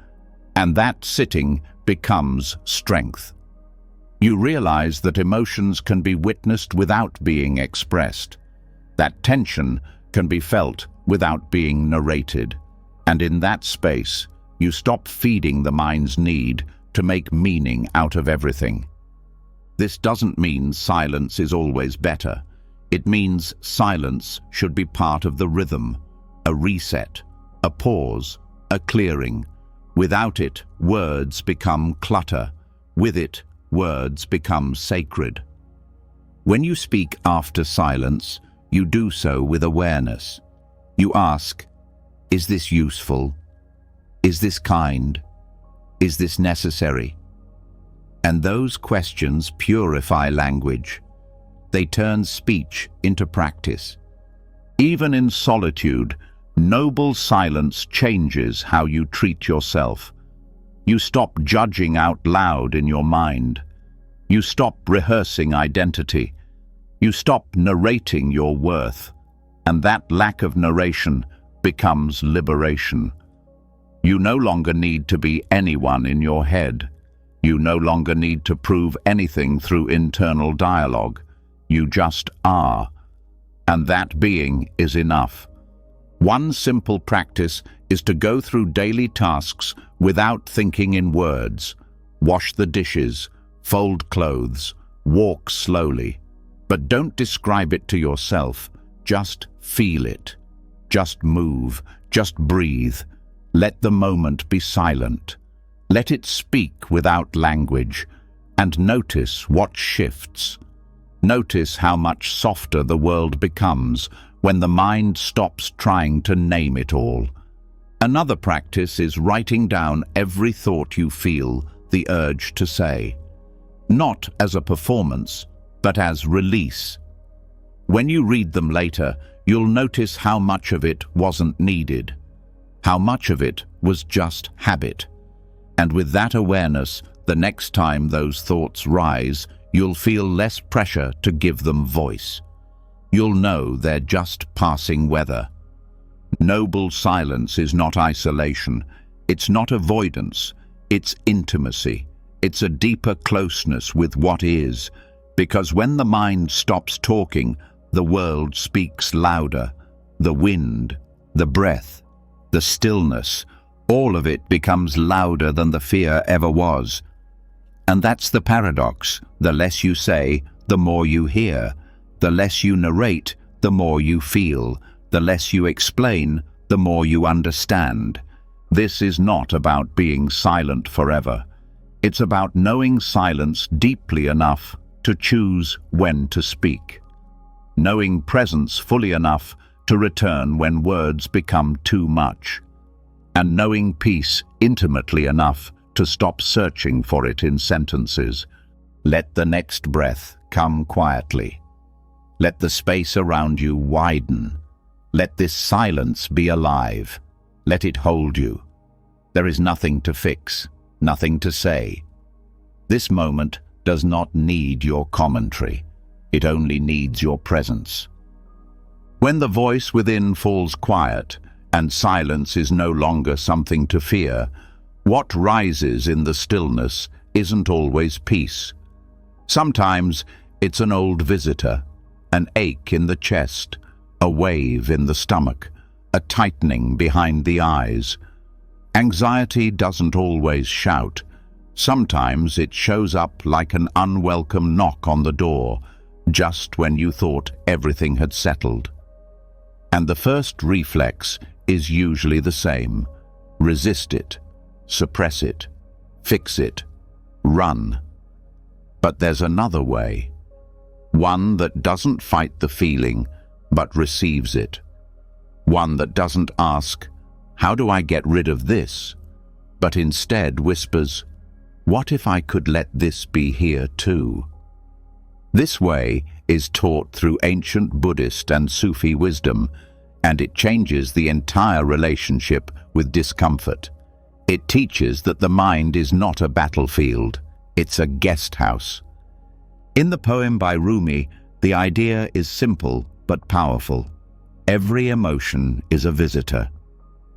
And that sitting becomes strength. You realize that emotions can be witnessed without being expressed, that tension can be felt without being narrated. And in that space, you stop feeding the mind's need to make meaning out of everything. This doesn't mean silence is always better. It means silence should be part of the rhythm, a reset, a pause, a clearing. Without it, words become clutter. With it, words become sacred. When you speak after silence, you do so with awareness. You ask, is this useful? Is this kind? Is this necessary? And those questions purify language. They turn speech into practice. Even in solitude, noble silence changes how you treat yourself. You stop judging out loud in your mind. You stop rehearsing identity. You stop narrating your worth. And that lack of narration becomes liberation. You no longer need to be anyone in your head. You no longer need to prove anything through internal dialogue. You just are. And that being is enough. One simple practice is to go through daily tasks without thinking in words. Wash the dishes, fold clothes, walk slowly. But don't describe it to yourself. Just feel it. Just move. Just breathe. Let the moment be silent. Let it speak without language. And notice what shifts. Notice how much softer the world becomes when the mind stops trying to name it all. Another practice is writing down every thought you feel the urge to say. Not as a performance, but as release. When you read them later, you'll notice how much of it wasn't needed. How much of it was just habit. And with that awareness, the next time those thoughts rise, you'll feel less pressure to give them voice. You'll know they're just passing weather. Noble silence is not isolation. It's not avoidance. It's intimacy. It's a deeper closeness with what is. Because when the mind stops talking, the world speaks louder. The wind, the breath, the stillness, all of it becomes louder than the fear ever was. And that's the paradox. The less you say, the more you hear. The less you narrate, the more you feel. The less you explain, the more you understand. This is not about being silent forever. It's about knowing silence deeply enough to choose when to speak. Knowing presence fully enough to return when words become too much. And knowing peace intimately enough to stop searching for it in sentences. Let the next breath come quietly. Let the space around you widen. Let this silence be alive. Let it hold you. There is nothing to fix, nothing to say. This moment does not need your commentary. It only needs your presence. When the voice within falls quiet and silence is no longer something to fear, what rises in the stillness isn't always peace. Sometimes it's an old visitor, an ache in the chest, a wave in the stomach, a tightening behind the eyes. Anxiety doesn't always shout. Sometimes it shows up like an unwelcome knock on the door, just when you thought everything had settled. And the first reflex is usually the same. Resist it, suppress it, fix it, run. But there's another way. One that doesn't fight the feeling, but receives it. One that doesn't ask, how do I get rid of this? But instead whispers, what if I could let this be here too? This way is taught through ancient Buddhist and Sufi wisdom, and it changes the entire relationship with discomfort. It teaches that the mind is not a battlefield, it's a guest house. In the poem by Rumi, The idea is simple but powerful. Every emotion is a visitor.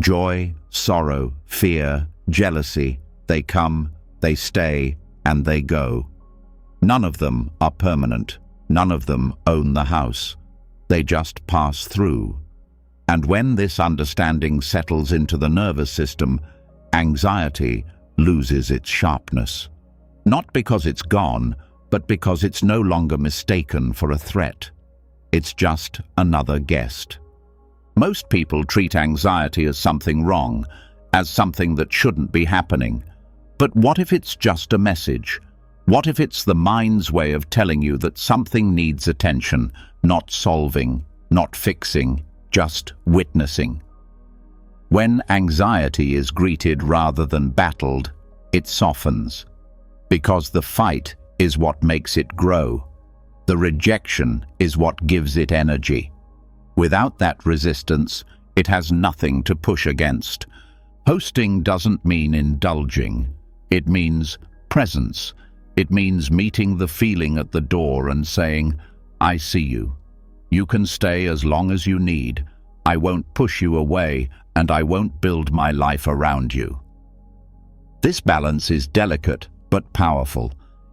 Joy, sorrow, fear, jealousy, they come, they stay, and they go. None of them are permanent. None of them own the house. They just pass through. And when this understanding settles into the nervous system, anxiety loses its sharpness. Not because it's gone, but because it's no longer mistaken for a threat. It's just another guest. Most people treat anxiety as something wrong, as something that shouldn't be happening. But what if it's just a message? What if it's the mind's way of telling you that something needs attention, not solving, not fixing, just witnessing? When anxiety is greeted rather than battled, it softens. Because the fight is what makes it grow. The rejection is what gives it energy. Without that resistance, it has nothing to push against. Hosting doesn't mean indulging. It means presence. It means meeting the feeling at the door and saying, "I see you. You can stay as long as you need. I won't push you away, and I won't build my life around you." This balance is delicate but powerful.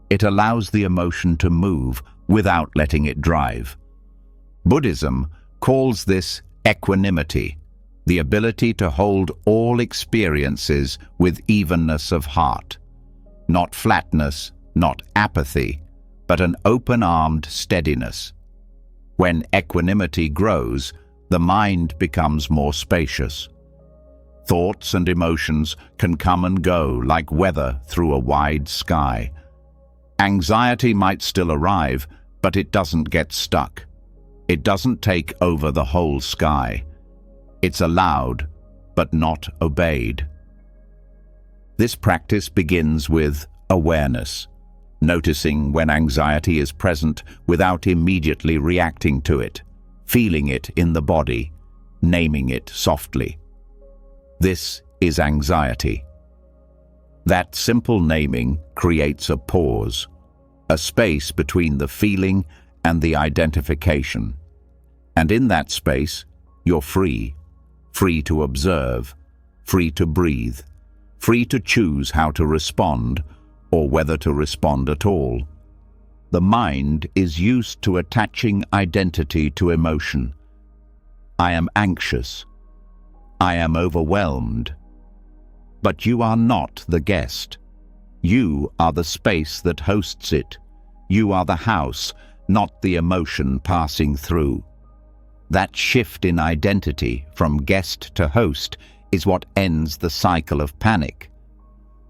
It allows the emotion to move without letting it drive. Buddhism calls this equanimity, the ability to hold all experiences with evenness of heart. Not flatness, not apathy, but an open-armed steadiness. When equanimity grows, the mind becomes more spacious. Thoughts and emotions can come and go like weather through a wide sky. Anxiety might still arrive, but it doesn't get stuck. It doesn't take over the whole sky. It's allowed, but not obeyed. This practice begins with awareness, noticing when anxiety is present without immediately reacting to it, feeling it in the body, naming it softly. This is anxiety. That simple naming creates a pause, a space between the feeling and the identification. And in that space, you're free. Free to observe, free to breathe, free to choose how to respond or whether to respond at all. The mind is used to attaching identity to emotion. I am anxious. I am overwhelmed. But you are not the guest. You are the space that hosts it. You are the house, not the emotion passing through. That shift in identity from guest to host is what ends the cycle of panic.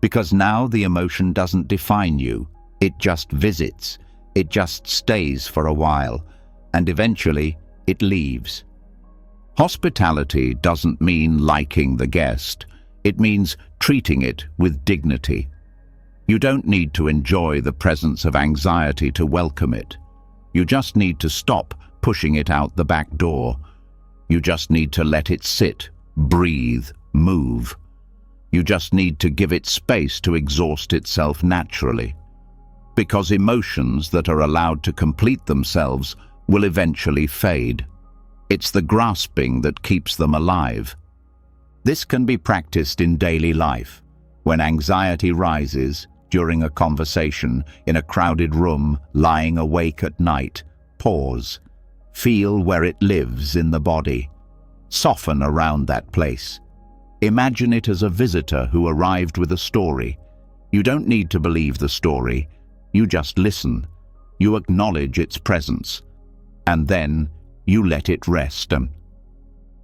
Because now the emotion doesn't define you. It just visits. It just stays for a while, and eventually it leaves. Hospitality doesn't mean liking the guest. It means treating it with dignity. You don't need to enjoy the presence of anxiety to welcome it. You just need to stop pushing it out the back door. You just need to let it sit, breathe, move. You just need to give it space to exhaust itself naturally. Because emotions that are allowed to complete themselves will eventually fade. It's the grasping that keeps them alive. This can be practiced in daily life. When anxiety rises, during a conversation, in a crowded room, lying awake at night, pause. Feel where it lives in the body. Soften around that place. Imagine it as a visitor who arrived with a story. You don't need to believe the story. You just listen. You acknowledge its presence. And then you let it rest.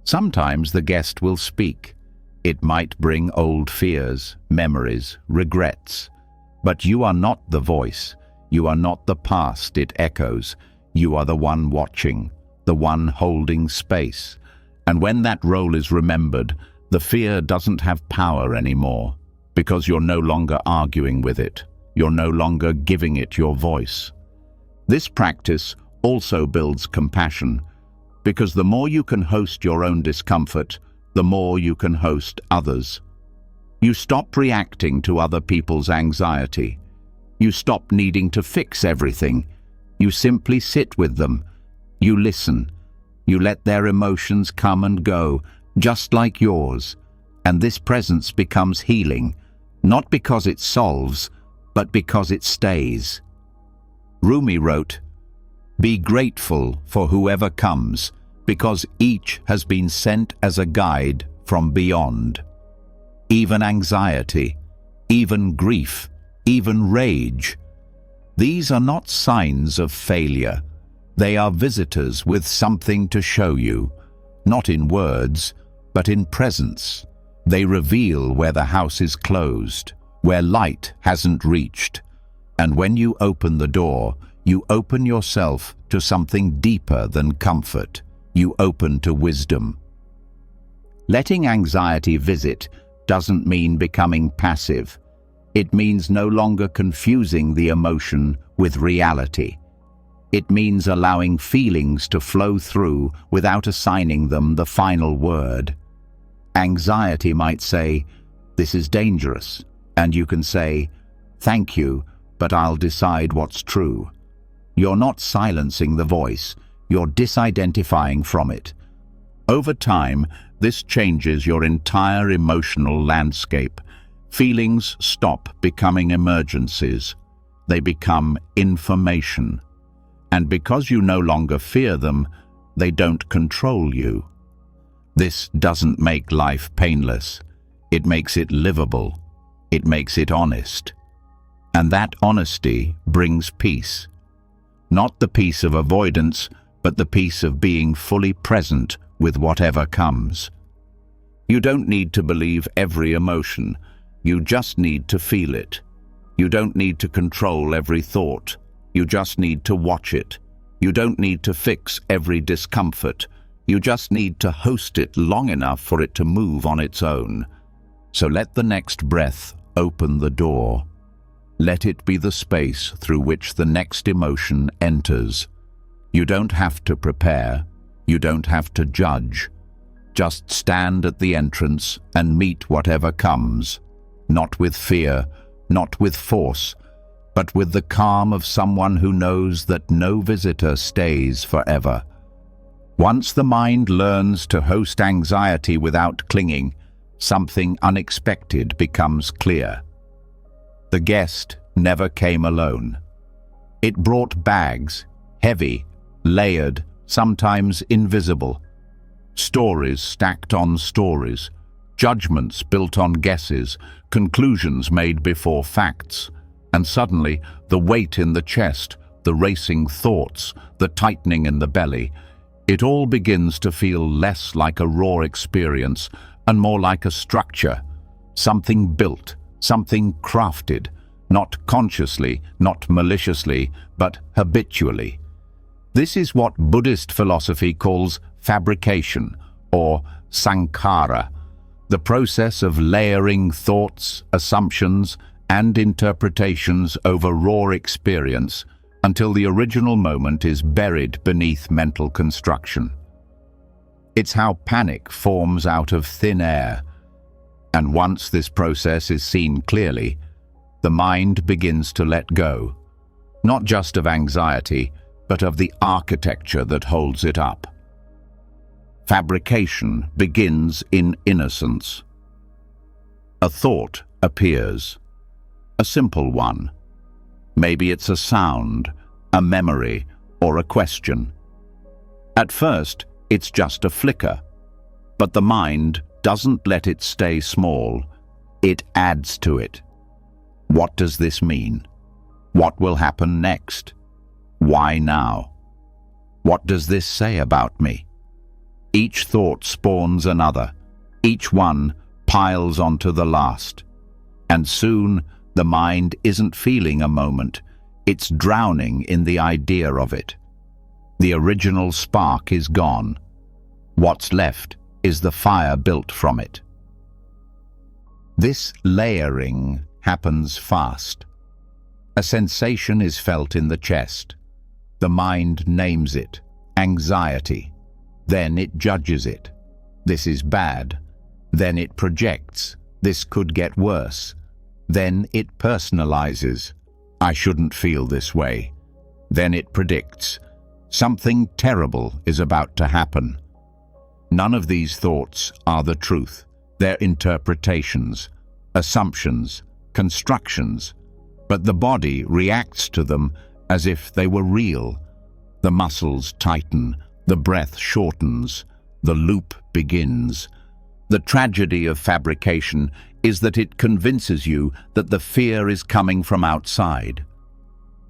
Sometimes the guest will speak. It might bring old fears, memories, regrets. But you are not the voice. You are not the past it echoes. You are the one watching, the one holding space. And when that role is remembered, the fear doesn't have power anymore, because you're no longer arguing with it. You're no longer giving it your voice. This practice also builds compassion, because the more you can host your own discomfort, the more you can host others. You stop reacting to other people's anxiety. You stop needing to fix everything. You simply sit with them. You listen. You let their emotions come and go, just like yours. And this presence becomes healing, not because it solves, but because it stays. Rumi wrote, "Be grateful for whoever comes, because each has been sent as a guide from beyond." Even anxiety, even grief, even rage. These are not signs of failure. They are visitors with something to show you, not in words, but in presence. They reveal where the house is closed, where light hasn't reached. And when you open the door, you open yourself to something deeper than comfort. You open to wisdom. Letting anxiety visit doesn't mean becoming passive. It means no longer confusing the emotion with reality. It means allowing feelings to flow through without assigning them the final word. Anxiety might say, "This is dangerous," and you can say, "Thank you, but I'll decide what's true." You're not silencing the voice, you're disidentifying from it. Over time, this changes your entire emotional landscape. Feelings stop becoming emergencies. They become information. And because you no longer fear them, they don't control you. This doesn't make life painless. It makes it livable. It makes it honest. And that honesty brings peace. Not the peace of avoidance, but the peace of being fully present with whatever comes. You don't need to believe every emotion. You just need to feel it. You don't need to control every thought. You just need to watch it. You don't need to fix every discomfort. You just need to host it long enough for it to move on its own. So let the next breath open the door. Let it be the space through which the next emotion enters. You don't have to prepare. You don't have to judge. Just stand at the entrance and meet whatever comes. Not with fear, not with force, but with the calm of someone who knows that no visitor stays forever. Once the mind learns to host anxiety without clinging, something unexpected becomes clear. The guest never came alone. It brought bags, heavy, layered, sometimes invisible. Stories stacked on stories, judgments built on guesses, conclusions made before facts. And suddenly, the weight in the chest, the racing thoughts, the tightening in the belly, it all begins to feel less like a raw experience and more like a structure, something built, something crafted, not consciously, not maliciously, but habitually. This is what Buddhist philosophy calls fabrication, or sankhara, the process of layering thoughts, assumptions, and interpretations over raw experience until the original moment is buried beneath mental construction. It's how panic forms out of thin air, and once this process is seen clearly, the mind begins to let go, not just of anxiety, but of the architecture that holds it up. Fabrication begins in innocence. A thought appears, a simple one. Maybe it's a sound, a memory, or a question. At first, it's just a flicker, but the mind doesn't let it stay small. It adds to it. What does this mean? What will happen next? Why now? What does this say about me? Each thought spawns another. Each one piles onto the last. And soon, the mind isn't feeling a moment. It's drowning in the idea of it. The original spark is gone. What's left is the fire built from it. This layering happens fast. A sensation is felt in the chest. The mind names it, anxiety. Then it judges it. This is bad. Then it projects. This could get worse. Then it personalizes. I shouldn't feel this way. Then it predicts. Something terrible is about to happen. None of these thoughts are the truth. They're interpretations, assumptions, constructions, but the body reacts to them as if they were real. The muscles tighten, the breath shortens, the loop begins. The tragedy of fabrication is that it convinces you that the fear is coming from outside.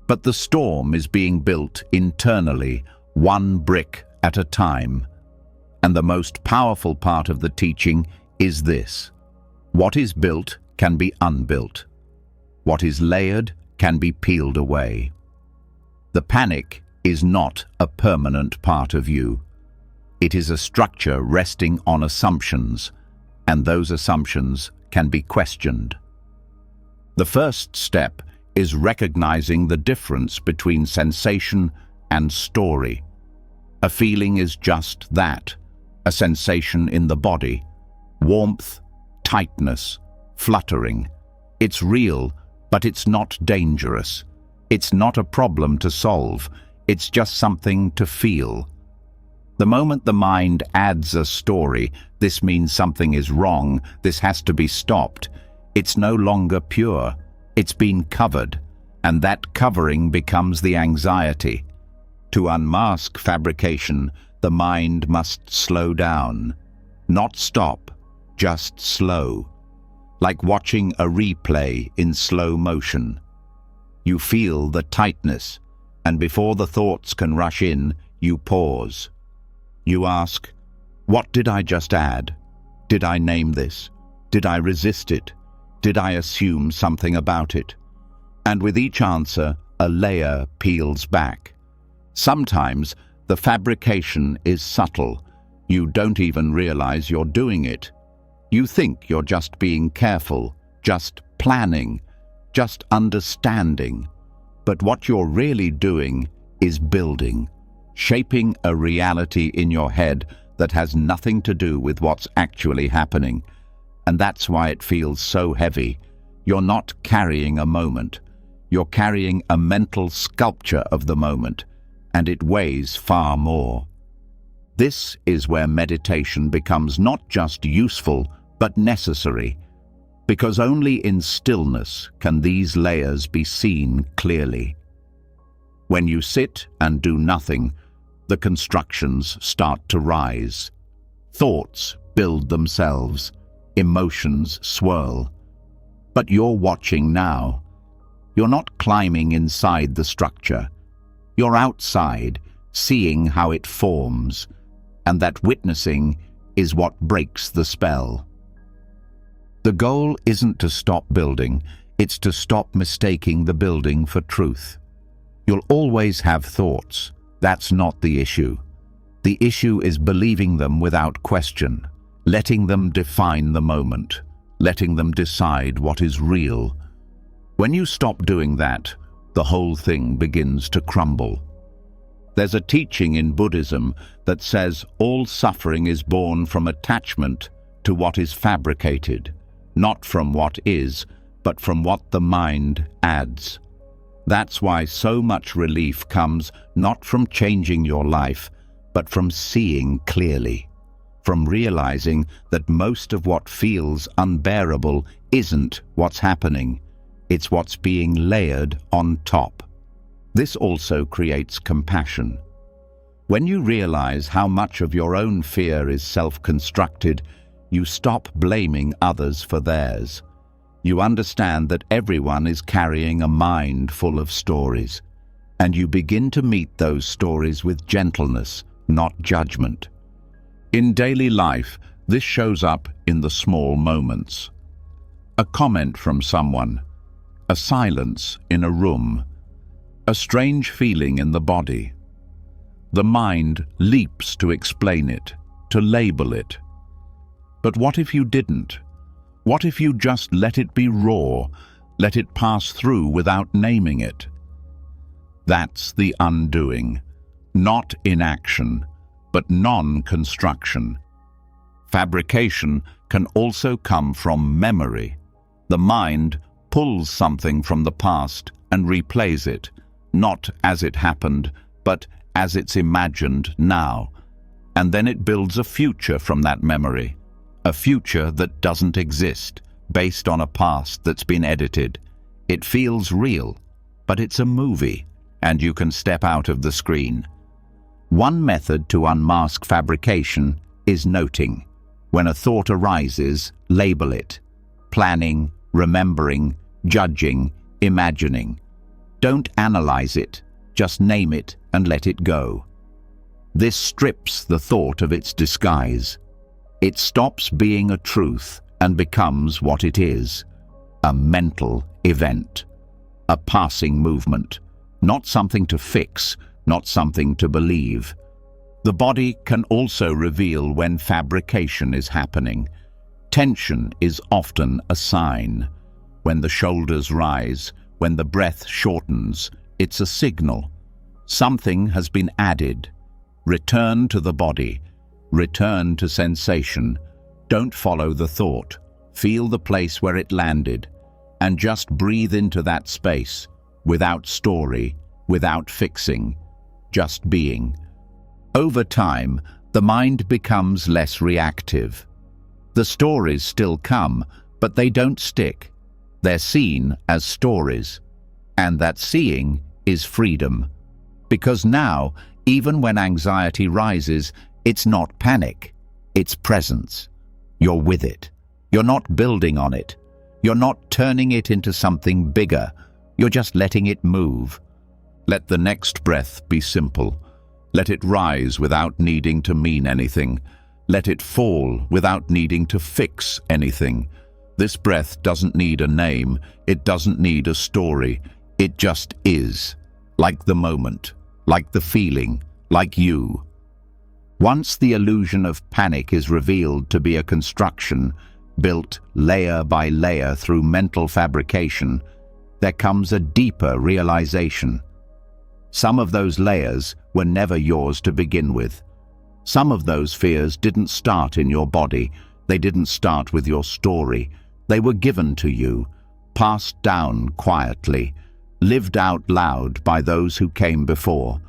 But the storm is being built internally, one brick at a time. And the most powerful part of the teaching is this: what is built can be unbuilt. What is layered can be peeled away. The panic is not a permanent part of you. It is a structure resting on assumptions, and those assumptions can be questioned. The first step is recognizing the difference between sensation and story. A feeling is just that, a sensation in the body. Warmth, tightness, fluttering. It's real, but it's not dangerous. It's not a problem to solve. It's just something to feel. The moment the mind adds a story, this means something is wrong, this has to be stopped, it's no longer pure. It's been covered, and that covering becomes the anxiety. To unmask fabrication, the mind must slow down. Not stop, just slow. Like watching a replay in slow motion. You feel the tightness, and before the thoughts can rush in, you pause. You ask, what did I just add? Did I name this? Did I resist it? Did I assume something about it? And with each answer, a layer peels back. Sometimes the fabrication is subtle. You don't even realize you're doing it. You think you're just being careful, just planning, just understanding. But what you're really doing is building, shaping a reality in your head that has nothing to do with what's actually happening. And that's why it feels so heavy. You're not carrying a moment. You're carrying a mental sculpture of the moment, and it weighs far more. This is where meditation becomes not just useful, but necessary, because only in stillness can these layers be seen clearly. When you sit and do nothing, the constructions start to rise. Thoughts build themselves, emotions swirl. But you're watching now. You're not climbing inside the structure. You're outside, seeing how it forms, and that witnessing is what breaks the spell. The goal isn't to stop building, it's to stop mistaking the building for truth. You'll always have thoughts. That's not the issue. The issue is believing them without question, letting them define the moment, letting them decide what is real. When you stop doing that, the whole thing begins to crumble. There's a teaching in Buddhism that says all suffering is born from attachment to what is fabricated, not from what is, but from what the mind adds. That's why so much relief comes not from changing your life, but from seeing clearly, from realizing that most of what feels unbearable isn't what's happening, it's what's being layered on top. This also creates compassion. When you realize how much of your own fear is self-constructed, you stop blaming others for theirs. You understand that everyone is carrying a mind full of stories, and you begin to meet those stories with gentleness, not judgment. In daily life, this shows up in the small moments. A comment from someone, a silence in a room, a strange feeling in the body. The mind leaps to explain it, to label it. But what if you didn't? What if you just let it be raw, let it pass through without naming it? That's the undoing, not inaction, but non-construction. Fabrication can also come from memory. The mind pulls something from the past and replays it, not as it happened, but as it's imagined now. And then it builds a future from that memory, a future that doesn't exist, based on a past that's been edited. It feels real, but it's a movie, and you can step out of the screen. One method to unmask fabrication is noting. When a thought arises, label it. Planning, remembering, judging, imagining. Don't analyze it, just name it and let it go. This strips the thought of its disguise. It stops being a truth and becomes what it is, a mental event, a passing movement, not something to fix, not something to believe. The body can also reveal when fabrication is happening. Tension is often a sign. When the shoulders rise, when the breath shortens, it's a signal. Something has been added. Return to the body. Return to sensation. Don't follow the thought. Feel the place where it landed, and just breathe into that space, without story, without fixing, just being. Over time, the mind becomes less reactive. The stories still come, but they don't stick. They're seen as stories. And that seeing is freedom. Because now, even when anxiety rises, it's not panic, it's presence. You're with it. You're not building on it. You're not turning it into something bigger. You're just letting it move. Let the next breath be simple. Let it rise without needing to mean anything. Let it fall without needing to fix anything. This breath doesn't need a name. It doesn't need a story. It just is. Like the moment. Like the feeling. Like you. Once the illusion of panic is revealed to be a construction, built layer by layer through mental fabrication, there comes a deeper realization. Some of those layers were never yours to begin with. Some of those fears didn't start in your body. They didn't start with your story. They were given to you, passed down quietly, lived out loud by those who came before.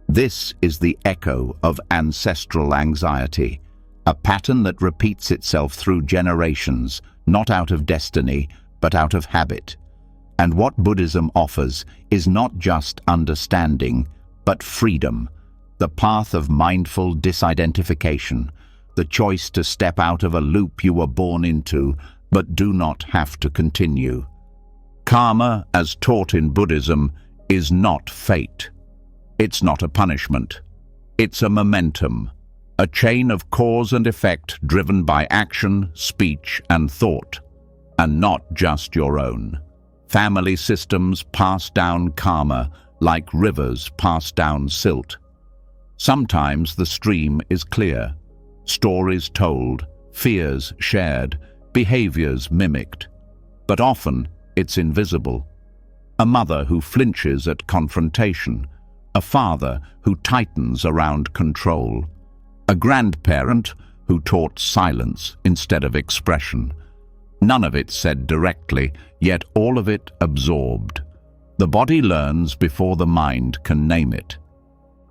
This is the echo of ancestral anxiety, a pattern that repeats itself through generations, not out of destiny, but out of habit. And what Buddhism offers is not just understanding, but freedom, the path of mindful disidentification, the choice to step out of a loop you were born into, but do not have to continue. Karma, as taught in Buddhism, is not fate. It's not a punishment. It's a momentum, a chain of cause and effect driven by action, speech, and thought, and not just your own. Family systems pass down karma like rivers pass down silt. Sometimes the stream is clear, stories told, fears shared, behaviors mimicked. But often it's invisible. A mother who flinches at confrontation, a father who tightens around control, a grandparent who taught silence instead of expression. None of it said directly, yet all of it absorbed. The body learns before the mind can name it.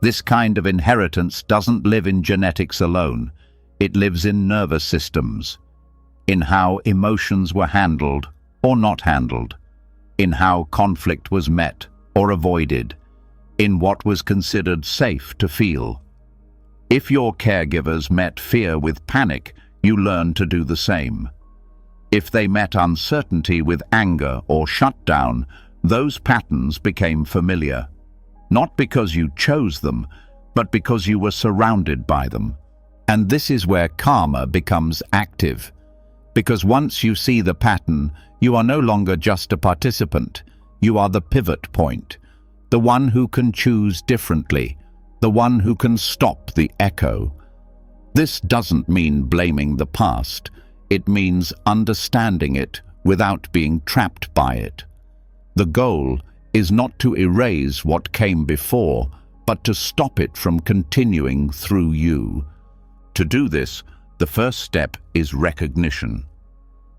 This kind of inheritance doesn't live in genetics alone. It lives in nervous systems, in how emotions were handled or not handled, in how conflict was met or avoided, in what was considered safe to feel. If your caregivers met fear with panic, you learn to do the same. If they met uncertainty with anger or shutdown, those patterns became familiar. Not because you chose them, but because you were surrounded by them. And this is where karma becomes active. Because once you see the pattern, you are no longer just a participant. You are the pivot point, the one who can choose differently, the one who can stop the echo. This doesn't mean blaming the past. It means understanding it without being trapped by it. The goal is not to erase what came before, but to stop it from continuing through you. To do this, the first step is recognition.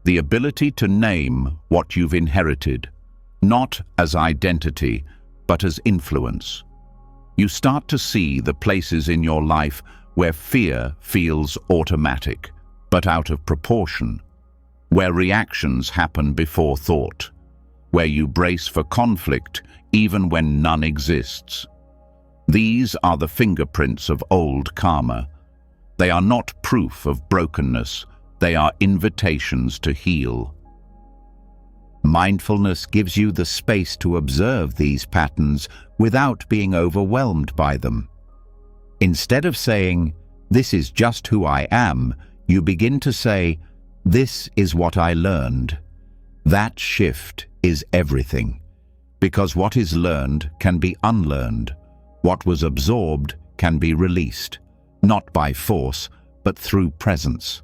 The ability to name what you've inherited, not as identity, but as influence. You start to see the places in your life where fear feels automatic, but out of proportion, where reactions happen before thought, where you brace for conflict even when none exists. These are the fingerprints of old karma. They are not proof of brokenness, they are invitations to heal. Mindfulness gives you the space to observe these patterns without being overwhelmed by them. Instead of saying, "This is just who I am," you begin to say, "This is what I learned." That shift is everything, because what is learned can be unlearned. What was absorbed can be released, not by force, but through presence.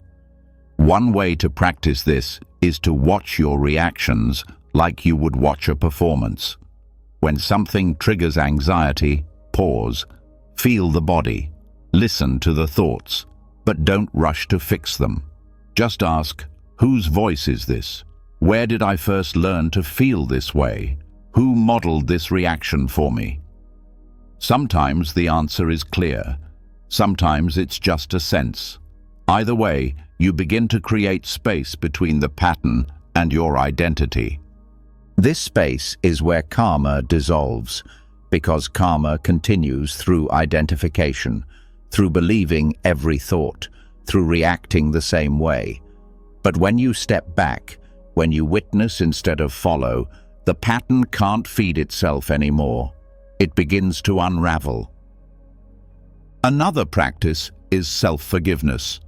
One way to practice this is to watch your reactions like you would watch a performance. When something triggers anxiety, pause, feel the body, listen to the thoughts, but don't rush to fix them. Just ask, whose voice is this? Where did I first learn to feel this way? Who modeled this reaction for me? Sometimes the answer is clear. Sometimes it's just a sense. Either way, you begin to create space between the pattern and your identity. This space is where karma dissolves, because karma continues through identification, through believing every thought, through reacting the same way. But when you step back, when you witness instead of follow, the pattern can't feed itself anymore. It begins to unravel. Another practice is self-forgiveness,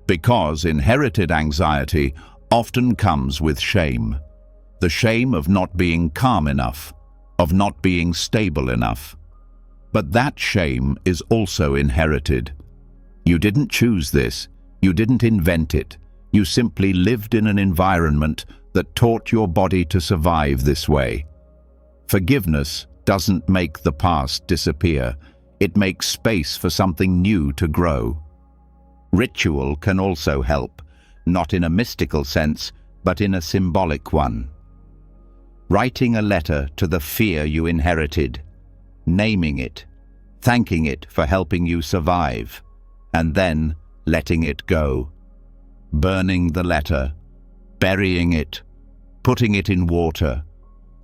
because inherited anxiety often comes with shame. The shame of not being calm enough, of not being stable enough. But that shame is also inherited. You didn't choose this, you didn't invent it. You simply lived in an environment that taught your body to survive this way. Forgiveness doesn't make the past disappear. It makes space for something new to grow. Ritual can also help, not in a mystical sense, but in a symbolic one. Writing a letter to the fear you inherited, naming it, thanking it for helping you survive, and then letting it go. Burning the letter, burying it, putting it in water,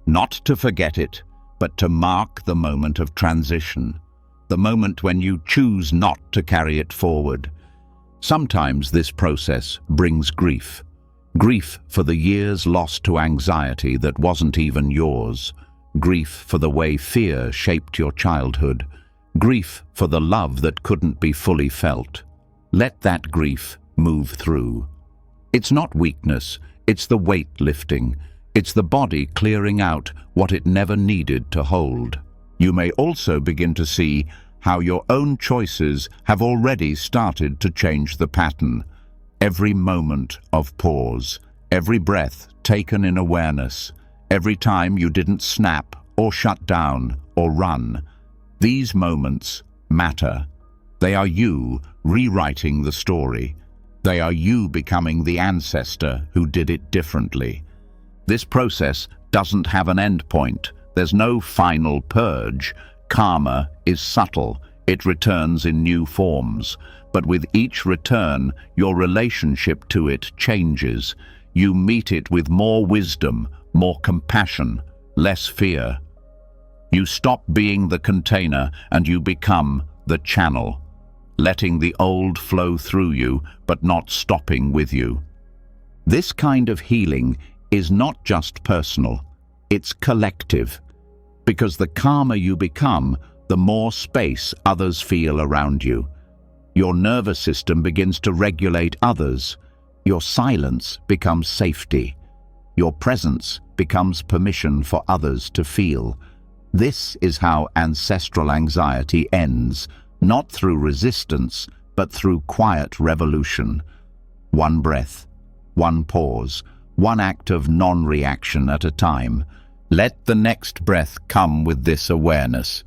not to forget it, but to mark the moment of transition, the moment when you choose not to carry it forward. Sometimes this process brings grief. Grief for the years lost to anxiety that wasn't even yours. Grief for the way fear shaped your childhood. Grief for the love that couldn't be fully felt. Let that grief move through. It's not weakness, it's the weight lifting. It's the body clearing out what it never needed to hold. You may also begin to see how your own choices have already started to change the pattern. Every moment of pause, every breath taken in awareness, every time you didn't snap or shut down or run. These moments matter. They are you rewriting the story. They are you becoming the ancestor who did it differently. This process doesn't have an end point. There's no final purge. Karma is subtle. It returns in new forms. But with each return, your relationship to it changes. You meet it with more wisdom, more compassion, less fear. You stop being the container and you become the channel, letting the old flow through you, but not stopping with you. This kind of healing is not just personal, it's collective. Because the calmer you become, the more space others feel around you. Your nervous system begins to regulate others. Your silence becomes safety. Your presence becomes permission for others to feel. This is how ancestral anxiety ends, not through resistance, but through quiet revolution. One breath, one pause, one act of non-reaction at a time. Let the next breath come with this awareness.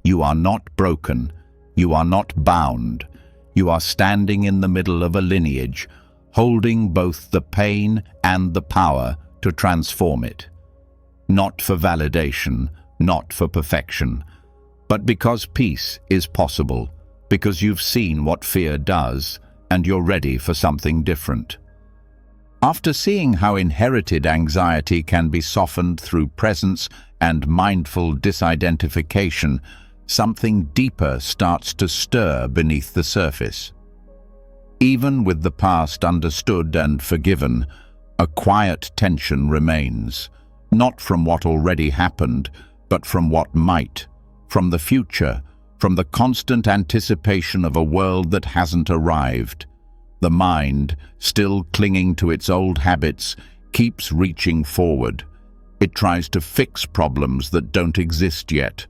You are not broken. You are not bound. You are standing in the middle of a lineage, holding both the pain and the power to transform it. Not for validation, not for perfection, but because peace is possible, because you've seen what fear does, and you're ready for something different. After seeing how inherited anxiety can be softened through presence and mindful disidentification, something deeper starts to stir beneath the surface. Even with the past understood and forgiven, a quiet tension remains, not from what already happened, but from what might, from the future, from the constant anticipation of a world that hasn't arrived. The mind, still clinging to its old habits, keeps reaching forward. It tries to fix problems that don't exist yet.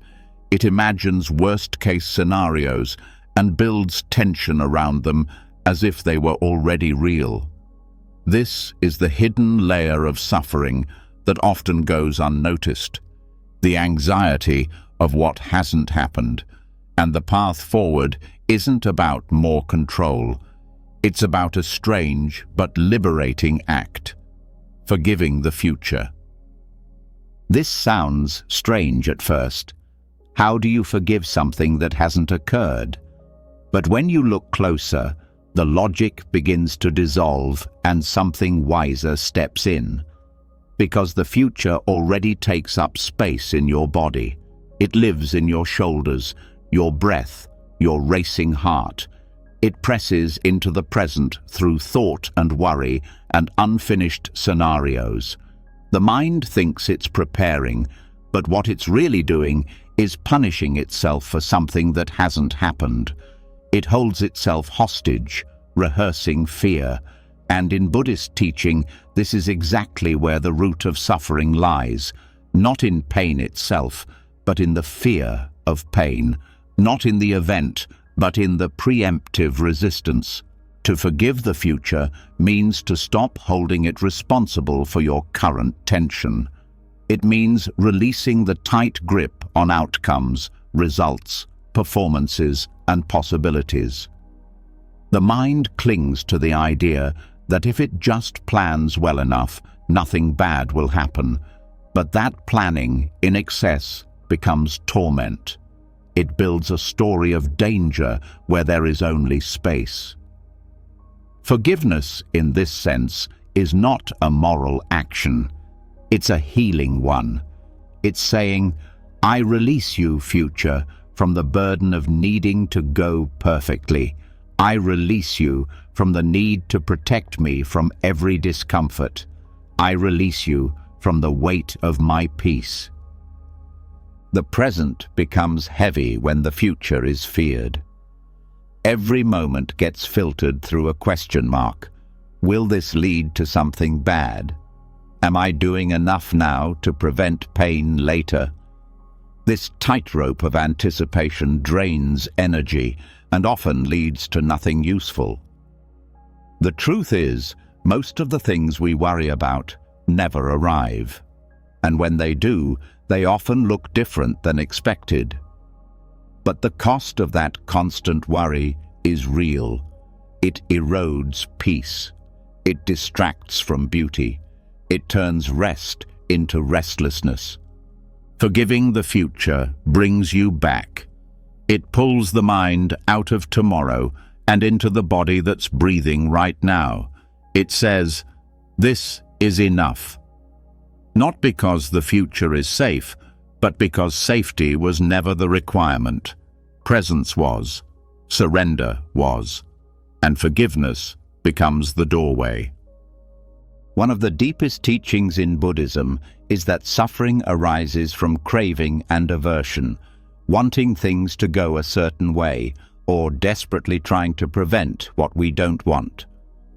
It imagines worst-case scenarios and builds tension around them as if they were already real. This is the hidden layer of suffering that often goes unnoticed. The anxiety of what hasn't happened, and the path forward isn't about more control. It's about a strange but liberating act, forgiving the future. This sounds strange at first. How do you forgive something that hasn't occurred? But when you look closer, the logic begins to dissolve and something wiser steps in. Because the future already takes up space in your body. It lives in your shoulders, your breath, your racing heart. It presses into the present through thought and worry and unfinished scenarios. The mind thinks it's preparing, but what it's really doing is punishing itself for something that hasn't happened. It holds itself hostage, rehearsing fear. And in Buddhist teaching, this is exactly where the root of suffering lies, not in pain itself, but in the fear of pain, not in the event, but in the preemptive resistance. To forgive the future means to stop holding it responsible for your current tension. It means releasing the tight grip on outcomes, results, performances, and possibilities. The mind clings to the idea that if it just plans well enough, nothing bad will happen. But that planning in excess becomes torment. It builds a story of danger where there is only space. Forgiveness, in this sense, is not a moral action. It's a healing one. It's saying, I release you, future, from the burden of needing to go perfectly. I release you from the need to protect me from every discomfort. I release you from the weight of my peace. The present becomes heavy when the future is feared. Every moment gets filtered through a question mark. Will this lead to something bad? Am I doing enough now to prevent pain later? This tightrope of anticipation drains energy and often leads to nothing useful. The truth is, most of the things we worry about never arrive. And when they do, they often look different than expected. But the cost of that constant worry is real. It erodes peace. It distracts from beauty. It turns rest into restlessness. Forgiving the future brings you back. It pulls the mind out of tomorrow and into the body that's breathing right now. It says, this is enough. Not because the future is safe, but because safety was never the requirement. Presence was, surrender was, and forgiveness becomes the doorway. One of the deepest teachings in Buddhism is that suffering arises from craving and aversion, wanting things to go a certain way, or desperately trying to prevent what we don't want.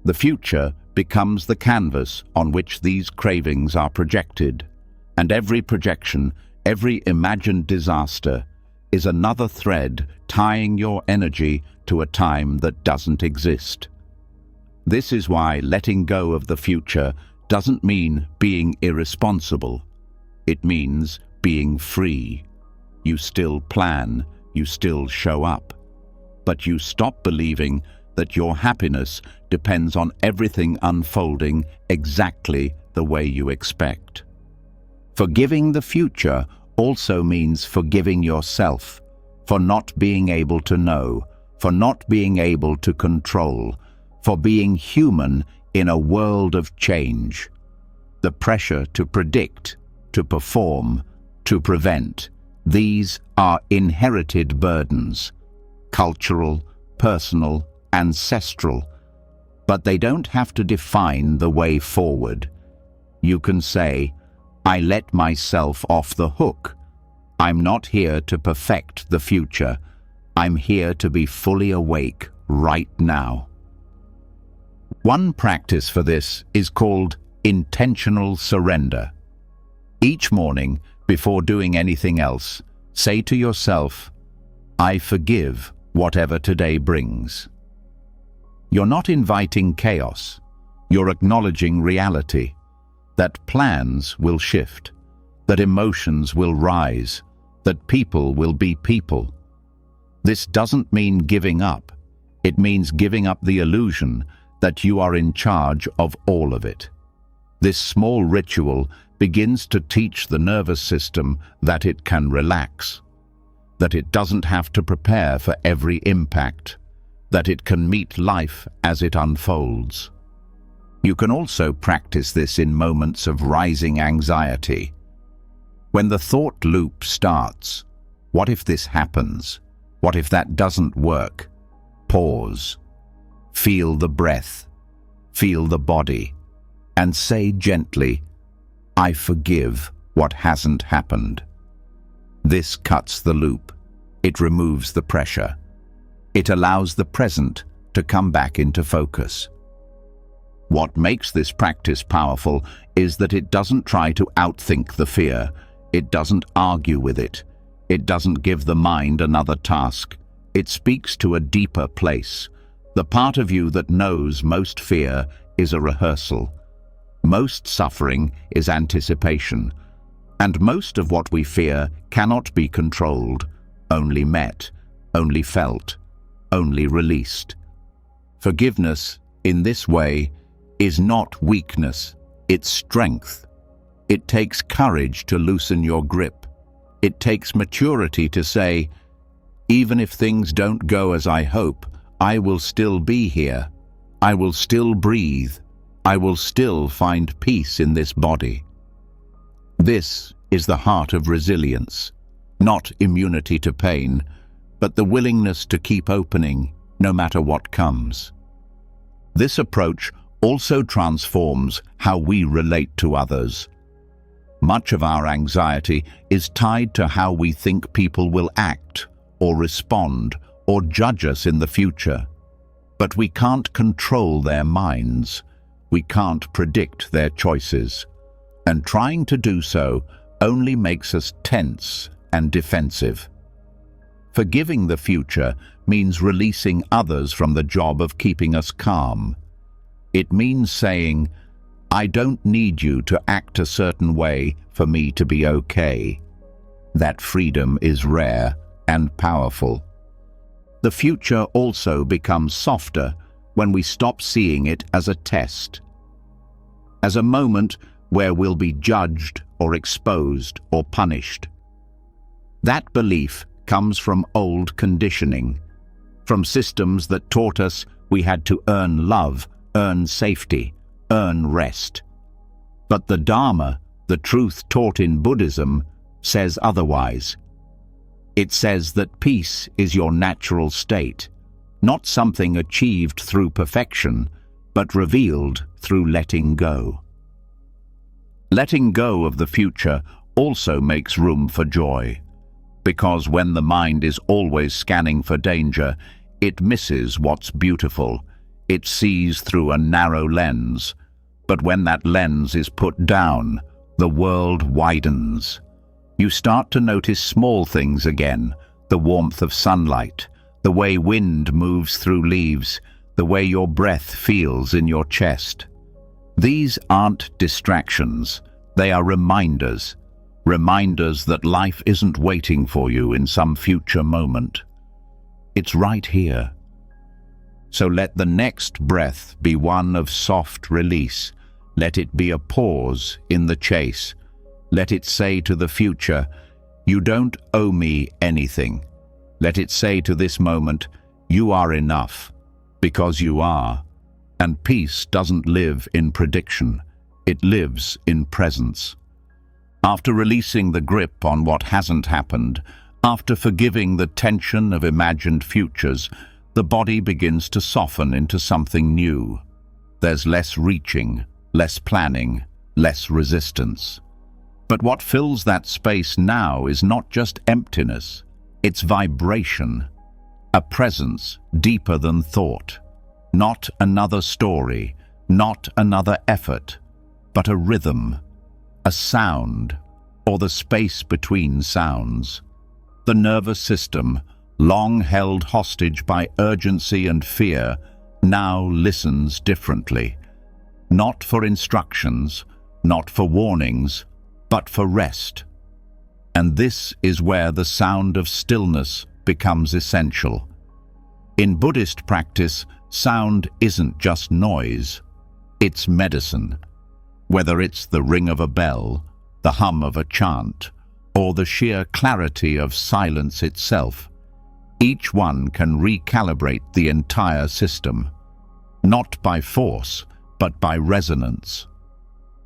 The future becomes the canvas on which these cravings are projected, and every projection, every imagined disaster, is another thread tying your energy to a time that doesn't exist. This is why letting go of the future doesn't mean being irresponsible. It means being free. You still plan, you still show up, but you stop believing that your happiness depends on everything unfolding exactly the way you expect. Forgiving the future also means forgiving yourself for not being able to know, for not being able to control, for being human in a world of change. The pressure to predict, to perform, to prevent, these are inherited burdens, cultural, personal, ancestral, but they don't have to define the way forward. You can say, I let myself off the hook. I'm not here to perfect the future. I'm here to be fully awake right now. One practice for this is called intentional surrender. Each morning, before doing anything else, say to yourself, I forgive whatever today brings. You're not inviting chaos. You're acknowledging reality, that plans will shift, that emotions will rise, that people will be people. This doesn't mean giving up. It means giving up the illusion that you are in charge of all of it. This small ritual begins to teach the nervous system that it can relax, that it doesn't have to prepare for every impact, that it can meet life as it unfolds. You can also practice this in moments of rising anxiety. When the thought loop starts, what if this happens? What if that doesn't work? Pause. Feel the breath. Feel the body. And say gently, I forgive what hasn't happened. This cuts the loop. It removes the pressure. It allows the present to come back into focus. What makes this practice powerful is that it doesn't try to outthink the fear. It doesn't argue with it. It doesn't give the mind another task. It speaks to a deeper place. The part of you that knows most fear is a rehearsal. Most suffering is anticipation. And most of what we fear cannot be controlled, only met, only felt, only released. Forgiveness, in this way, is not weakness, it's strength. It takes courage to loosen your grip. It takes maturity to say, even if things don't go as I hope, I will still be here. I will still breathe. I will still find peace in this body. This is the heart of resilience, not immunity to pain, but the willingness to keep opening no matter what comes. This approach also transforms how we relate to others. Much of our anxiety is tied to how we think people will act or respond or judge us in the future. But we can't control their minds. We can't predict their choices. And trying to do so only makes us tense and defensive. Forgiving the future means releasing others from the job of keeping us calm. It means saying, I don't need you to act a certain way for me to be okay. That freedom is rare and powerful. The future also becomes softer when we stop seeing it as a test, as a moment where we'll be judged or exposed or punished. That belief comes from old conditioning, from systems that taught us we had to earn love, earn safety, earn rest. But the Dharma, the truth taught in Buddhism, says otherwise. It says that peace is your natural state, not something achieved through perfection, but revealed through letting go. Letting go of the future also makes room for joy, because when the mind is always scanning for danger, it misses what's beautiful. It sees through a narrow lens, but when that lens is put down, the world widens. You start to notice small things again, the warmth of sunlight, the way wind moves through leaves, the way your breath feels in your chest. These aren't distractions, they are reminders. Reminders that life isn't waiting for you in some future moment. It's right here. So let the next breath be one of soft release. Let it be a pause in the chase. Let it say to the future, You don't owe me anything. Let it say to this moment, you are enough, because you are. And peace doesn't live in prediction. It lives in presence. After releasing the grip on what hasn't happened, after forgiving the tension of imagined futures, the body begins to soften into something new. There's less reaching, less planning, less resistance. But what fills that space now is not just emptiness, it's vibration, a presence deeper than thought. Not another story, not another effort, but a rhythm, a sound, or the space between sounds. The nervous system, long held hostage by urgency and fear, now listens differently. Not for instructions, not for warnings, but for rest. And this is where the sound of stillness becomes essential. In Buddhist practice, sound isn't just noise, it's medicine. Whether it's the ring of a bell, the hum of a chant, or the sheer clarity of silence itself, each one can recalibrate the entire system, not by force, but by resonance.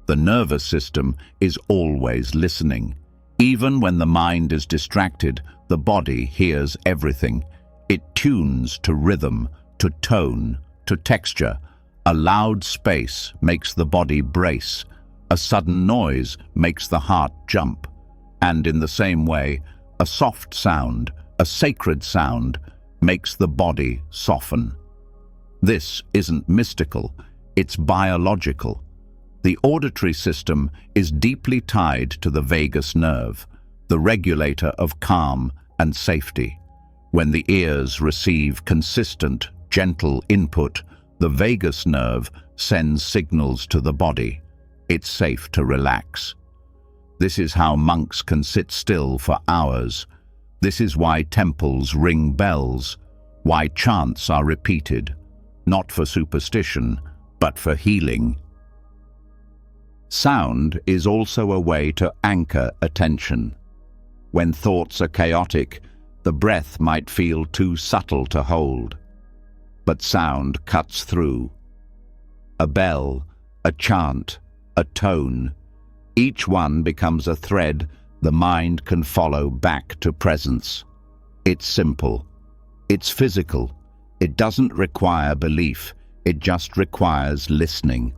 The nervous system is always listening. Even when the mind is distracted, the body hears everything. It tunes to rhythm, to tone, to texture. A loud space makes the body brace. A sudden noise makes the heart jump. And in the same way, a soft sound, a sacred sound, makes the body soften. This isn't mystical, it's biological. The auditory system is deeply tied to the vagus nerve, the regulator of calm and safety. When the ears receive consistent, gentle input, the vagus nerve sends signals to the body. It's safe to relax. This is how monks can sit still for hours. This is why temples ring bells, why chants are repeated, not for superstition, but for healing. Sound is also a way to anchor attention. When thoughts are chaotic, the breath might feel too subtle to hold. But sound cuts through. A bell, a chant, a tone. Each one becomes a thread the mind can follow back to presence. It's simple. It's physical. It doesn't require belief. It just requires listening.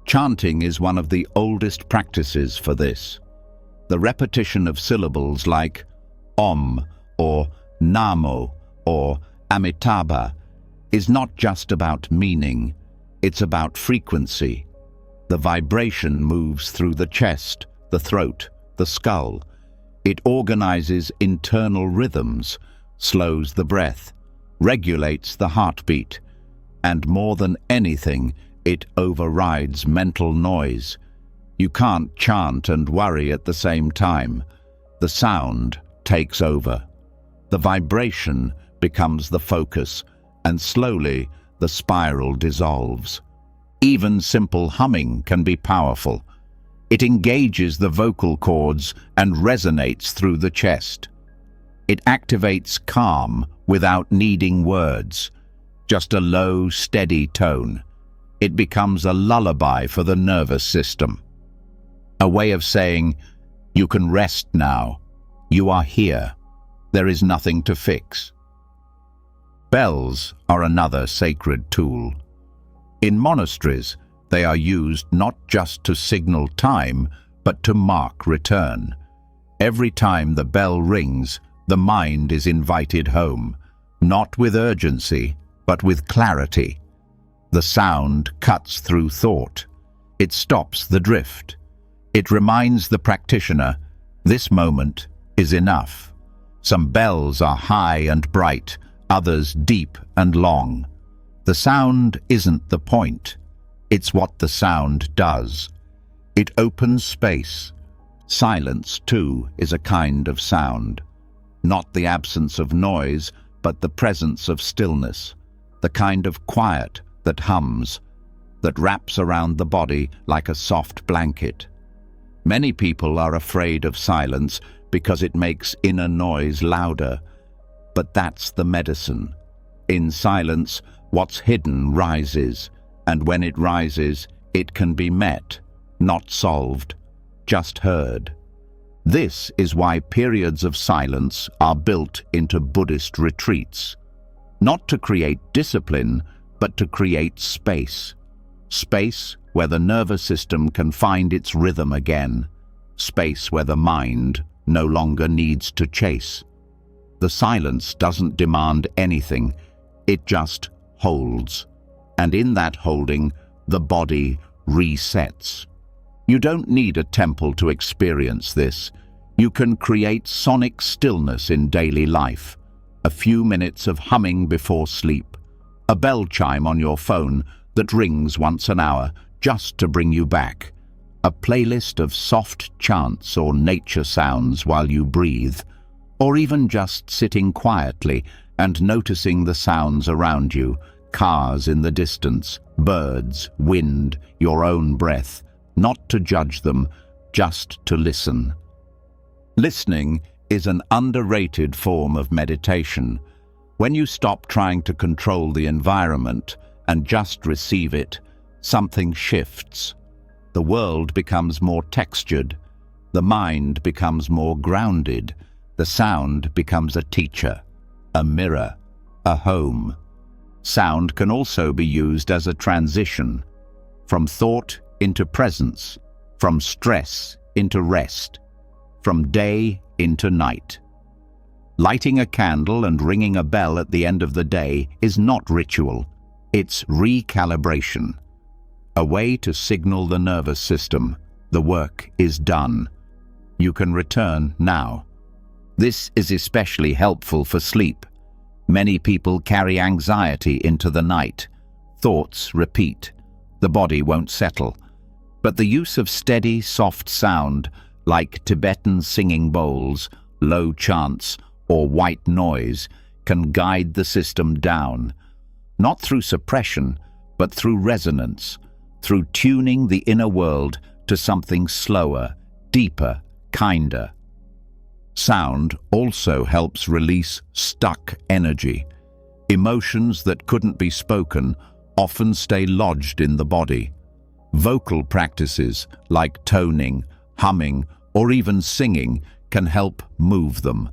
Chanting is one of the oldest practices for this. The repetition of syllables like Om or Namo or Amitabha is not just about meaning, it's about frequency. The vibration moves through the chest, the throat, the skull. It organizes internal rhythms, slows the breath, regulates the heartbeat, and more than anything, it overrides mental noise. You can't chant and worry at the same time. The sound takes over. The vibration becomes the focus, and slowly the spiral dissolves. Even simple humming can be powerful. It engages the vocal cords and resonates through the chest. It activates calm without needing words, just a low, steady tone. It becomes a lullaby for the nervous system. A way of saying, you can rest now. You are here. There is nothing to fix. Bells are another sacred tool. In monasteries, they are used not just to signal time, but to mark return. Every time the bell rings, the mind is invited home, not with urgency, but with clarity. The sound cuts through thought. It stops the drift. It reminds the practitioner, this moment is enough. Some bells are high and bright, others deep and long. The sound isn't the point. It's what the sound does. It opens space. Silence, too, is a kind of sound. Not the absence of noise, but the presence of stillness. The kind of quiet that hums, that wraps around the body like a soft blanket. Many people are afraid of silence because it makes inner noise louder. But that's the medicine. In silence, what's hidden rises, and when it rises, it can be met, not solved, just heard. This is why periods of silence are built into Buddhist retreats. Not to create discipline, but to create space. Space where the nervous system can find its rhythm again. Space where the mind no longer needs to chase. The silence doesn't demand anything, it just holds. And in that holding, the body resets. You don't need a temple to experience this. You can create sonic stillness in daily life. A few minutes of humming before sleep. A bell chime on your phone that rings once an hour just to bring you back. A playlist of soft chants or nature sounds while you breathe. Or even just sitting quietly and noticing the sounds around you. Cars in the distance, birds, wind, your own breath. Not to judge them, just to listen. Listening is an underrated form of meditation. When you stop trying to control the environment and just receive it, something shifts. The world becomes more textured. The mind becomes more grounded. The sound becomes a teacher, a mirror, a home. Sound can also be used as a transition, from thought into presence, from stress into rest, from day into night. Lighting a candle and ringing a bell at the end of the day is not ritual, it's recalibration. A way to signal the nervous system, the work is done. You can return now. This is especially helpful for sleep. Many people carry anxiety into the night. Thoughts repeat. The body won't settle. But the use of steady, soft sound, like Tibetan singing bowls, low chants, or white noise, can guide the system down. Not through suppression, but through resonance, through tuning the inner world to something slower, deeper, kinder. Sound also helps release stuck energy. Emotions that couldn't be spoken often stay lodged in the body. Vocal practices like toning, humming, or even singing can help move them,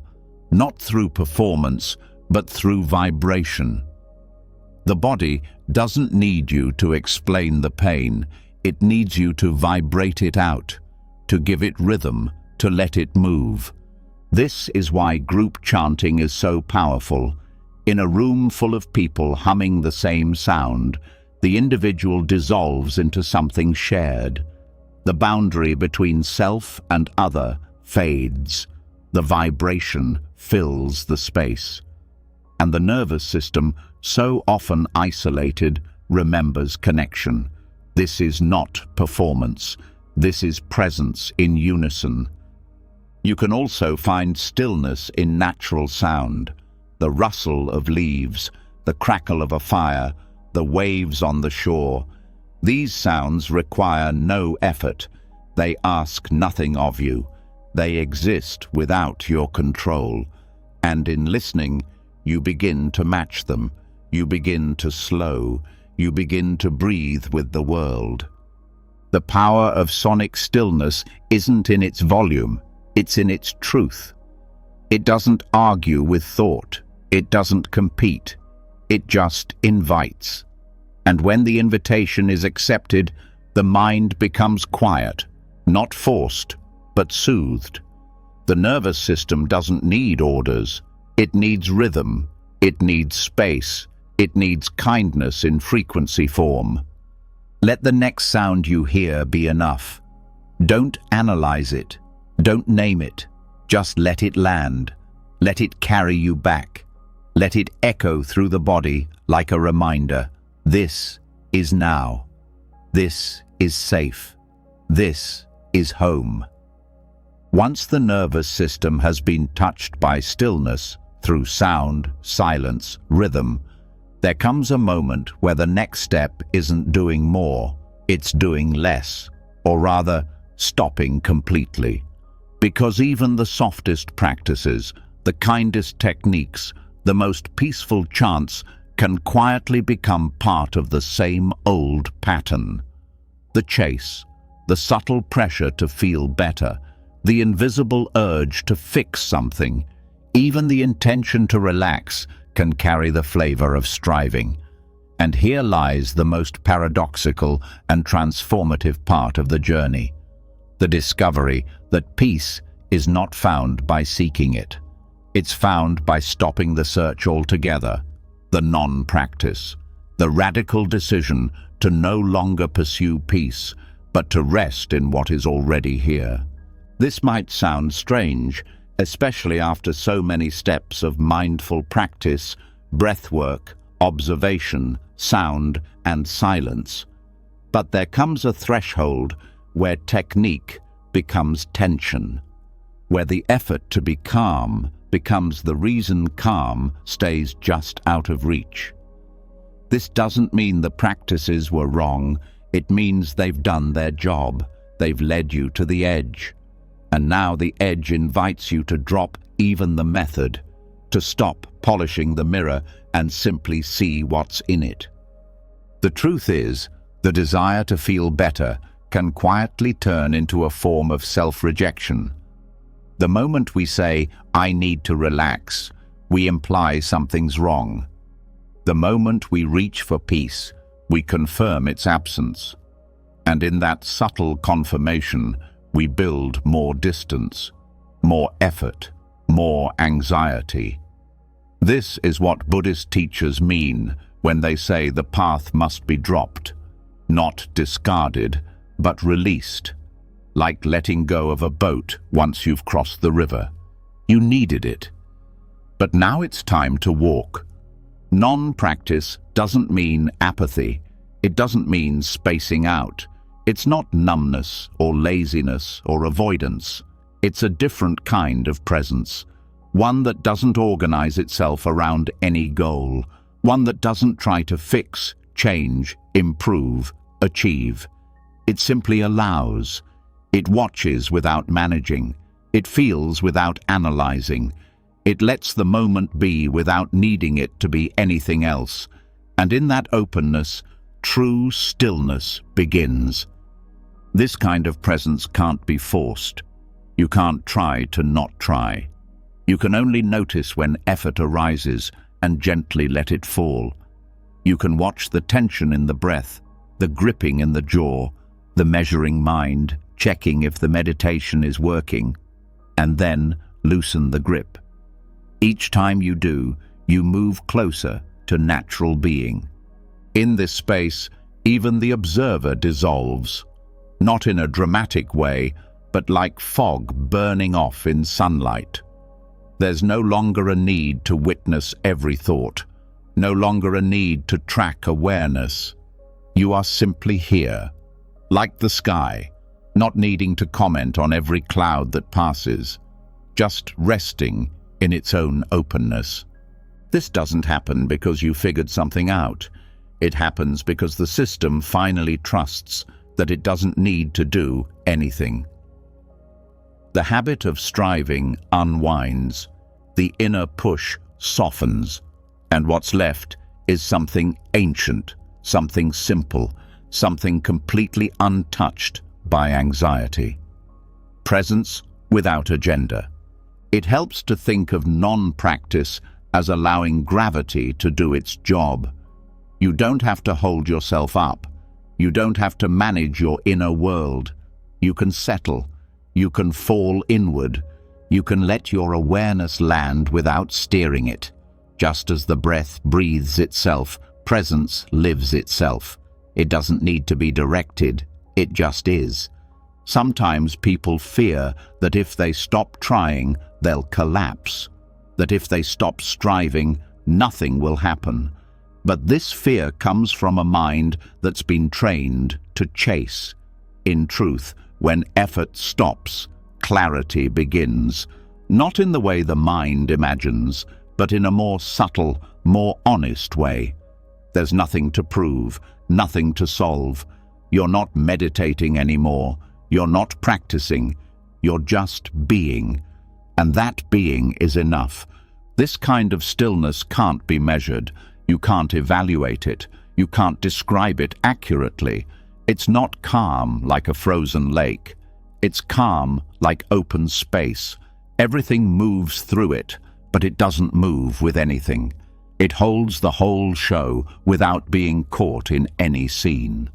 not through performance, but through vibration. The body doesn't need you to explain the pain, it needs you to vibrate it out, to give it rhythm, to let it move. This is why group chanting is so powerful. In a room full of people humming the same sound, the individual dissolves into something shared. The boundary between self and other fades. The vibration fills the space. And the nervous system, so often isolated, remembers connection. This is not performance. This is presence in unison. You can also find stillness in natural sound. The rustle of leaves, the crackle of a fire, the waves on the shore. These sounds require no effort. They ask nothing of you. They exist without your control. And in listening, you begin to match them. You begin to slow. You begin to breathe with the world. The power of sonic stillness isn't in its volume, it's in its truth. It doesn't argue with thought. It doesn't compete. It just invites. And when the invitation is accepted, the mind becomes quiet, not forced, but soothed. The nervous system doesn't need orders. It needs rhythm. It needs space. It needs kindness in frequency form. Let the next sound you hear be enough. Don't analyze it. Don't name it. Just let it land. Let it carry you back. Let it echo through the body like a reminder. This is now. This is safe. This is home. Once the nervous system has been touched by stillness through sound, silence, rhythm, there comes a moment where the next step isn't doing more, it's doing less, or rather, stopping completely. Because even the softest practices, the kindest techniques, the most peaceful chants can quietly become part of the same old pattern. The chase, the subtle pressure to feel better, the invisible urge to fix something, even the intention to relax can carry the flavor of striving. And here lies the most paradoxical and transformative part of the journey: the discovery that peace is not found by seeking it. It's found by stopping the search altogether, the non-practice, the radical decision to no longer pursue peace, but to rest in what is already here. This might sound strange, especially after so many steps of mindful practice, breathwork, observation, sound, and silence. But there comes a threshold where technique becomes tension, where the effort to be calm becomes the reason calm stays just out of reach. This doesn't mean the practices were wrong. It means they've done their job. They've led you to the edge. And now the edge invites you to drop even the method, to stop polishing the mirror and simply see what's in it. The truth is, the desire to feel better can quietly turn into a form of self-rejection. The moment we say, "I need to relax," we imply something's wrong. The moment we reach for peace, we confirm its absence. And in that subtle confirmation, we build more distance, more effort, more anxiety. This is what Buddhist teachers mean when they say the path must be dropped, not discarded, but released, like letting go of a boat once you've crossed the river. You needed it. But now it's time to walk. Non-practice doesn't mean apathy. It doesn't mean spacing out. It's not numbness or laziness or avoidance. It's a different kind of presence. One that doesn't organize itself around any goal. One that doesn't try to fix, change, improve, achieve. It simply allows. It watches without managing. It feels without analyzing. It lets the moment be without needing it to be anything else. And in that openness, true stillness begins. This kind of presence can't be forced. You can't try to not try. You can only notice when effort arises and gently let it fall. You can watch the tension in the breath, the gripping in the jaw, the measuring mind, checking if the meditation is working, and then loosen the grip. Each time you do, you move closer to natural being. In this space, even the observer dissolves, not in a dramatic way, but like fog burning off in sunlight. There's no longer a need to witness every thought, no longer a need to track awareness. You are simply here, like the sky, not needing to comment on every cloud that passes, just resting in its own openness. This doesn't happen because you figured something out. It happens because the system finally trusts that it doesn't need to do anything. The habit of striving unwinds, the inner push softens, and what's left is something ancient, something simple, something completely untouched by anxiety. Presence without agenda. It helps to think of non-practice as allowing gravity to do its job. You don't have to hold yourself up. You don't have to manage your inner world. You can settle. You can fall inward. You can let your awareness land without steering it. Just as the breath breathes itself, presence lives itself. It doesn't need to be directed. It just is. Sometimes people fear that if they stop trying, they'll collapse. That if they stop striving, nothing will happen. But this fear comes from a mind that's been trained to chase. In truth, when effort stops, clarity begins. Not in the way the mind imagines, but in a more subtle, more honest way. There's nothing to prove, nothing to solve. You're not meditating anymore. You're not practicing. You're just being. And that being is enough. This kind of stillness can't be measured. You can't evaluate it. You can't describe it accurately. It's not calm like a frozen lake. It's calm like open space. Everything moves through it, but it doesn't move with anything. It holds the whole show without being caught in any scene.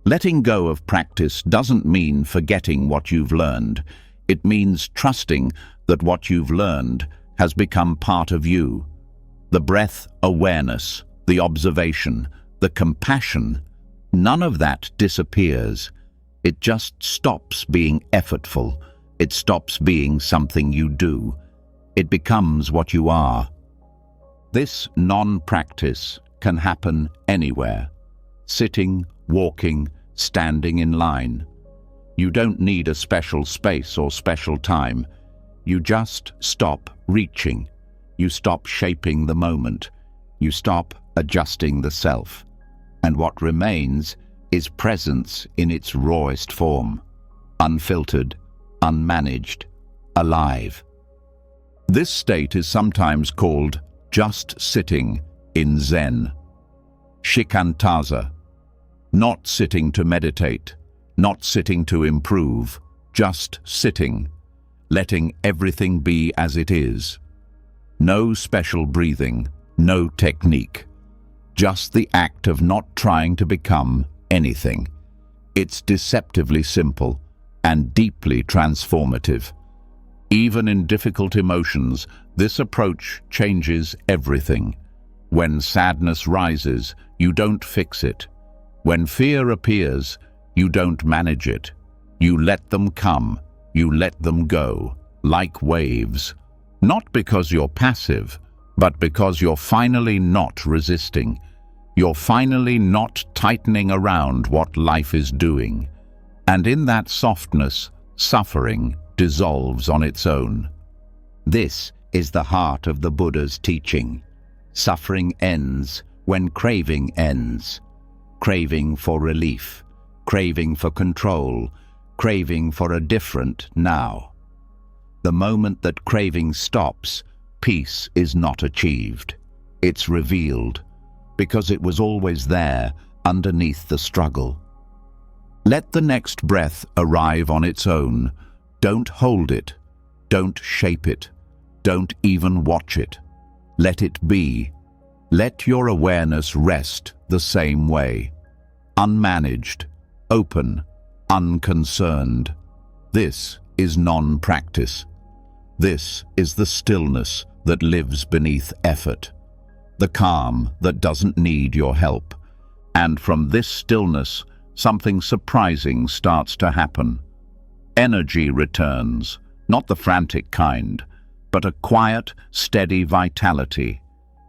Letting go of practice doesn't mean forgetting what you've learned. It means trusting that what you've learned has become part of you. The breath awareness, the observation, the compassion, none of that disappears. It just stops being effortful. It stops being something you do. It becomes what you are. This non-practice can happen anywhere. Sitting, walking, standing in line. You don't need a special space or special time. You just stop reaching. You stop shaping the moment. You stop adjusting the self. And what remains is presence in its rawest form. Unfiltered, unmanaged, alive. This state is sometimes called just sitting in Zen. Shikantaza. Not sitting to meditate, not sitting to improve, just sitting, letting everything be as it is. No special breathing, no technique. Just the act of not trying to become anything. It's deceptively simple and deeply transformative. Even in difficult emotions, this approach changes everything. When sadness rises, you don't fix it. When fear appears, you don't manage it. You let them come, you let them go, like waves. Not because you're passive, but because you're finally not resisting. You're finally not tightening around what life is doing. And in that softness, suffering dissolves on its own. This is the heart of the Buddha's teaching. Suffering ends when craving ends. Craving for relief, craving for control, craving for a different now. The moment that craving stops, peace is not achieved. It's revealed, because it was always there underneath the struggle. Let the next breath arrive on its own. Don't hold it. Don't shape it. Don't even watch it. Let it be. Let your awareness rest the same way. Unmanaged, open, unconcerned. This is non-practice. This is the stillness that lives beneath effort. The calm that doesn't need your help. And from this stillness, something surprising starts to happen. Energy returns, not the frantic kind, but a quiet, steady vitality.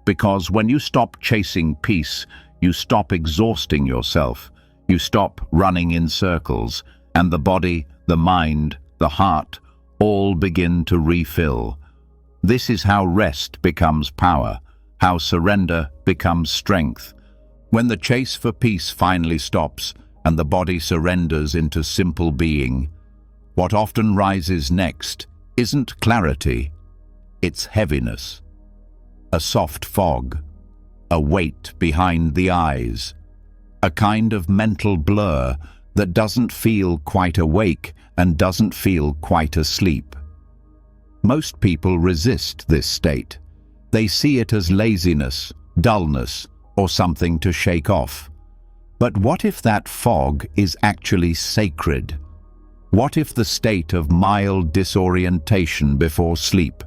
Because when you stop chasing peace, you stop exhausting yourself. You stop running in circles, and the body, the mind, the heart, all begin to refill. This is how rest becomes power, how surrender becomes strength. When the chase for peace finally stops, and the body surrenders into simple being, what often rises next isn't clarity, it's heaviness. A soft fog, a weight behind the eyes, a kind of mental blur that doesn't feel quite awake and doesn't feel quite asleep. Most people resist this state. They see it as laziness, dullness, or something to shake off. But what if that fog is actually sacred? What if the state of mild disorientation before sleep,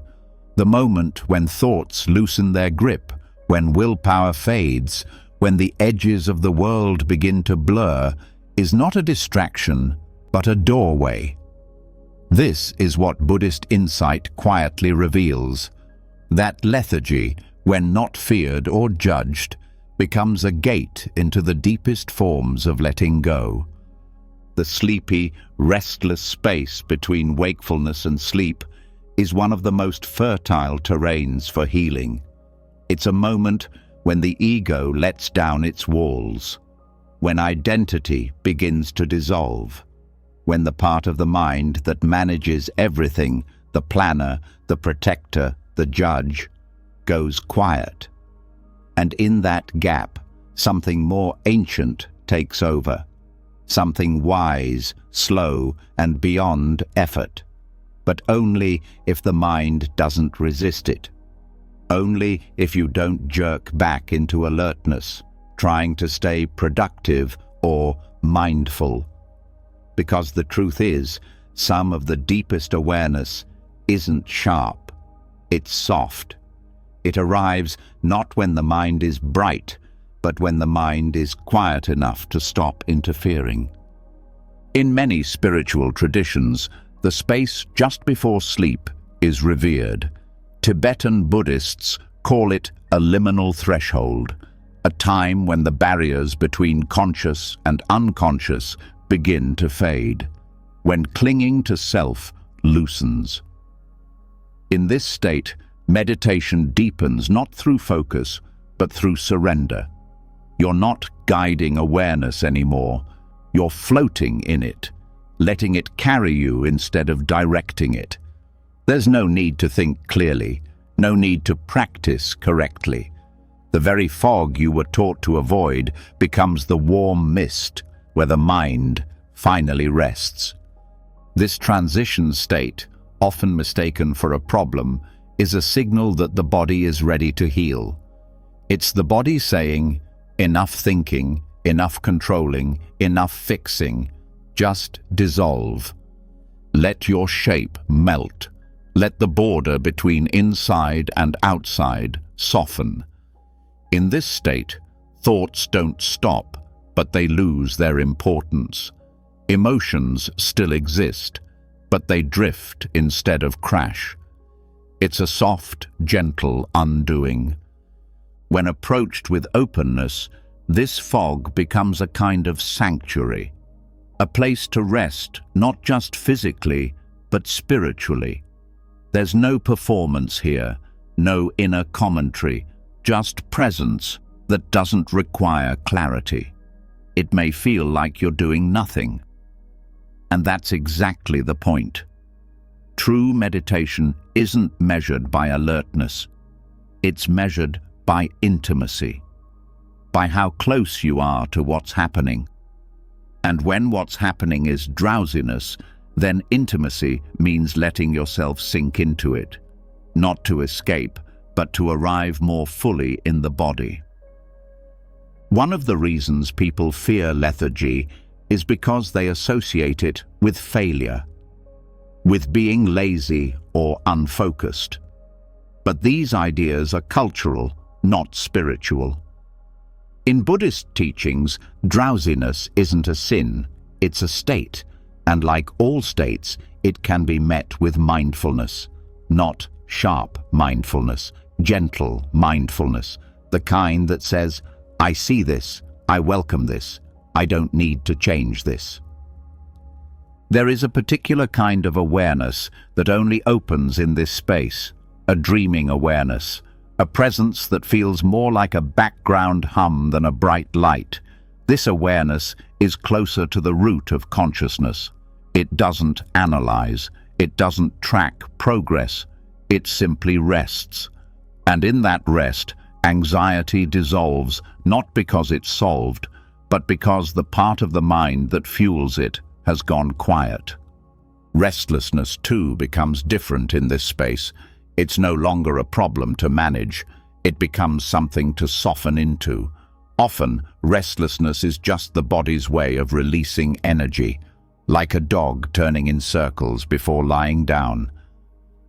the moment when thoughts loosen their grip, when willpower fades, when the edges of the world begin to blur, is not a distraction, but a doorway? This is what Buddhist insight quietly reveals. That lethargy, when not feared or judged, becomes a gate into the deepest forms of letting go. The sleepy, restless space between wakefulness and sleep is one of the most fertile terrains for healing. It's a moment when the ego lets down its walls, when identity begins to dissolve. when the part of the mind that manages everything, the planner, the protector, the judge, goes quiet. And in that gap, something more ancient takes over, something wise, slow, and beyond effort, but only if the mind doesn't resist it. Only if you don't jerk back into alertness, trying to stay productive or mindful. Because the truth is, some of the deepest awareness isn't sharp, it's soft. It arrives not when the mind is bright, but when the mind is quiet enough to stop interfering. In many spiritual traditions, the space just before sleep is revered. Tibetan Buddhists call it a liminal threshold, a time when the barriers between conscious and unconscious begin to fade, when clinging to self loosens. In this state, meditation deepens not through focus, but through surrender. You're not guiding awareness anymore. You're floating in it, letting it carry you instead of directing it. There's no need to think clearly, no need to practice correctly. The very fog you were taught to avoid becomes the warm mist where the mind finally rests. This transition state, often mistaken for a problem, is a signal that the body is ready to heal. It's the body saying, enough thinking, enough controlling, enough fixing, just dissolve. Let your shape melt. Let the border between inside and outside soften. In this state, thoughts don't stop, but they lose their importance. Emotions still exist, but they drift instead of crash. It's a soft, gentle undoing. When approached with openness, this fog becomes a kind of sanctuary, a place to rest, not just physically, but spiritually. There's no performance here, no inner commentary, just presence that doesn't require clarity. It may feel like you're doing nothing. And that's exactly the point. True meditation isn't measured by alertness. It's measured by intimacy, by how close you are to what's happening. And when what's happening is drowsiness, then intimacy means letting yourself sink into it, not to escape, but to arrive more fully in the body. One of the reasons people fear lethargy is because they associate it with failure, with being lazy or unfocused. But these ideas are cultural, not spiritual. In Buddhist teachings, drowsiness isn't a sin, it's a state, and like all states, it can be met with mindfulness, not sharp mindfulness, gentle mindfulness, the kind that says, I see this, I welcome this, I don't need to change this. There is a particular kind of awareness that only opens in this space, a dreaming awareness, a presence that feels more like a background hum than a bright light. This awareness is closer to the root of consciousness. It doesn't analyze, it doesn't track progress, it simply rests. And in that rest, anxiety dissolves, not because it's solved, but because the part of the mind that fuels it has gone quiet. Restlessness, too, becomes different in this space. It's no longer a problem to manage. It becomes something to soften into. Often, restlessness is just the body's way of releasing energy, like a dog turning in circles before lying down.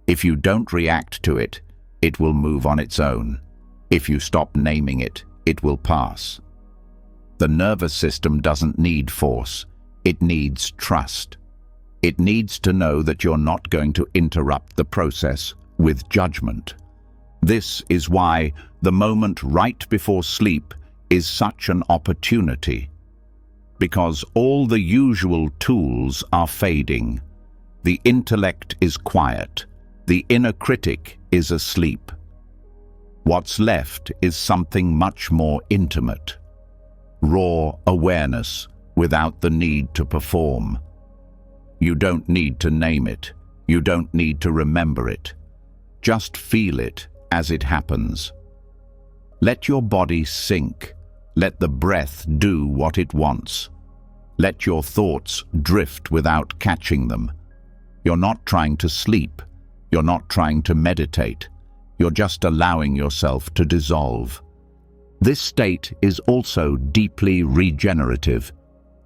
If you don't react to it, it will move on its own. If you stop naming it, it will pass. The nervous system doesn't need force. It needs trust. It needs to know that you're not going to interrupt the process with judgment. This is why the moment right before sleep is such an opportunity. Because all the usual tools are fading. The intellect is quiet. The inner critic is asleep. What's left is something much more intimate. Raw awareness without the need to perform. You don't need to name it. You don't need to remember it. Just feel it as it happens. Let your body sink. Let the breath do what it wants. Let your thoughts drift without catching them. You're not trying to sleep. You're not trying to meditate. You're just allowing yourself to dissolve. This state is also deeply regenerative.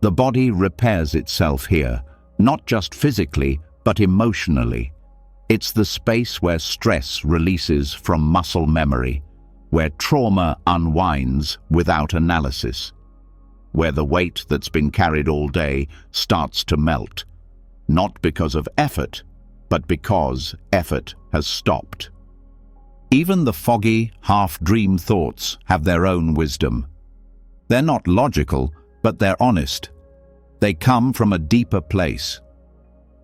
The body repairs itself here, not just physically, but emotionally. It's the space where stress releases from muscle memory, where trauma unwinds without analysis, where the weight that's been carried all day starts to melt, not because of effort, but because effort has stopped. Even the foggy, half-dream thoughts have their own wisdom. They're not logical, but they're honest. They come from a deeper place.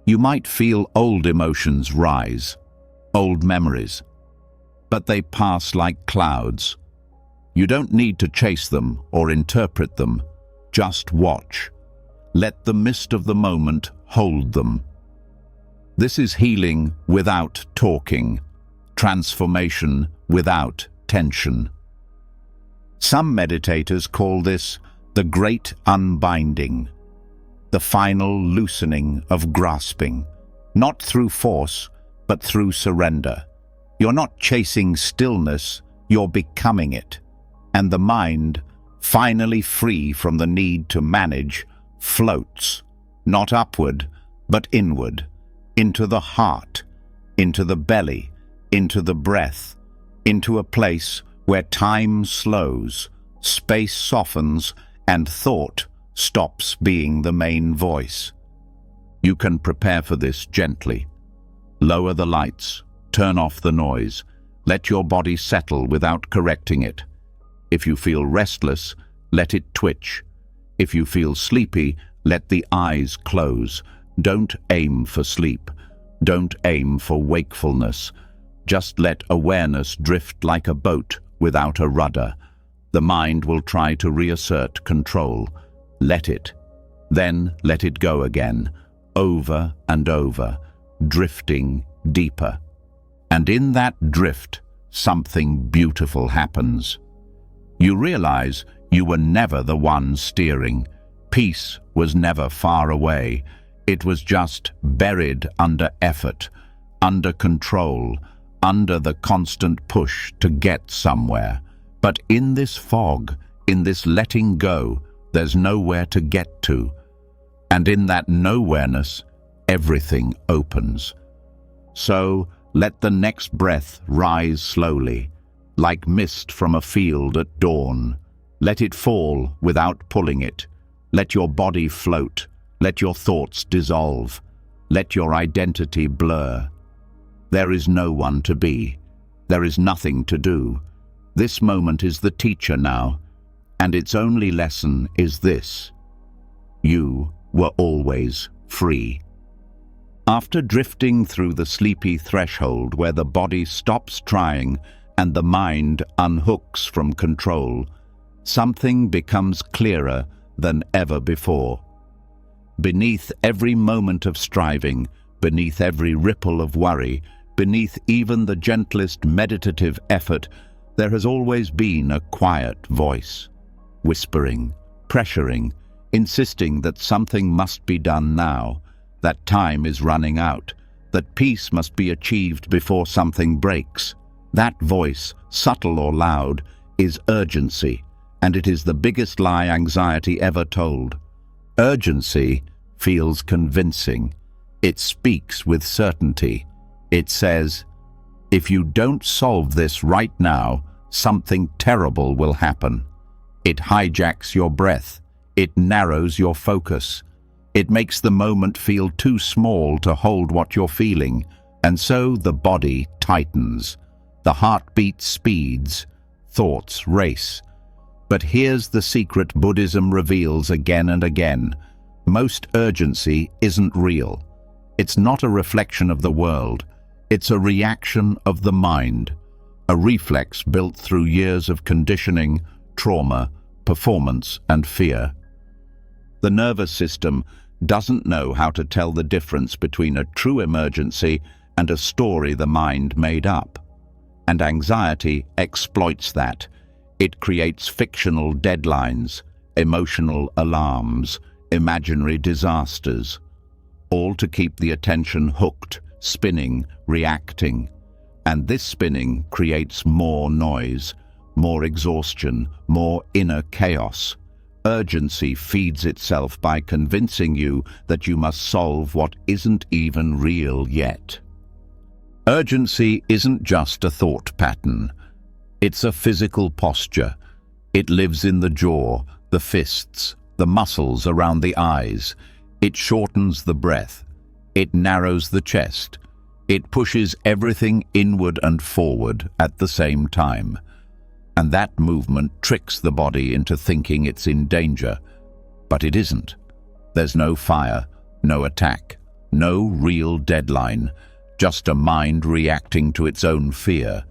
You might feel old emotions rise, old memories, but they pass like clouds. You don't need to chase them or interpret them. Just watch. Let the mist of the moment hold them. This is healing without talking, transformation without tension. Some meditators call this the great unbinding, the final loosening of grasping, not through force, but through surrender. You're not chasing stillness, you're becoming it. And the mind, finally free from the need to manage, floats, not upward, but inward, into the heart, into the belly, into the breath, into a place where time slows, space softens, and thought stops being the main voice. You can prepare for this gently. Lower the lights, turn off the noise, let your body settle without correcting it. If you feel restless, let it twitch. If you feel sleepy, let the eyes close. Don't aim for sleep. Don't aim for wakefulness. Just let awareness drift like a boat without a rudder. The mind will try to reassert control. Let it. Then let it go again, over and over, drifting deeper. And in that drift, something beautiful happens. You realize you were never the one steering. Peace was never far away. It was just buried under effort, under control, under the constant push to get somewhere. But in this fog, in this letting go, there's nowhere to get to. And in that nowhereness, everything opens. So let the next breath rise slowly, like mist from a field at dawn. Let it fall without pulling it. Let your body float. Let your thoughts dissolve. Let your identity blur. There is no one to be. There is nothing to do. This moment is the teacher now, and its only lesson is this: you were always free. After drifting through the sleepy threshold where the body stops trying and the mind unhooks from control, something becomes clearer than ever before. Beneath every moment of striving, beneath every ripple of worry, beneath even the gentlest meditative effort, there has always been a quiet voice, whispering, pressuring, insisting that something must be done now, that time is running out, that peace must be achieved before something breaks. That voice, subtle or loud, is urgency, and it is the biggest lie anxiety ever told. Urgency feels convincing. It speaks with certainty. It says, if you don't solve this right now, something terrible will happen. It hijacks your breath. It narrows your focus. It makes the moment feel too small to hold what you're feeling, and so the body tightens. The heartbeat speeds. Thoughts race. But here's the secret Buddhism reveals again and again. Most urgency isn't real. It's not a reflection of the world. It's a reaction of the mind, a reflex built through years of conditioning, trauma, performance, and fear. The nervous system doesn't know how to tell the difference between a true emergency and a story the mind made up. And anxiety exploits that. It creates fictional deadlines, emotional alarms, imaginary disasters, all to keep the attention hooked, spinning, reacting. And this spinning creates more noise, more exhaustion, more inner chaos. Urgency feeds itself by convincing you that you must solve what isn't even real yet. Urgency isn't just a thought pattern. It's a physical posture. It lives in the jaw, the fists, the muscles around the eyes. It shortens the breath. It narrows the chest. It pushes everything inward and forward at the same time. And that movement tricks the body into thinking it's in danger. But it isn't. There's no fire, no attack, no real deadline, just a mind reacting to its own fear.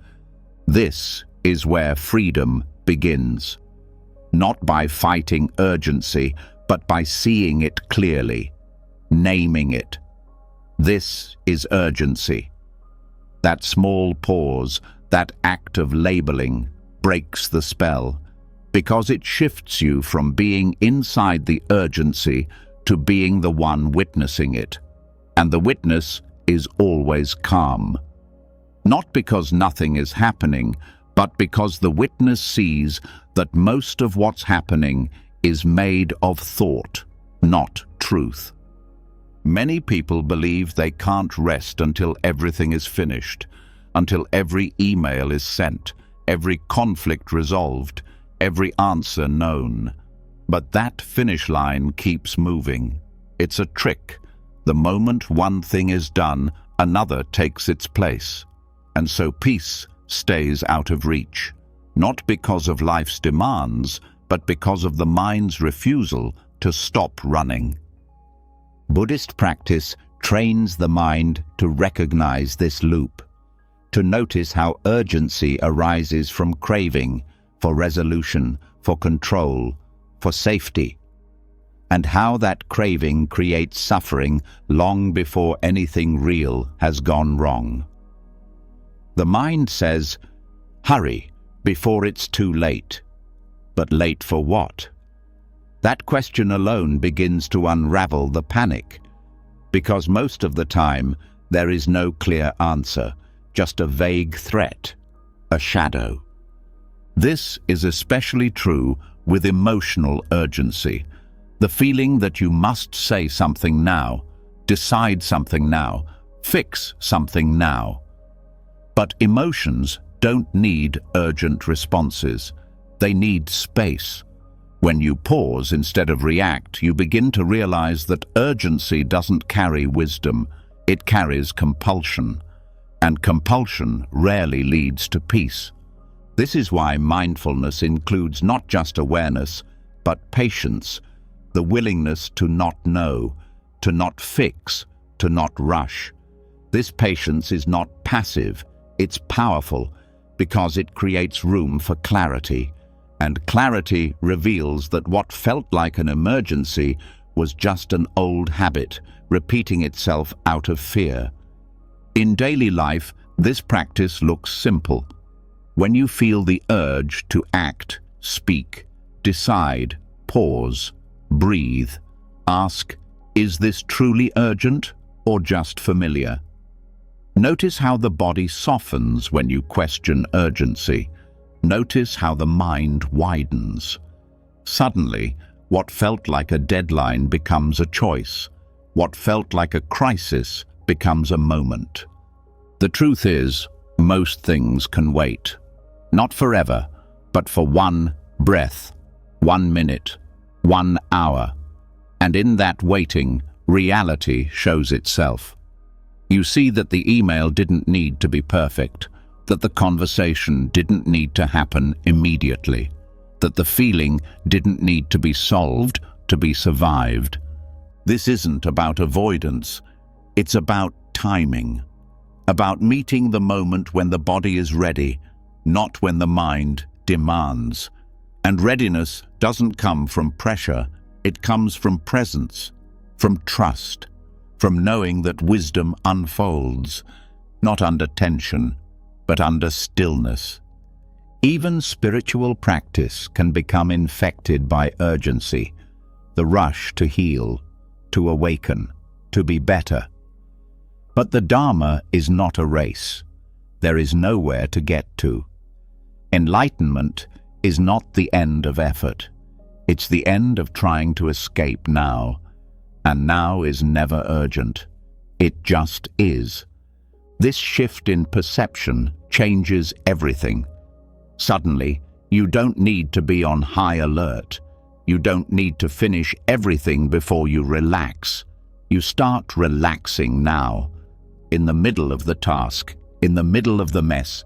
This is where freedom begins. Not by fighting urgency, but by seeing it clearly, naming it. This is urgency. That small pause, that act of labeling, breaks the spell, because it shifts you from being inside the urgency to being the one witnessing it. And the witness is always calm. Not because nothing is happening, but because the witness sees that most of what's happening is made of thought, not truth. Many people believe they can't rest until everything is finished, until every email is sent, every conflict resolved, every answer known. But that finish line keeps moving. It's a trick. The moment one thing is done, another takes its place. And so peace stays out of reach, not because of life's demands, but because of the mind's refusal to stop running. Buddhist practice trains the mind to recognize this loop, to notice how urgency arises from craving for resolution, for control, for safety, and how that craving creates suffering long before anything real has gone wrong. The mind says, hurry before it's too late. But late for what? That question alone begins to unravel the panic, because most of the time there is no clear answer, just a vague threat, a shadow. This is especially true with emotional urgency, the feeling that you must say something now, decide something now, fix something now. But emotions don't need urgent responses. They need space. When you pause instead of react, you begin to realize that urgency doesn't carry wisdom, it carries compulsion. And compulsion rarely leads to peace. This is why mindfulness includes not just awareness, but patience, the willingness to not know, to not fix, to not rush. This patience is not passive, it's powerful, because it creates room for clarity. And clarity reveals that what felt like an emergency was just an old habit, repeating itself out of fear. In daily life, this practice looks simple. When you feel the urge to act, speak, decide, pause, breathe, ask, is this truly urgent or just familiar? Notice how the body softens when you question urgency. Notice how the mind widens. Suddenly, what felt like a deadline becomes a choice. What felt like a crisis becomes a moment. The truth is, most things can wait. Not forever, but for one breath, 1 minute, 1 hour. And in that waiting, reality shows itself. You see that the email didn't need to be perfect, that the conversation didn't need to happen immediately, that the feeling didn't need to be solved to be survived. This isn't about avoidance, it's about timing, about meeting the moment when the body is ready, not when the mind demands. And readiness doesn't come from pressure, it comes from presence. from trust, from knowing that wisdom unfolds, not under tension, but under stillness. Even spiritual practice can become infected by urgency, the rush to heal, to awaken, to be better. But the Dharma is not a race. There is nowhere to get to. Enlightenment is not the end of effort. It's the end of trying to escape now. And now is never urgent. It just is. This shift in perception changes everything. Suddenly, you don't need to be on high alert. You don't need to finish everything before you relax. You start relaxing now, in the middle of the task, in the middle of the mess.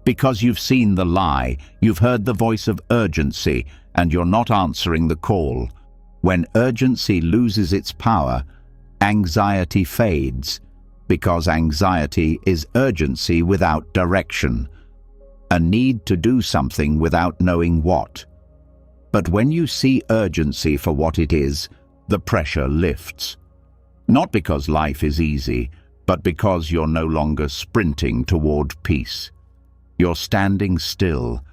Because you've seen the lie, you've heard the voice of urgency, and you're not answering the call. When urgency loses its power, anxiety fades, because anxiety is urgency without direction, a need to do something without knowing what. But when you see urgency for what it is, the pressure lifts. Not because life is easy, but because you're no longer sprinting toward peace. You're standing still,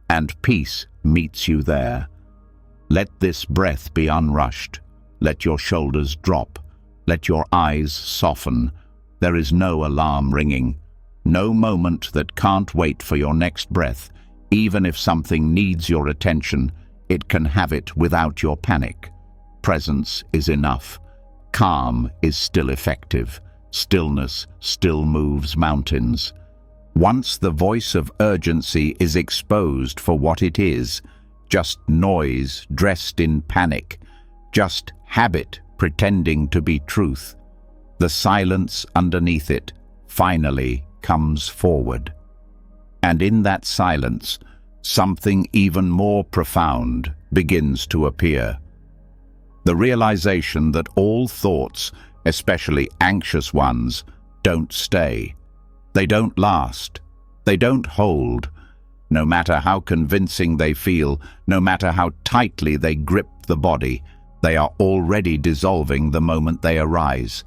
and peace meets you there. Let this breath be unrushed. Let your shoulders drop. Let your eyes soften. There is no alarm ringing. No moment that can't wait for your next breath. Even if something needs your attention, it can have it without your panic. Presence is enough. Calm is still effective. Stillness still moves mountains. Once the voice of urgency is exposed for what it is, just noise dressed in panic, just habit pretending to be truth, the silence underneath it finally comes forward. And in that silence, something even more profound begins to appear. The realization that all thoughts, especially anxious ones, don't stay. They don't last. They don't hold. No matter how convincing they feel, no matter how tightly they grip the body, they are already dissolving the moment they arise.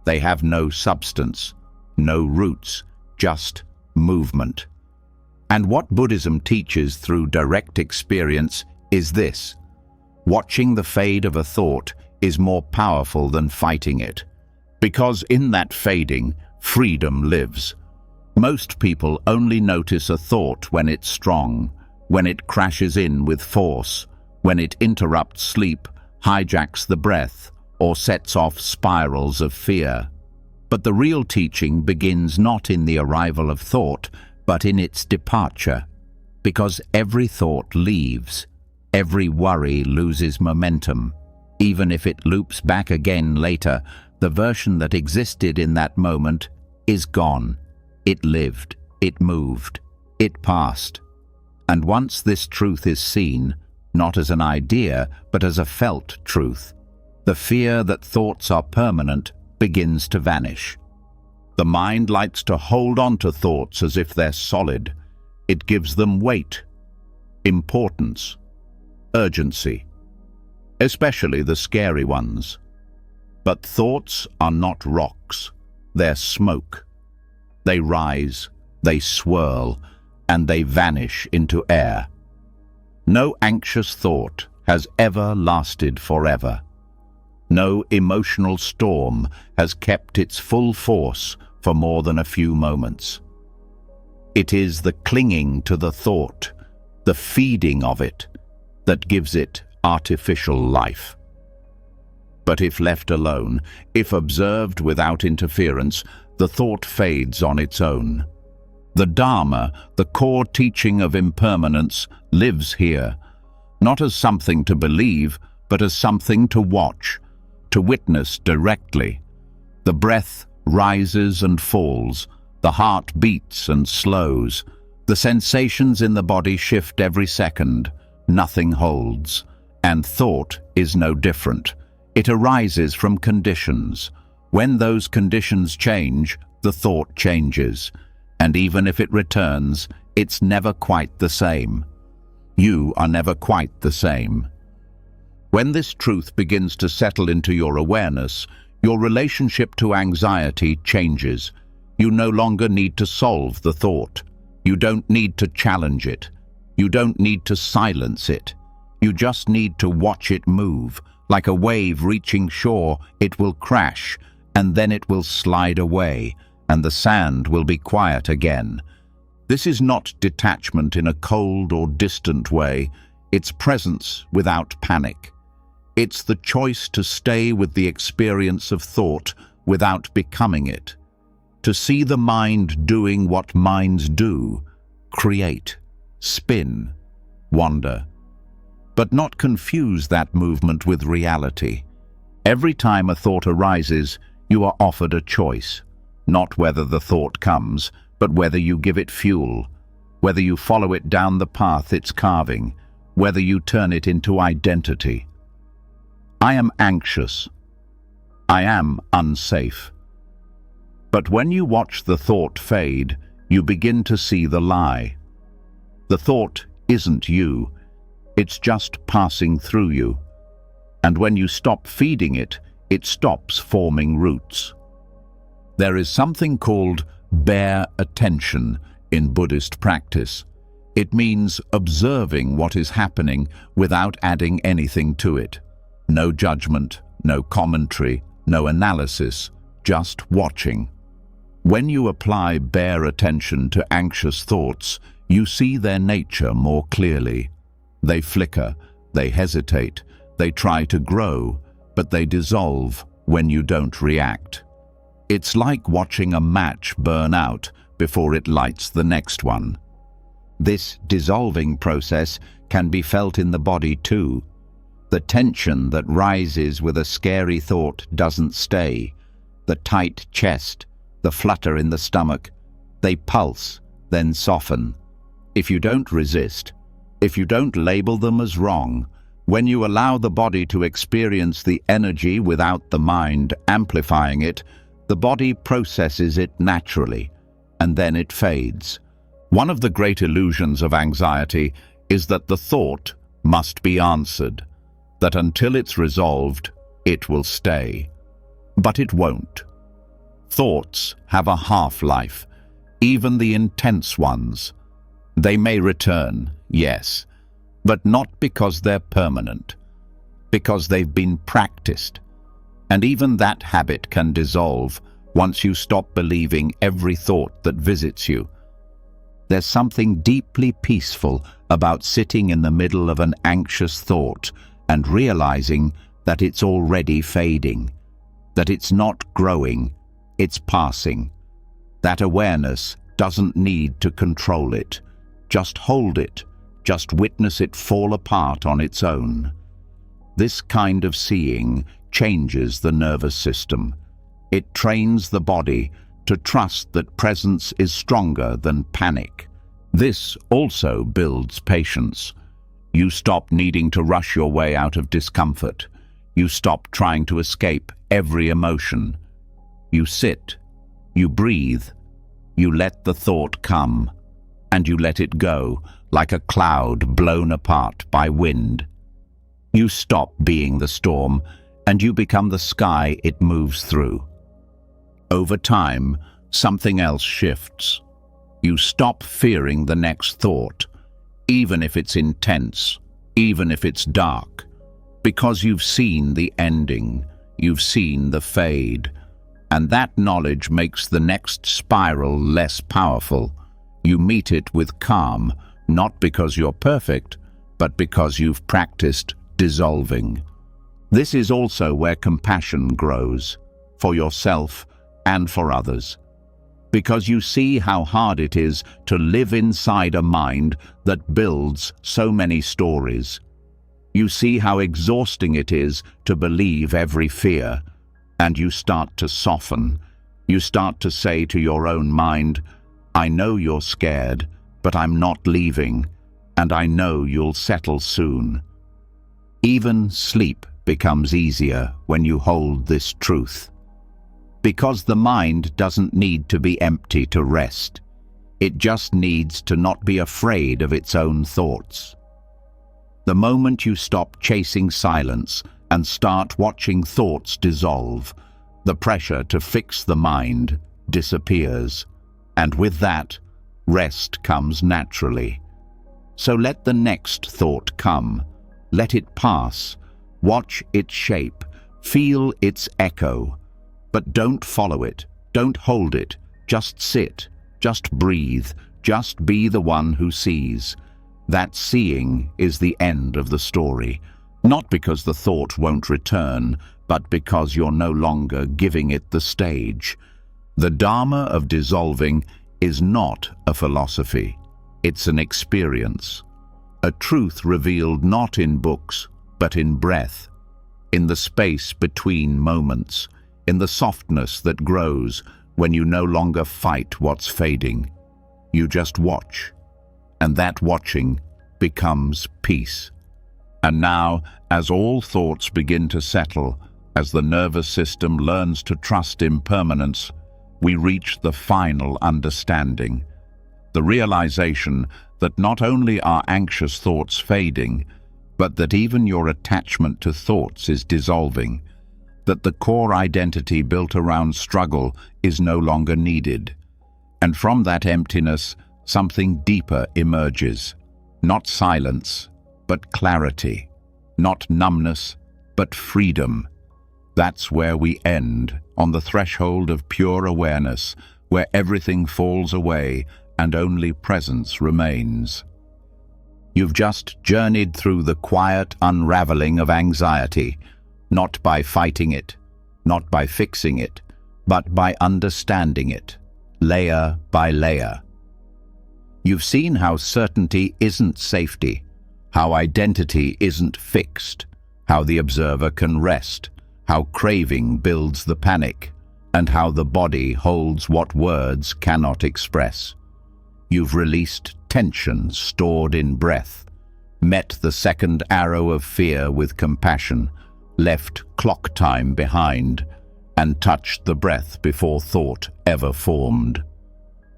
They have no substance, no roots, just movement. And what Buddhism teaches through direct experience is this: watching the fade of a thought is more powerful than fighting it, because in that fading, freedom lives. Most people only notice a thought when it's strong, when it crashes in with force, when it interrupts sleep, hijacks the breath, or sets off spirals of fear. But the real teaching begins not in the arrival of thought, but in its departure, because every thought leaves, every worry loses momentum. Even if it loops back again later, the version that existed in that moment is gone. It lived, it moved, it passed. And once this truth is seen, not as an idea, but as a felt truth, the fear that thoughts are permanent begins to vanish. The mind likes to hold on to thoughts as if they're solid. It gives them weight, importance, urgency, especially the scary ones. But thoughts are not rocks, they're smoke. They rise, they swirl, and they vanish into air. No anxious thought has ever lasted forever. No emotional storm has kept its full force for more than a few moments. It is the clinging to the thought, the feeding of it, that gives it artificial life. But if left alone, if observed without interference, the thought fades on its own. The Dharma, the core teaching of impermanence, lives here, not as something to believe, but as something to watch, to witness directly. The breath rises and falls, the heart beats and slows, the sensations in the body shift every second, nothing holds, and thought is no different. It arises from conditions. When those conditions change, the thought changes, and even if it returns, it's never quite the same. You are never quite the same. When this truth begins to settle into your awareness, your relationship to anxiety changes. You no longer need to solve the thought. You don't need to challenge it. You don't need to silence it. You just need to watch it move. Like a wave reaching shore, it will crash, and then it will slide away, and the sand will be quiet again. This is not detachment in a cold or distant way. It's presence without panic. It's the choice to stay with the experience of thought without becoming it. To see the mind doing what minds do: create, spin, wander. But not confuse that movement with reality. Every time a thought arises, you are offered a choice. Not whether the thought comes, but whether you give it fuel, whether you follow it down the path it's carving, whether you turn it into identity. I am anxious. I am unsafe. But when you watch the thought fade, you begin to see the lie. The thought isn't you. It's just passing through you. And when you stop feeding it, it stops forming roots. There is something called bare attention in Buddhist practice. It means observing what is happening without adding anything to it. No judgment, no commentary, no analysis, just watching. When you apply bare attention to anxious thoughts, you see their nature more clearly. They flicker, they hesitate, they try to grow, but they dissolve when you don't react. It's like watching a match burn out before it lights the next one. This dissolving process can be felt in the body too. The tension that rises with a scary thought doesn't stay. The tight chest, the flutter in the stomach, they pulse, then soften. If you don't resist, if you don't label them as wrong, when you allow the body to experience the energy without the mind amplifying it, the body processes it naturally, and then it fades. One of the great illusions of anxiety is that the thought must be answered, that until it's resolved, it will stay. But it won't. Thoughts have a half-life, even the intense ones. They may return, yes, but not because they're permanent, because they've been practiced. And even that habit can dissolve once you stop believing every thought that visits you. There's something deeply peaceful about sitting in the middle of an anxious thought and realizing that it's already fading, that it's not growing, it's passing. That awareness doesn't need to control it. Just hold it, just witness it fall apart on its own. This kind of seeing changes the nervous system. It trains the body to trust that presence is stronger than panic. This also builds patience. You stop needing to rush your way out of discomfort. You stop trying to escape every emotion. You sit, you breathe, you let the thought come, and you let it go like a cloud blown apart by wind. You stop being the storm, and you become the sky it moves through. Over time, something else shifts. You stop fearing the next thought, even if it's intense, even if it's dark, because you've seen the ending, you've seen the fade, and that knowledge makes the next spiral less powerful. You meet it with calm, not because you're perfect, but because you've practiced dissolving. This is also where compassion grows, for yourself and for others, because you see how hard it is to live inside a mind that builds so many stories. You see how exhausting it is to believe every fear, and you start to soften. You start to say to your own mind, I know you're scared, but I'm not leaving, and I know you'll settle soon. Even sleep becomes easier when you hold this truth. Because the mind doesn't need to be empty to rest. It just needs to not be afraid of its own thoughts. The moment you stop chasing silence and start watching thoughts dissolve, the pressure to fix the mind disappears, and with that, rest comes naturally. So let the next thought come. Let it pass. Watch its shape. Feel its echo. But don't follow it. Don't hold it. Just sit. Just breathe. Just be the one who sees. That seeing is the end of the story. Not because the thought won't return, but because you're no longer giving it the stage. The Dharma of dissolving is not a philosophy. It's an experience. A truth revealed not in books, but in breath, in the space between moments, in the softness that grows when you no longer fight what's fading. You just watch, and that watching becomes peace. And now, as all thoughts begin to settle, as the nervous system learns to trust impermanence, we reach the final understanding. The realization that not only are anxious thoughts fading, but that even your attachment to thoughts is dissolving, that the core identity built around struggle is no longer needed. And from that emptiness, something deeper emerges. Not silence, but clarity. Not numbness, but freedom. That's where we end, on the threshold of pure awareness, where everything falls away and only presence remains. You've just journeyed through the quiet unraveling of anxiety, not by fighting it, not by fixing it, but by understanding it, layer by layer. You've seen how certainty isn't safety, how identity isn't fixed, how the observer can rest, how craving builds the panic, and how the body holds what words cannot express. You've released tension stored in breath, met the second arrow of fear with compassion, left clock time behind, and touched the breath before thought ever formed.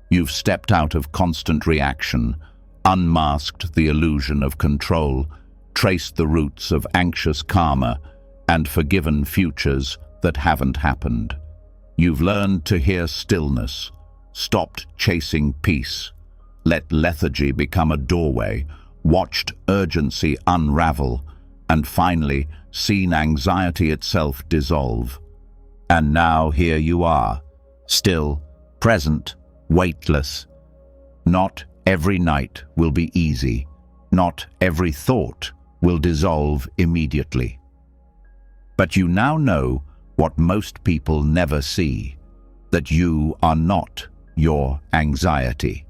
You've stepped out of constant reaction, unmasked the illusion of control, traced the roots of anxious karma, and forgiven futures that haven't happened. You've learned to hear stillness, stopped chasing peace, let lethargy become a doorway, watched urgency unravel, and finally seen anxiety itself dissolve. And now here you are, still, present, weightless. Not every night will be easy. Not every thought will dissolve immediately. But you now know what most people never see, that you are not your anxiety.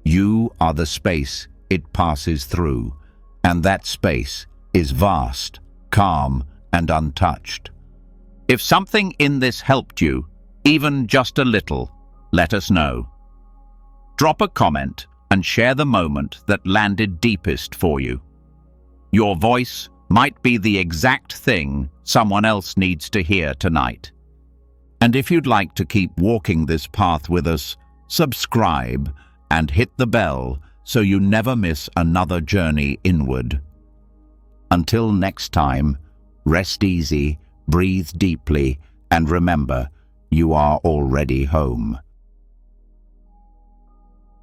You are the space it passes through, and that space is vast, calm, and untouched. If something in this helped you, even just a little, let us know. Drop a comment and share the moment that landed deepest for you. Your voice might be the exact thing someone else needs to hear tonight. And if you'd like to keep walking this path with us, subscribe and hit the bell so you never miss another journey inward. Until next time, rest easy, breathe deeply, and remember, you are already home.